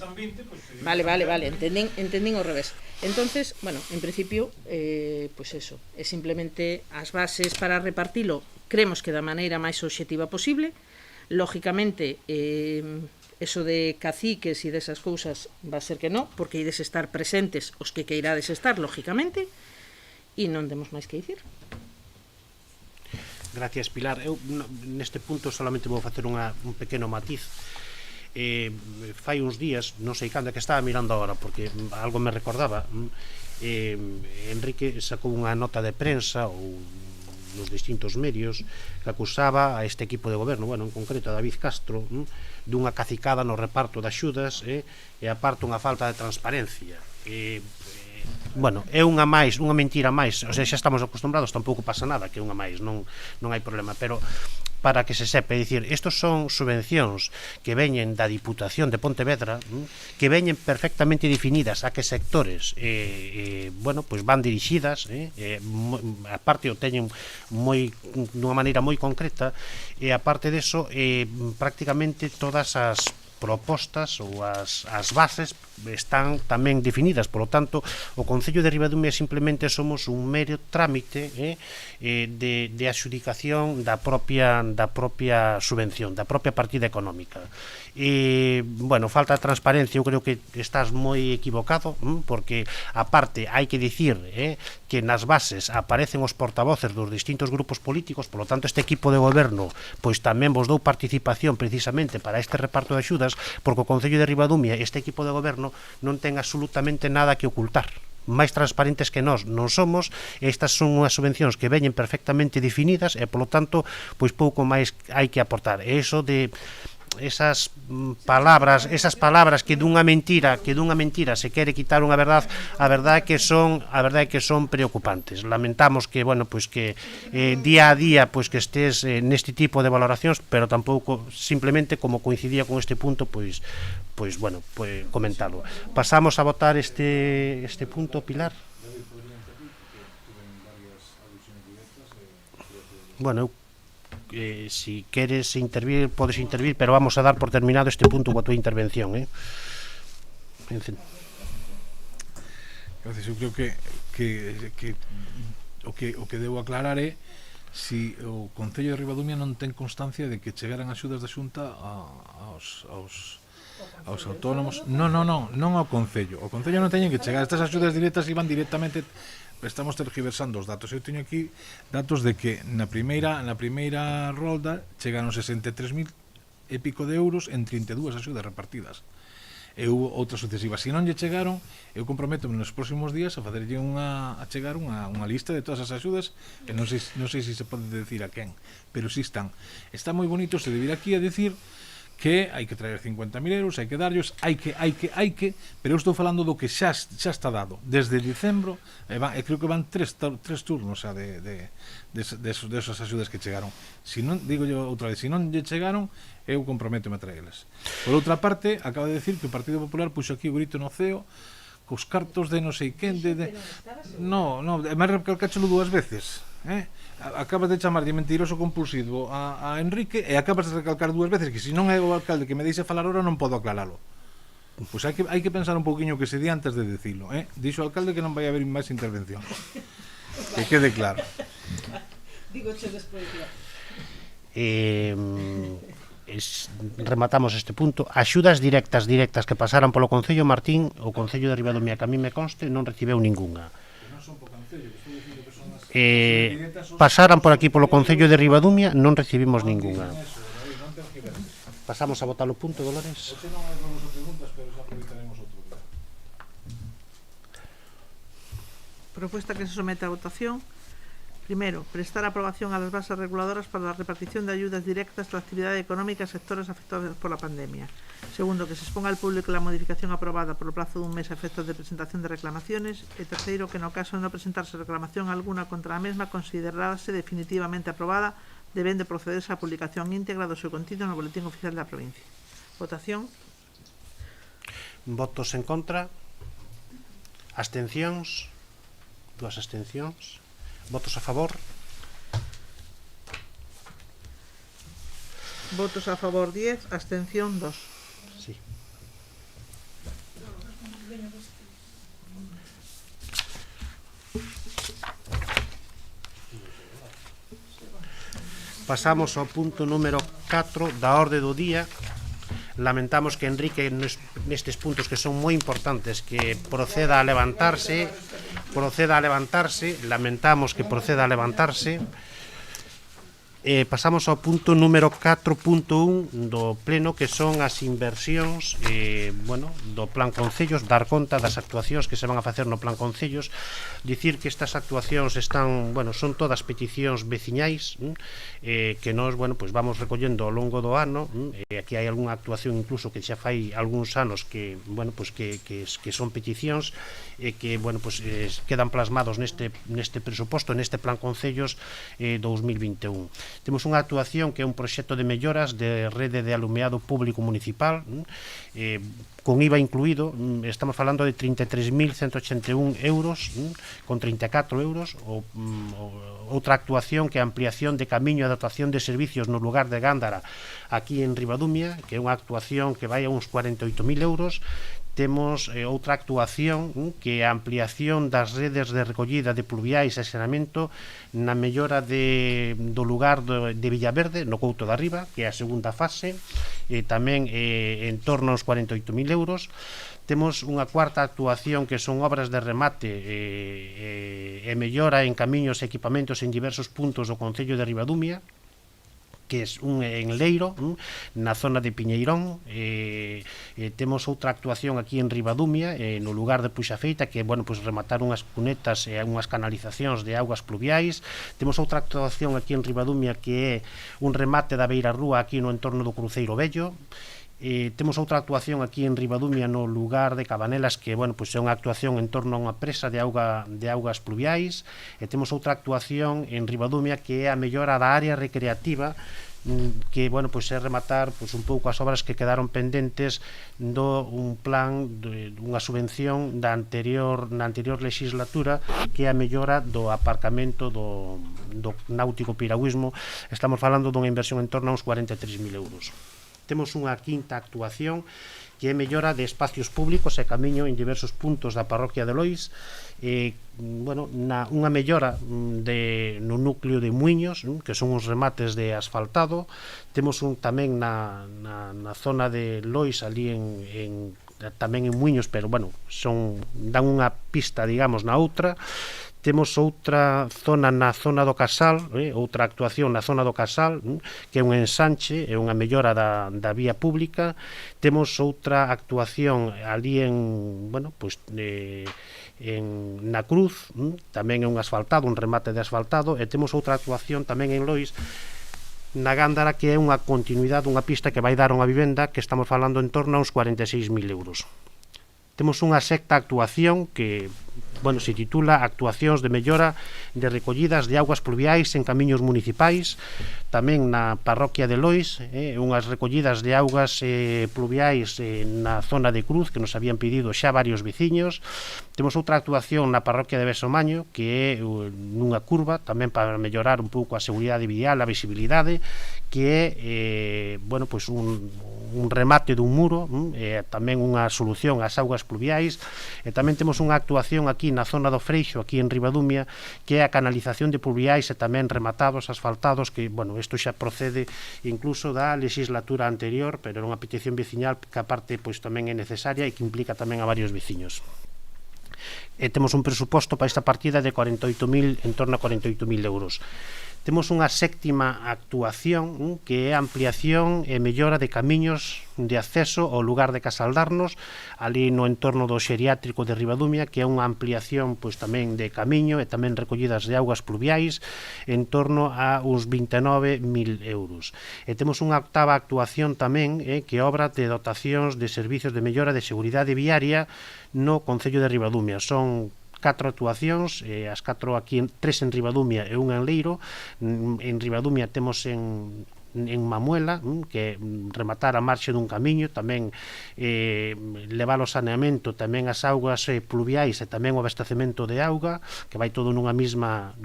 [SPEAKER 4] Vale, entendín ao revés. Entonces, bueno, en principio, pois eso, é simplemente as bases para repartilo, creemos que da maneira máis obxectiva posible. Lógicamente, eso de caciques e desas cousas va a ser que non, porque ides estar presentes os que queirades estar, lógicamente, e non temos máis que dicir.
[SPEAKER 2] Gracias, Pilar. Eu neste punto solamente vou facer un pequeno matiz. Fai uns días, non sei cando, que estaba mirando agora porque algo me recordaba, Enrique sacou unha nota de prensa ou nos distintos medios que acusaba a este equipo de goberno, bueno, en concreto a David Castro, dunha cacicada no reparto de axudas e aparte unha falta de transparencia. Bueno, é unha mentira máis, o sea, xa estamos acostumbrados, tampouco pasa nada, que é unha máis, non hai problema, pero para que se sepa, é dicir, estos son subvencións que veñen da Diputación de Pontevedra, que veñen perfectamente definidas a que sectores bueno, pois van dirixidas, aparte o teñen dunha maneira moi concreta, e aparte deso, prácticamente todas as propostas ou as bases están tamén definidas, por lo tanto o Concello de Ribadumia simplemente somos un mero trámite de adxudicación da propia subvención, da propia partida económica. E, bueno, falta de transparencia, eu creo que estás moi equivocado, porque aparte hai que dicir que nas bases aparecen os portavoces dos distintos grupos políticos, por lo tanto este equipo de goberno pois tamén vos dou participación precisamente para este reparto de axudas, porque o Concello de Ribadumia, este equipo de goberno non ten absolutamente nada que ocultar, máis transparentes que nós non somos. Estas son unhas subvencións que veñen perfectamente definidas e, polo tanto, pois pouco máis hai que aportar. E iso de esas palabras que dunha mentira se quere quitar unha verdade, a verdade é que son preocupantes. Lamentamos que, bueno, pois que día a día pois que estés neste tipo de valoracións, pero tampouco simplemente como coincidía con este punto, pois bueno, pois comentalo. Pasamos a votar este punto, Pilar. Bueno, si queres intervir, podes intervir, pero vamos a dar por terminado este punto coa tua intervención,
[SPEAKER 6] Gracias, eu creo que o que debo aclarar é si o Concello de Ribadumia non ten constancia de que chegaran axudas da Xunta aos autónomos. Non ao Concello. O Concello non teñen que chegar. Estas axudas directas iban directamente. Estamos tergiversando os datos. Eu teño aquí datos de que na primeira rolda chegaron 63.000 e pico de euros en 32 axudas repartidas. E hubo outras sucesivas. Se non lle chegaron, eu comprometo nos próximos días a facerlle a chegar unha lista de todas as axudas, que non sei se se pode decir a quen, pero si están. Está moi bonito se debir aquí a decir que hai que traer 50.000 euros, hai que darllos, hai que, pero eu estou falando do que xa está dado desde dicembro, e creo que van tres turnos xa de esas axudas que chegaron. Si non, digo yo outra vez, se non lle chegaron, eu comprométome a traelas. Por outra parte, acaba de decir que o Partido Popular puxo aquí o grito no ceo cos cartos de non sei quen no, máis recalcáchelo dúas veces, acabas de chamarlle mentiroso compulsivo a Enrique e acabas de recalcar dúas veces que se non é o alcalde que me deixe falar ahora non podo aclaralo. Pois hai que pensar un pouquiño que se di antes de decilo, dixo o alcalde que non vai haber máis intervención, que quede claro.
[SPEAKER 4] Digoche despois
[SPEAKER 2] rematamos este punto. Axudas directas que pasaran polo Concello, Martín, o Concello de Ribadumia, que a mí me conste, non recibeu ningunha. Pasaran por aquí polo Concello de Ribadumia, non recibimos ningunha. Pasamos a votar o punto, Dolores.
[SPEAKER 5] Propuesta que se somete a votación. Primero, prestar aprobación a las bases reguladoras para la repartición de ayudas directas a la actividad económica en sectores afectados por la pandemia. Segundo, que se exponga al público la modificación aprobada por el plazo de un mes a efectos de presentación de reclamaciones. Y tercero, que en el caso de no presentarse reclamación alguna contra la misma, considerarse definitivamente aprobada, deben de procederse a la publicación íntegra do seu contido en el Boletín Oficial de la Provincia. Votación.
[SPEAKER 2] Votos en contra. Abstencións. 2 abstencións. Votos a favor.
[SPEAKER 5] Votos a favor 10, abstención 2.
[SPEAKER 2] Sí. Pasamos ao punto número 4 da orde do día. Lamentamos que Enrique nestes puntos que son moi importantes que proceda a levantarse, lamentamos que proceda a levantarse. Pasamos ao punto número 4.1 do pleno, que son as inversións do Plan Concellos, dar conta das actuacións que se van a facer no Plan Concellos. Dicir que estas actuacións son todas peticións veciñais que nós vamos recollendo ao longo do ano. Aquí hai algunha actuación incluso que xa fai algúns anos que son peticións que quedan plasmados neste presuposto, neste Plan Concellos 2021. Temos unha actuación que é un proxecto de melloras de rede de alumeado público municipal, con IVA incluído. Estamos falando de 33.181 euros, con 34 euros. Outra actuación que é a ampliación de camiño e dotación de servicios no lugar de Gándara, aquí en Ribadumia, que é unha actuación que vai a uns 48.000 euros. Temos outra actuación que é a ampliación das redes de recollida de pluviais e saneamento na mellora do lugar de Villaverde, no Couto da Riba, que é a segunda fase, tamén en torno aos 48.000 euros. Temos unha cuarta actuación que son obras de remate e mellora en camiños e equipamentos en diversos puntos do Concello de Ribadumia, que é un en Leiro, na zona de Piñeirón. Temos outra actuación aquí en Ribadumia, no lugar de Puxafeita, que, bueno, pues rematar unhas cunetas e unhas canalizacións de augas pluviais. Temos outra actuación aquí en Ribadumia, que é un remate da beira rúa aquí no entorno do Cruceiro Vello. Temos outra actuación aquí en Ribadumia no lugar de Cabanelas, que, bueno, pues é unha actuación en torno a unha presa de augas pluviais. E temos outra actuación en Ribadumia, que é a mellora da área recreativa, que, bueno, pues é rematar pues un pouco as obras que quedaron pendentes do un plan unha subvención na anterior legislatura, que é a mellora do aparcamento do náutico piragüismo. Estamos falando dunha inversión en torno a uns 43.000 euros. Temos unha quinta actuación, que é mellora de espacios públicos e camiño en diversos puntos da parroquia de Lois. Bueno, unha mellora no núcleo de Muiños, que son uns remates de asfaltado. Temos tamén na zona de Lois, ali tamén en Muiños, pero, bueno, dan unha pista, digamos, na outra. Temos outra zona na zona do Casal, outra actuación na zona do Casal, que é un ensanche, é unha mellora da vía pública. Temos outra actuación ali na Cruz, tamén é un asfaltado, un remate de asfaltado. E temos outra actuación tamén en Lois, na Gándara, que é unha continuidade, unha pista que vai dar unha vivenda, que estamos falando en torno a uns 46.000 euros. Temos unha sexta actuación que, bueno, se titula Actuacións de mellora de recollidas de augas pluviais en camiños municipais, tamén na parroquia de Lois, unhas recollidas de augas pluviais na zona de Cruz, que nos habían pedido xa varios veciños. Temos outra actuación na parroquia de Besomaño, que é nunha curva, tamén para mellorar un pouco a seguridade vial, a visibilidade, que é, bueno, pues un remate dun muro, tamén unha solución ás augas pluviais. E tamén temos unha actuación aquí na zona do Freixo, aquí en Ribadumia, que é a canalización de pluviais e tamén rematados, asfaltados, que, bueno, isto xa procede incluso da legislatura anterior, pero era unha petición veciñal que aparte pois tamén é necesaria e que implica tamén a varios veciños. E temos un presuposto para esta partida de 48.000, en torno a 48.000 euros. Temos unha sétima actuación, que é a ampliación e mellora de camiños de acceso ao lugar de Casaldarnos, ali no entorno do xeriátrico de Ribadumia, que é unha ampliación pois tamén de camiño e tamén recollidas de augas pluviais en torno a uns 29.000 euros. E temos unha octava actuación tamén, que é obra de dotacións de servicios de mellora de seguridade viaria no Concello de Ribadumia. Son 4 actuacións, as 4 aquí, 3 en Ribadumia e unha en Leiro. En Ribadumia temos en Mamuela, que rematar a marxe dun camiño, tamén levar o saneamento, tamén as augas pluviais e tamén o abastecemento de auga, que vai todo nunha mesma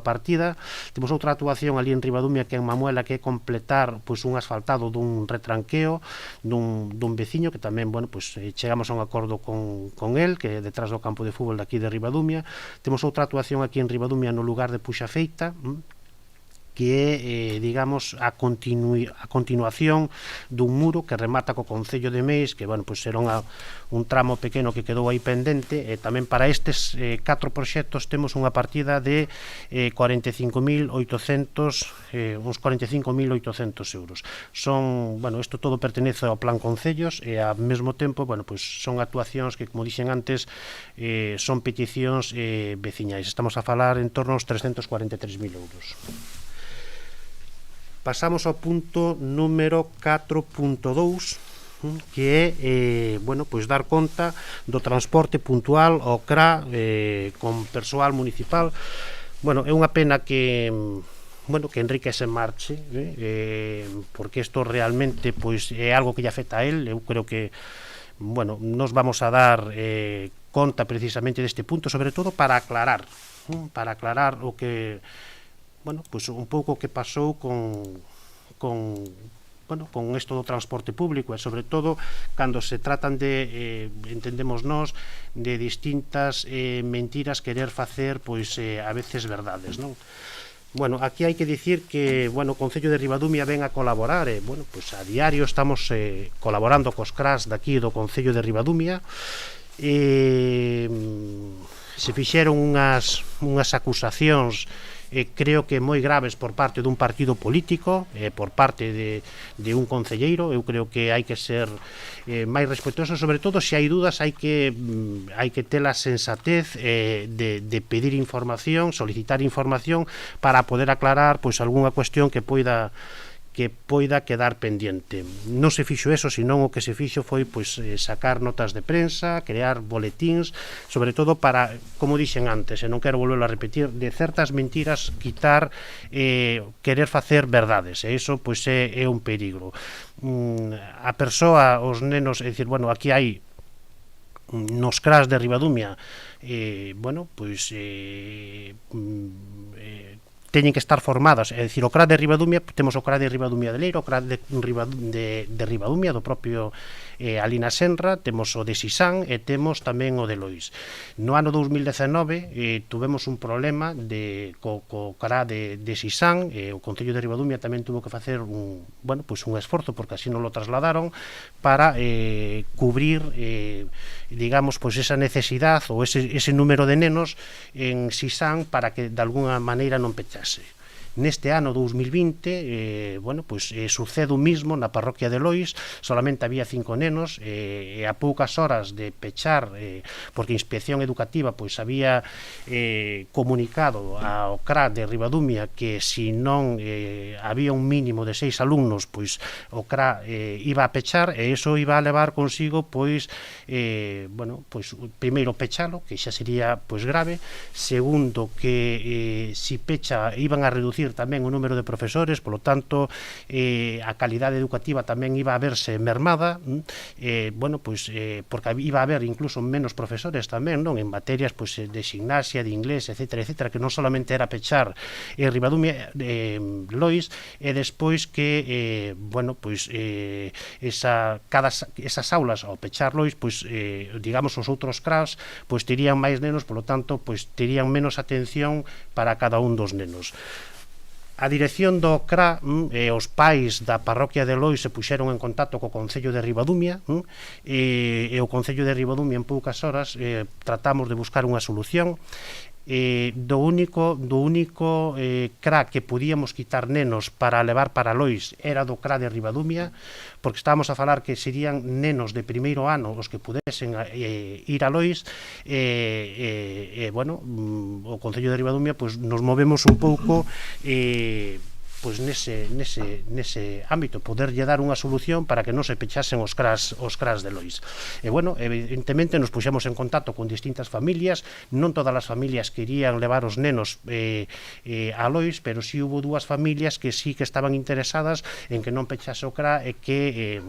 [SPEAKER 2] partida. Temos outra actuación ali en Ribadumia, que é en Mamuela, que é completar pois un asfaltado dun retranqueo dun veciño, que tamén, bueno, pois chegamos a un acordo con el, que é detrás do campo de fútbol daqui de Ribadumia. Temos outra actuación aquí en Ribadumia no lugar de Puxafeita, que é, digamos, a continuación dun muro que remata co Concello de Meis, que, bueno, pues era un tramo pequeno que quedou aí pendente. E tamén para estes 4 proxectos temos unha partida de 45.800 euros. Son, bueno, isto todo pertenece ao Plan Concellos e ao mesmo tempo, bueno, pues son actuacións que, como dixen antes, son peticións veciñais. Estamos a falar en torno aos 343.000 euros. Pasamos ao punto número 4.2, que é, bueno, pois dar conta do transporte puntual ao CRA con persoal municipal. Bueno, é unha pena que Enrique se marche, porque isto realmente pois é algo que lle afecta a él. Eu creo que, bueno, nos vamos a dar conta precisamente deste punto, sobre todo para aclarar o que, bueno, pues un pouco que pasou con isto do transporte público, e sobre todo cando se tratan de, entendemos nós, de distintas mentiras querer facer, pois a veces verdades, non? Bueno, aquí hai que dicir que, bueno, o Concello de Ribadumia ven a colaborar, bueno, pois a diario estamos colaborando cos CRAs daqui do Concello de Ribadumia. se fixeron unhas acusacións creo que moi graves por parte dun partido político, por parte de un concelleiro. Eu creo que hai que ser máis respetuoso, sobre todo se hai dudas hai que ter a sensatez de pedir información, solicitar información para poder aclarar pois algunha cuestión que poida quedar pendiente. Non se fixo eso, senón o que se fixo foi pois sacar notas de prensa, crear boletíns, sobre todo para, como dixen antes, e non quero volverlo a repetir, de certas mentiras quitar querer facer verdades, e iso pois é un peligro. A persoa, os nenos, é dicir, bueno, aquí hai nos CRAs de Ribadumia, bueno, pois teñen que estar formadas, é dicir, o CRA de Ribadumia, temos o CRA de Ribadumia de Leiro, o CRA de Ribadumia do propio Alina Senra, temos o de Sisán e temos tamén o de Lois. No ano 2019 tuvemos un problema co CRA de Sisán, o Concello de Ribadumia tamén tuvo que facer un esforzo, porque así non lo trasladaron, para cubrir digamos, pois esa necesidade ou ese número de nenos en Sisán para que de alguna maneira non pechase. Neste ano 2020, sucede o mismo na parroquia de Lois, solamente había 5 nenos, e a poucas horas de pechar, porque a Inspección Educativa pois había comunicado ao CRA de Ribadumia que se non había un mínimo de 6 alumnos, pois o CRA iba a pechar, e iso iba a levar consigo primeiro pechalo, que xa sería pois grave, segundo que se pecha iban a reducir tamén o número de profesores, polo tanto a calidade educativa tamén iba a verse mermada, porque iba a haber incluso menos profesores tamén, non, en materias de gimnasia, de inglés, etcétera, que non solamente era pechar Ribadumia, Lois, e despois que esas aulas ao pechar Lois, digamos, os outros CRAs terían máis nenos, polo tanto terían menos atención para cada un dos nenos. A dirección do CRA e os pais da parroquia de Lois se puxeron en contacto co Concello de Ribadumia, e o Concello de Ribadumia en poucas horas tratamos de buscar unha solución. Do único CRA que podíamos quitar nenos para levar para Lois era do CRA de Ribadumia, porque estábamos a falar que serían nenos de primeiro ano os que pudesen ir a Lois, o Concello de Ribadumia nos movemos un pouco nese ámbito, poderlle dar unha solución para que non se pechasen os CRAs de Lois. Evidentemente nos puxemos en contacto con distintas familias, non todas as familias querían levar os nenos a Lois, pero si hubo 2 familias que sí que estaban interesadas en que non pechase o CRA, e que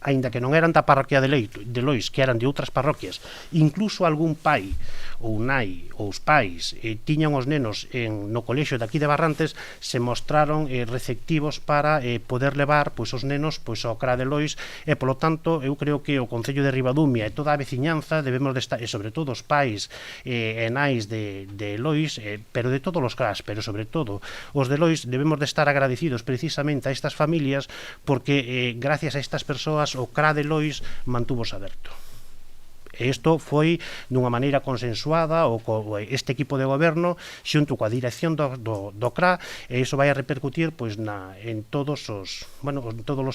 [SPEAKER 2] aínda que non eran da parroquia de Lois, que eran de outras parroquias, incluso algún pai ou nai ou os pais tiñan os nenos no colexio daqui de Barrantes, se mostraron receptivos para poder levar os nenos ao CRA de Lois, e polo tanto eu creo que o Concello de Ribadumia e toda a veciñanza debemos de estar, e sobre todo os pais e nais de Lois, pero de todos os CRAs, pero sobre todo os de Lois, debemos de estar agradecidos precisamente a estas familias, porque gracias a estas persoas o CRA de Lois mantúvose aberto. E isto foi dunha maneira consensuada este equipo de goberno xunto coa dirección do CRA, e iso vai a repercutir en todos os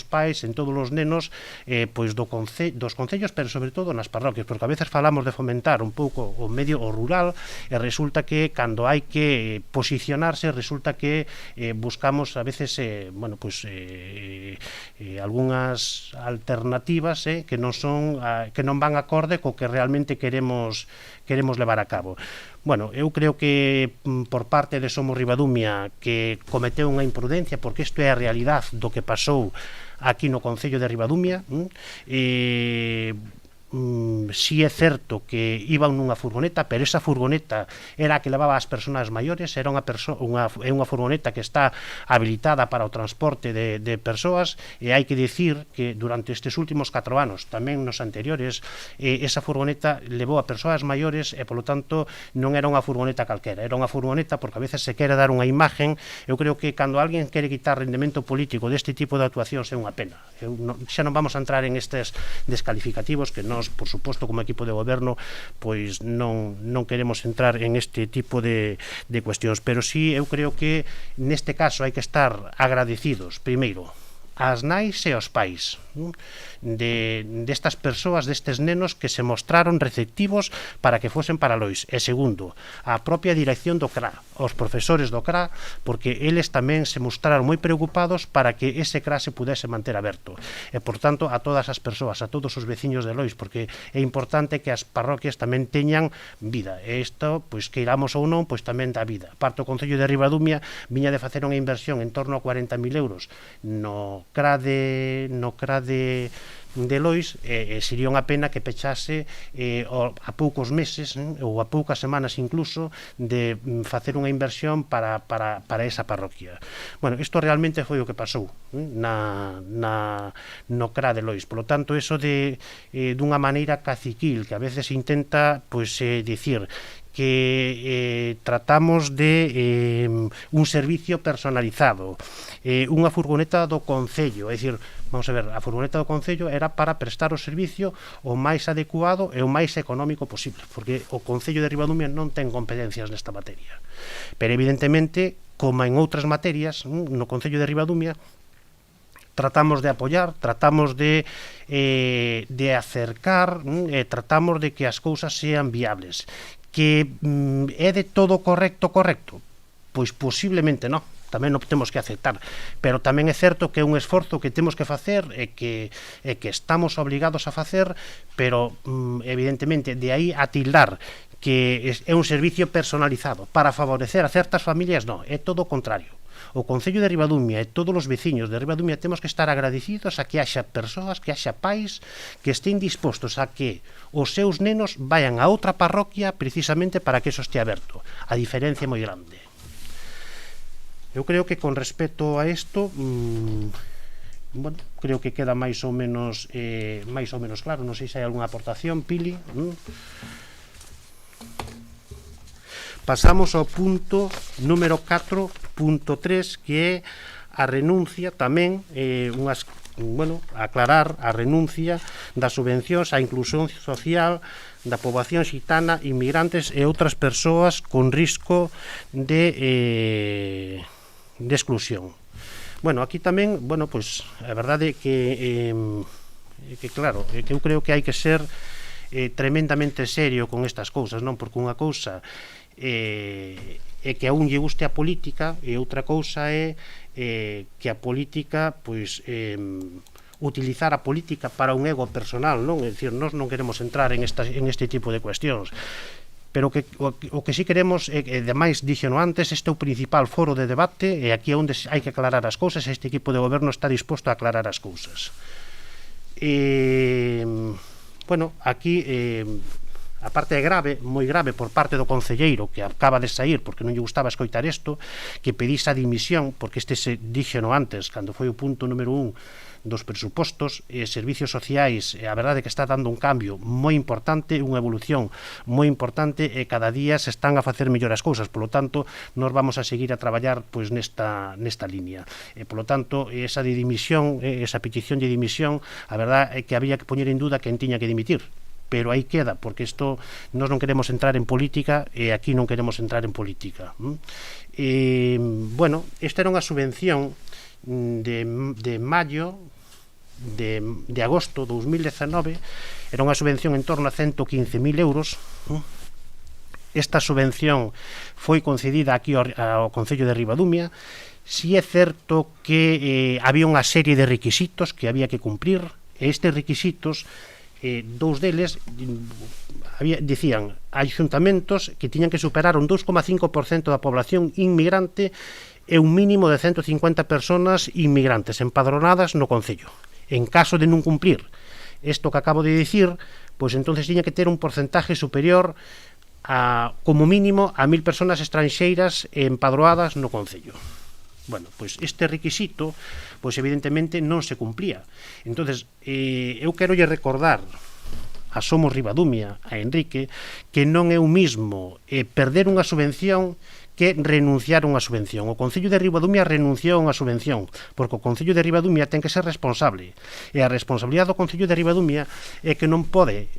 [SPEAKER 2] pais, en todos os nenos dos concellos, pero sobre todo nas parroquias, porque a veces falamos de fomentar un pouco o medio rural, e resulta que cando hai que posicionarse, resulta que buscamos a veces algunhas alternativas que non van acorde co que realmente queremos levar a cabo. Eu creo que por parte de Somos Ribadumia que cometeu unha imprudencia, porque isto é a realidade do que pasou aquí no Concello de Ribadumia. Si é certo que iban nunha furgoneta, pero esa furgoneta era a que levaba as persoas maiores, era unha furgoneta que está habilitada para o transporte de persoas, e hai que dicir que durante estes últimos 4 anos, tamén nos anteriores, esa furgoneta levou a persoas maiores, e polo tanto non era unha furgoneta calquera, era unha furgoneta, porque a veces se quere dar unha imagen. Eu creo que cando alguén quere quitar rendemento político deste tipo de actuacións é unha pena. Xa non vamos a entrar en estes descalificativos que non nós, por suposto, como equipo de goberno, pois non queremos entrar en este tipo de cuestións, pero sí, eu creo que neste caso hai que estar agradecidos, primeiro, ás nais e aos pais destas persoas, destes nenos que se mostraron receptivos para que fosen para Lois, e segundo, a propia dirección do CRA, os profesores do CRA, porque eles tamén se mostraron moi preocupados para que ese CRA se pudese manter aberto, e por tanto a todas as persoas, a todos os veciños de Lois, porque é importante que as parroquias tamén teñan vida, e isto, pois que iramos ou non, pois tamén dá vida. Parte o Concello de Ribadumia viña de facer unha inversión en torno a 40.000 euros no CRA de Lois, sería unha pena que pechase a poucos meses ou a poucas semanas incluso de facer unha inversión para esa parroquia. Bueno, isto realmente foi o que pasou no CRA de Lois. Por lo tanto, eso dunha maneira caciquil que a veces intenta dicir que tratamos de un servicio personalizado, unha furgoneta do Concello, é dicir, vamos a ver, a furgoneta do Concello era para prestar o servicio o máis adecuado e o máis económico posible, porque o Concello de Ribadumia non ten competencias nesta materia, pero evidentemente, como en outras materias, no Concello de Ribadumia tratamos de apoiar, tratamos de acercar, tratamos de que as cousas sean viables. Que é de todo correcto? Pois posiblemente non, tamén non temos que aceptar, pero tamén é certo que é un esforzo que temos que facer e que estamos obligados a facer, pero evidentemente de aí a tildar que é un servicio personalizado para favorecer a certas familias, non, é todo o contrario. O Concello de Ribadumia e todos os veciños de Ribadumia temos que estar agradecidos a que haxa persoas, que haxa pais que estén dispostos a que os seus nenos vayan a outra parroquia precisamente para que eso este aberto. A diferencia é moi grande. Eu creo que con respecto a isto, bueno, creo que queda máis ou menos claro. Non sei se hai algunha aportación, Pili. Pasamos ao punto número 4.3, que é a renuncia tamén, aclarar a renuncia das subvencións á inclusión social da poboación xitana, inmigrantes e outras persoas con risco de exclusión. Bueno, aquí tamén, a verdade é que claro, que eu creo que hai que ser tremendamente serio con estas cousas, non? Porque unha cousa é que a un lle guste a política e outra cousa é que a política utilizar a política para un ego personal, non? É dicir, nós non queremos entrar en este tipo de cuestións, pero o que sí queremos é, ademais, dixeno antes, este é o principal foro de debate e aquí é onde hai que aclarar as cousas, este equipo de goberno está disposto a aclarar as cousas. Aquí a parte é grave, moi grave, por parte do concelleiro que acaba de sair porque non lle gustaba escoitar isto, que pedise a dimisión, porque este se díxeno antes, cando foi o punto número 1 dos presupostos, servicios sociais, a verdade é que está dando un cambio moi importante, unha evolución moi importante, e cada día se están a facer mellor as cousas, polo tanto, nós vamos a seguir a traballar nesta liña. Polo tanto, esa de dimisión, esa petición de dimisión, a verdade é que había que poñer en duda quen tiña que dimitir, pero aí queda, porque isto nós non queremos entrar en política e aquí non queremos entrar en política. Esta era unha subvención de maio de agosto 2019, era unha subvención en torno a 115.000 euros. Esta subvención foi concedida aquí ao Concello de Ribadumia. Si é certo que había unha serie de requisitos que había que cumprir, e estes requisitos, dous deles dicían ayuntamentos que tiñan que superar un 2,5% da población inmigrante e un mínimo de 150 personas inmigrantes empadronadas no Concello. En caso de non cumplir isto que acabo de dicir, pois entonces tiña que ter un porcentaje superior como mínimo a 1.000 personas estranxeiras empadroadas no Concello. Bueno, pois este requisito, pois evidentemente non se cumplía. Entonces, eu quero lle recordar a Somos Ribadumia, a Enrique, que non é o mismo perder unha subvención que renunciar a unha subvención. O Concello de Ribadumia renunciou a unha subvención, porque o Concello de Ribadumia ten que ser responsable. E a responsabilidade do Concello de Ribadumia é que non pode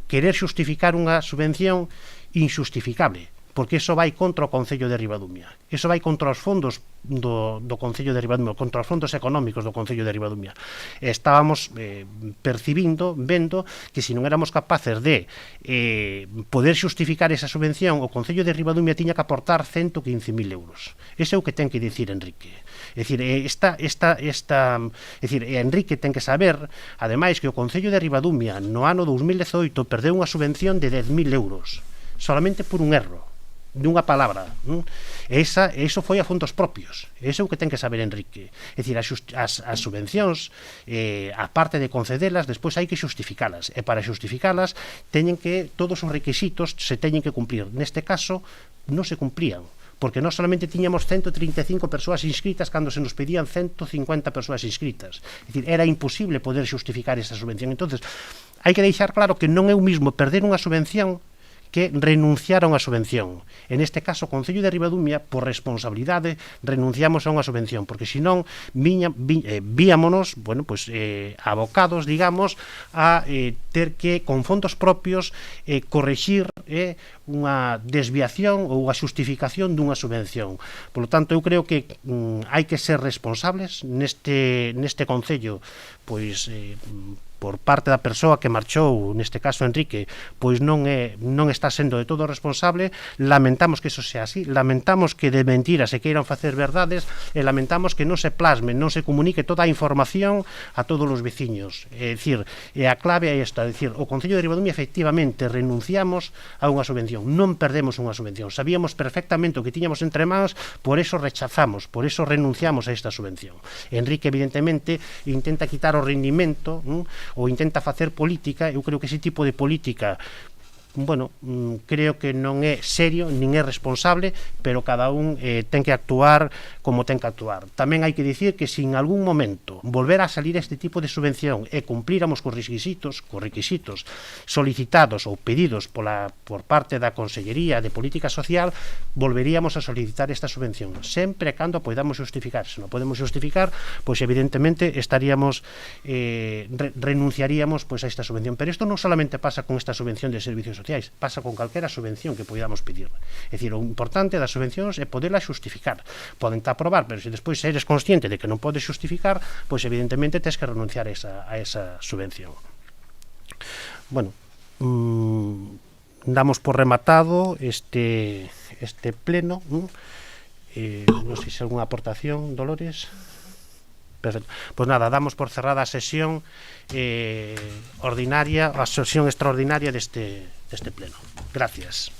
[SPEAKER 2] querer xustificar unha subvención injustificable, porque iso vai contra o Concello de Ribadumia. Iso vai contra os fondos do Concello de Ribadumia, contra os fondos económicos do Concello de Ribadumia. Estábamos vendo que se non éramos capaces de poder xustificar esa subvención, o Concello de Ribadumia tiña que aportar 115.000 euros. Ese é o que ten que dicir Enrique. É dicir, Enrique ten que saber, ademais, que o Concello de Ribadumia no ano 2018 perdeu unha subvención de 10.000 euros, solamente por un erro dunha palabra. Eso foi a fondos propios. Eso é o que ten que saber Enrique. É dicir, as subvencións, a parte de concedelas, despois hai que xustificalas, e para xustificalas teñen que, todos os requisitos se teñen que cumplir. Neste caso non se cumplían, porque non solamente tiñamos 135 persoas inscritas cando se nos pedían 150 persoas inscritas. É dicir, era imposible poder xustificar esa subvención. Entonces, hai que deixar claro que non é o mismo perder unha subvención que renunciar a unha subvención. En este caso, o Concello de Ribadumia, por responsabilidade, renunciamos a unha subvención, porque senón víamonos, abocados, digamos, a ter que, con fondos propios, corregir unha desviación ou a xustificación dunha subvención. Por lo tanto, eu creo que hai que ser responsables neste Concello, pois por parte da persoa que marchou, neste caso Enrique, pois non está sendo de todo responsable. Lamentamos que iso sea así, lamentamos que de mentiras se queiran facer verdades, e lamentamos que non se plasme, non se comunique toda a información a todos os veciños. É dicir, a clave é esta, é dicir, o Concello de Ribadumia efectivamente renunciamos a unha subvención, non perdemos unha subvención, sabíamos perfectamente o que tiñamos entre mans, por eso rechazamos, por eso renunciamos a esta subvención. Enrique evidentemente intenta quitar o rendimento, ou intenta facer política. Eu creo que ese tipo de política, creo que non é serio, nin é responsable, pero cada un ten que actuar como ten que actuar. Tamén hai que dicir que se en algún momento volver a salir este tipo de subvención e cumplíramos cos requisitos solicitados ou pedidos por parte da Consellería de Política Social, volveríamos a solicitar esta subvención, sempre e cando podamos justificar. Se non podemos justificar, pois evidentemente renunciaríamos a esta subvención. Pero isto non solamente pasa con esta subvención de servicios sociais, pasa con calquera subvención que podamos pedir. É dicir, o importante das subvencións é poderlas xustificar. Poden aprobar, pero se despois eres consciente de que non podes xustificar, pois evidentemente tens que renunciar a esa subvención. Damos por rematado este pleno. Non sei se algunha aportación, Dolores. Perfecto. Pois nada, damos por cerrada a sesión ordinaria, a sesión extraordinaria deste pleno. Gracias.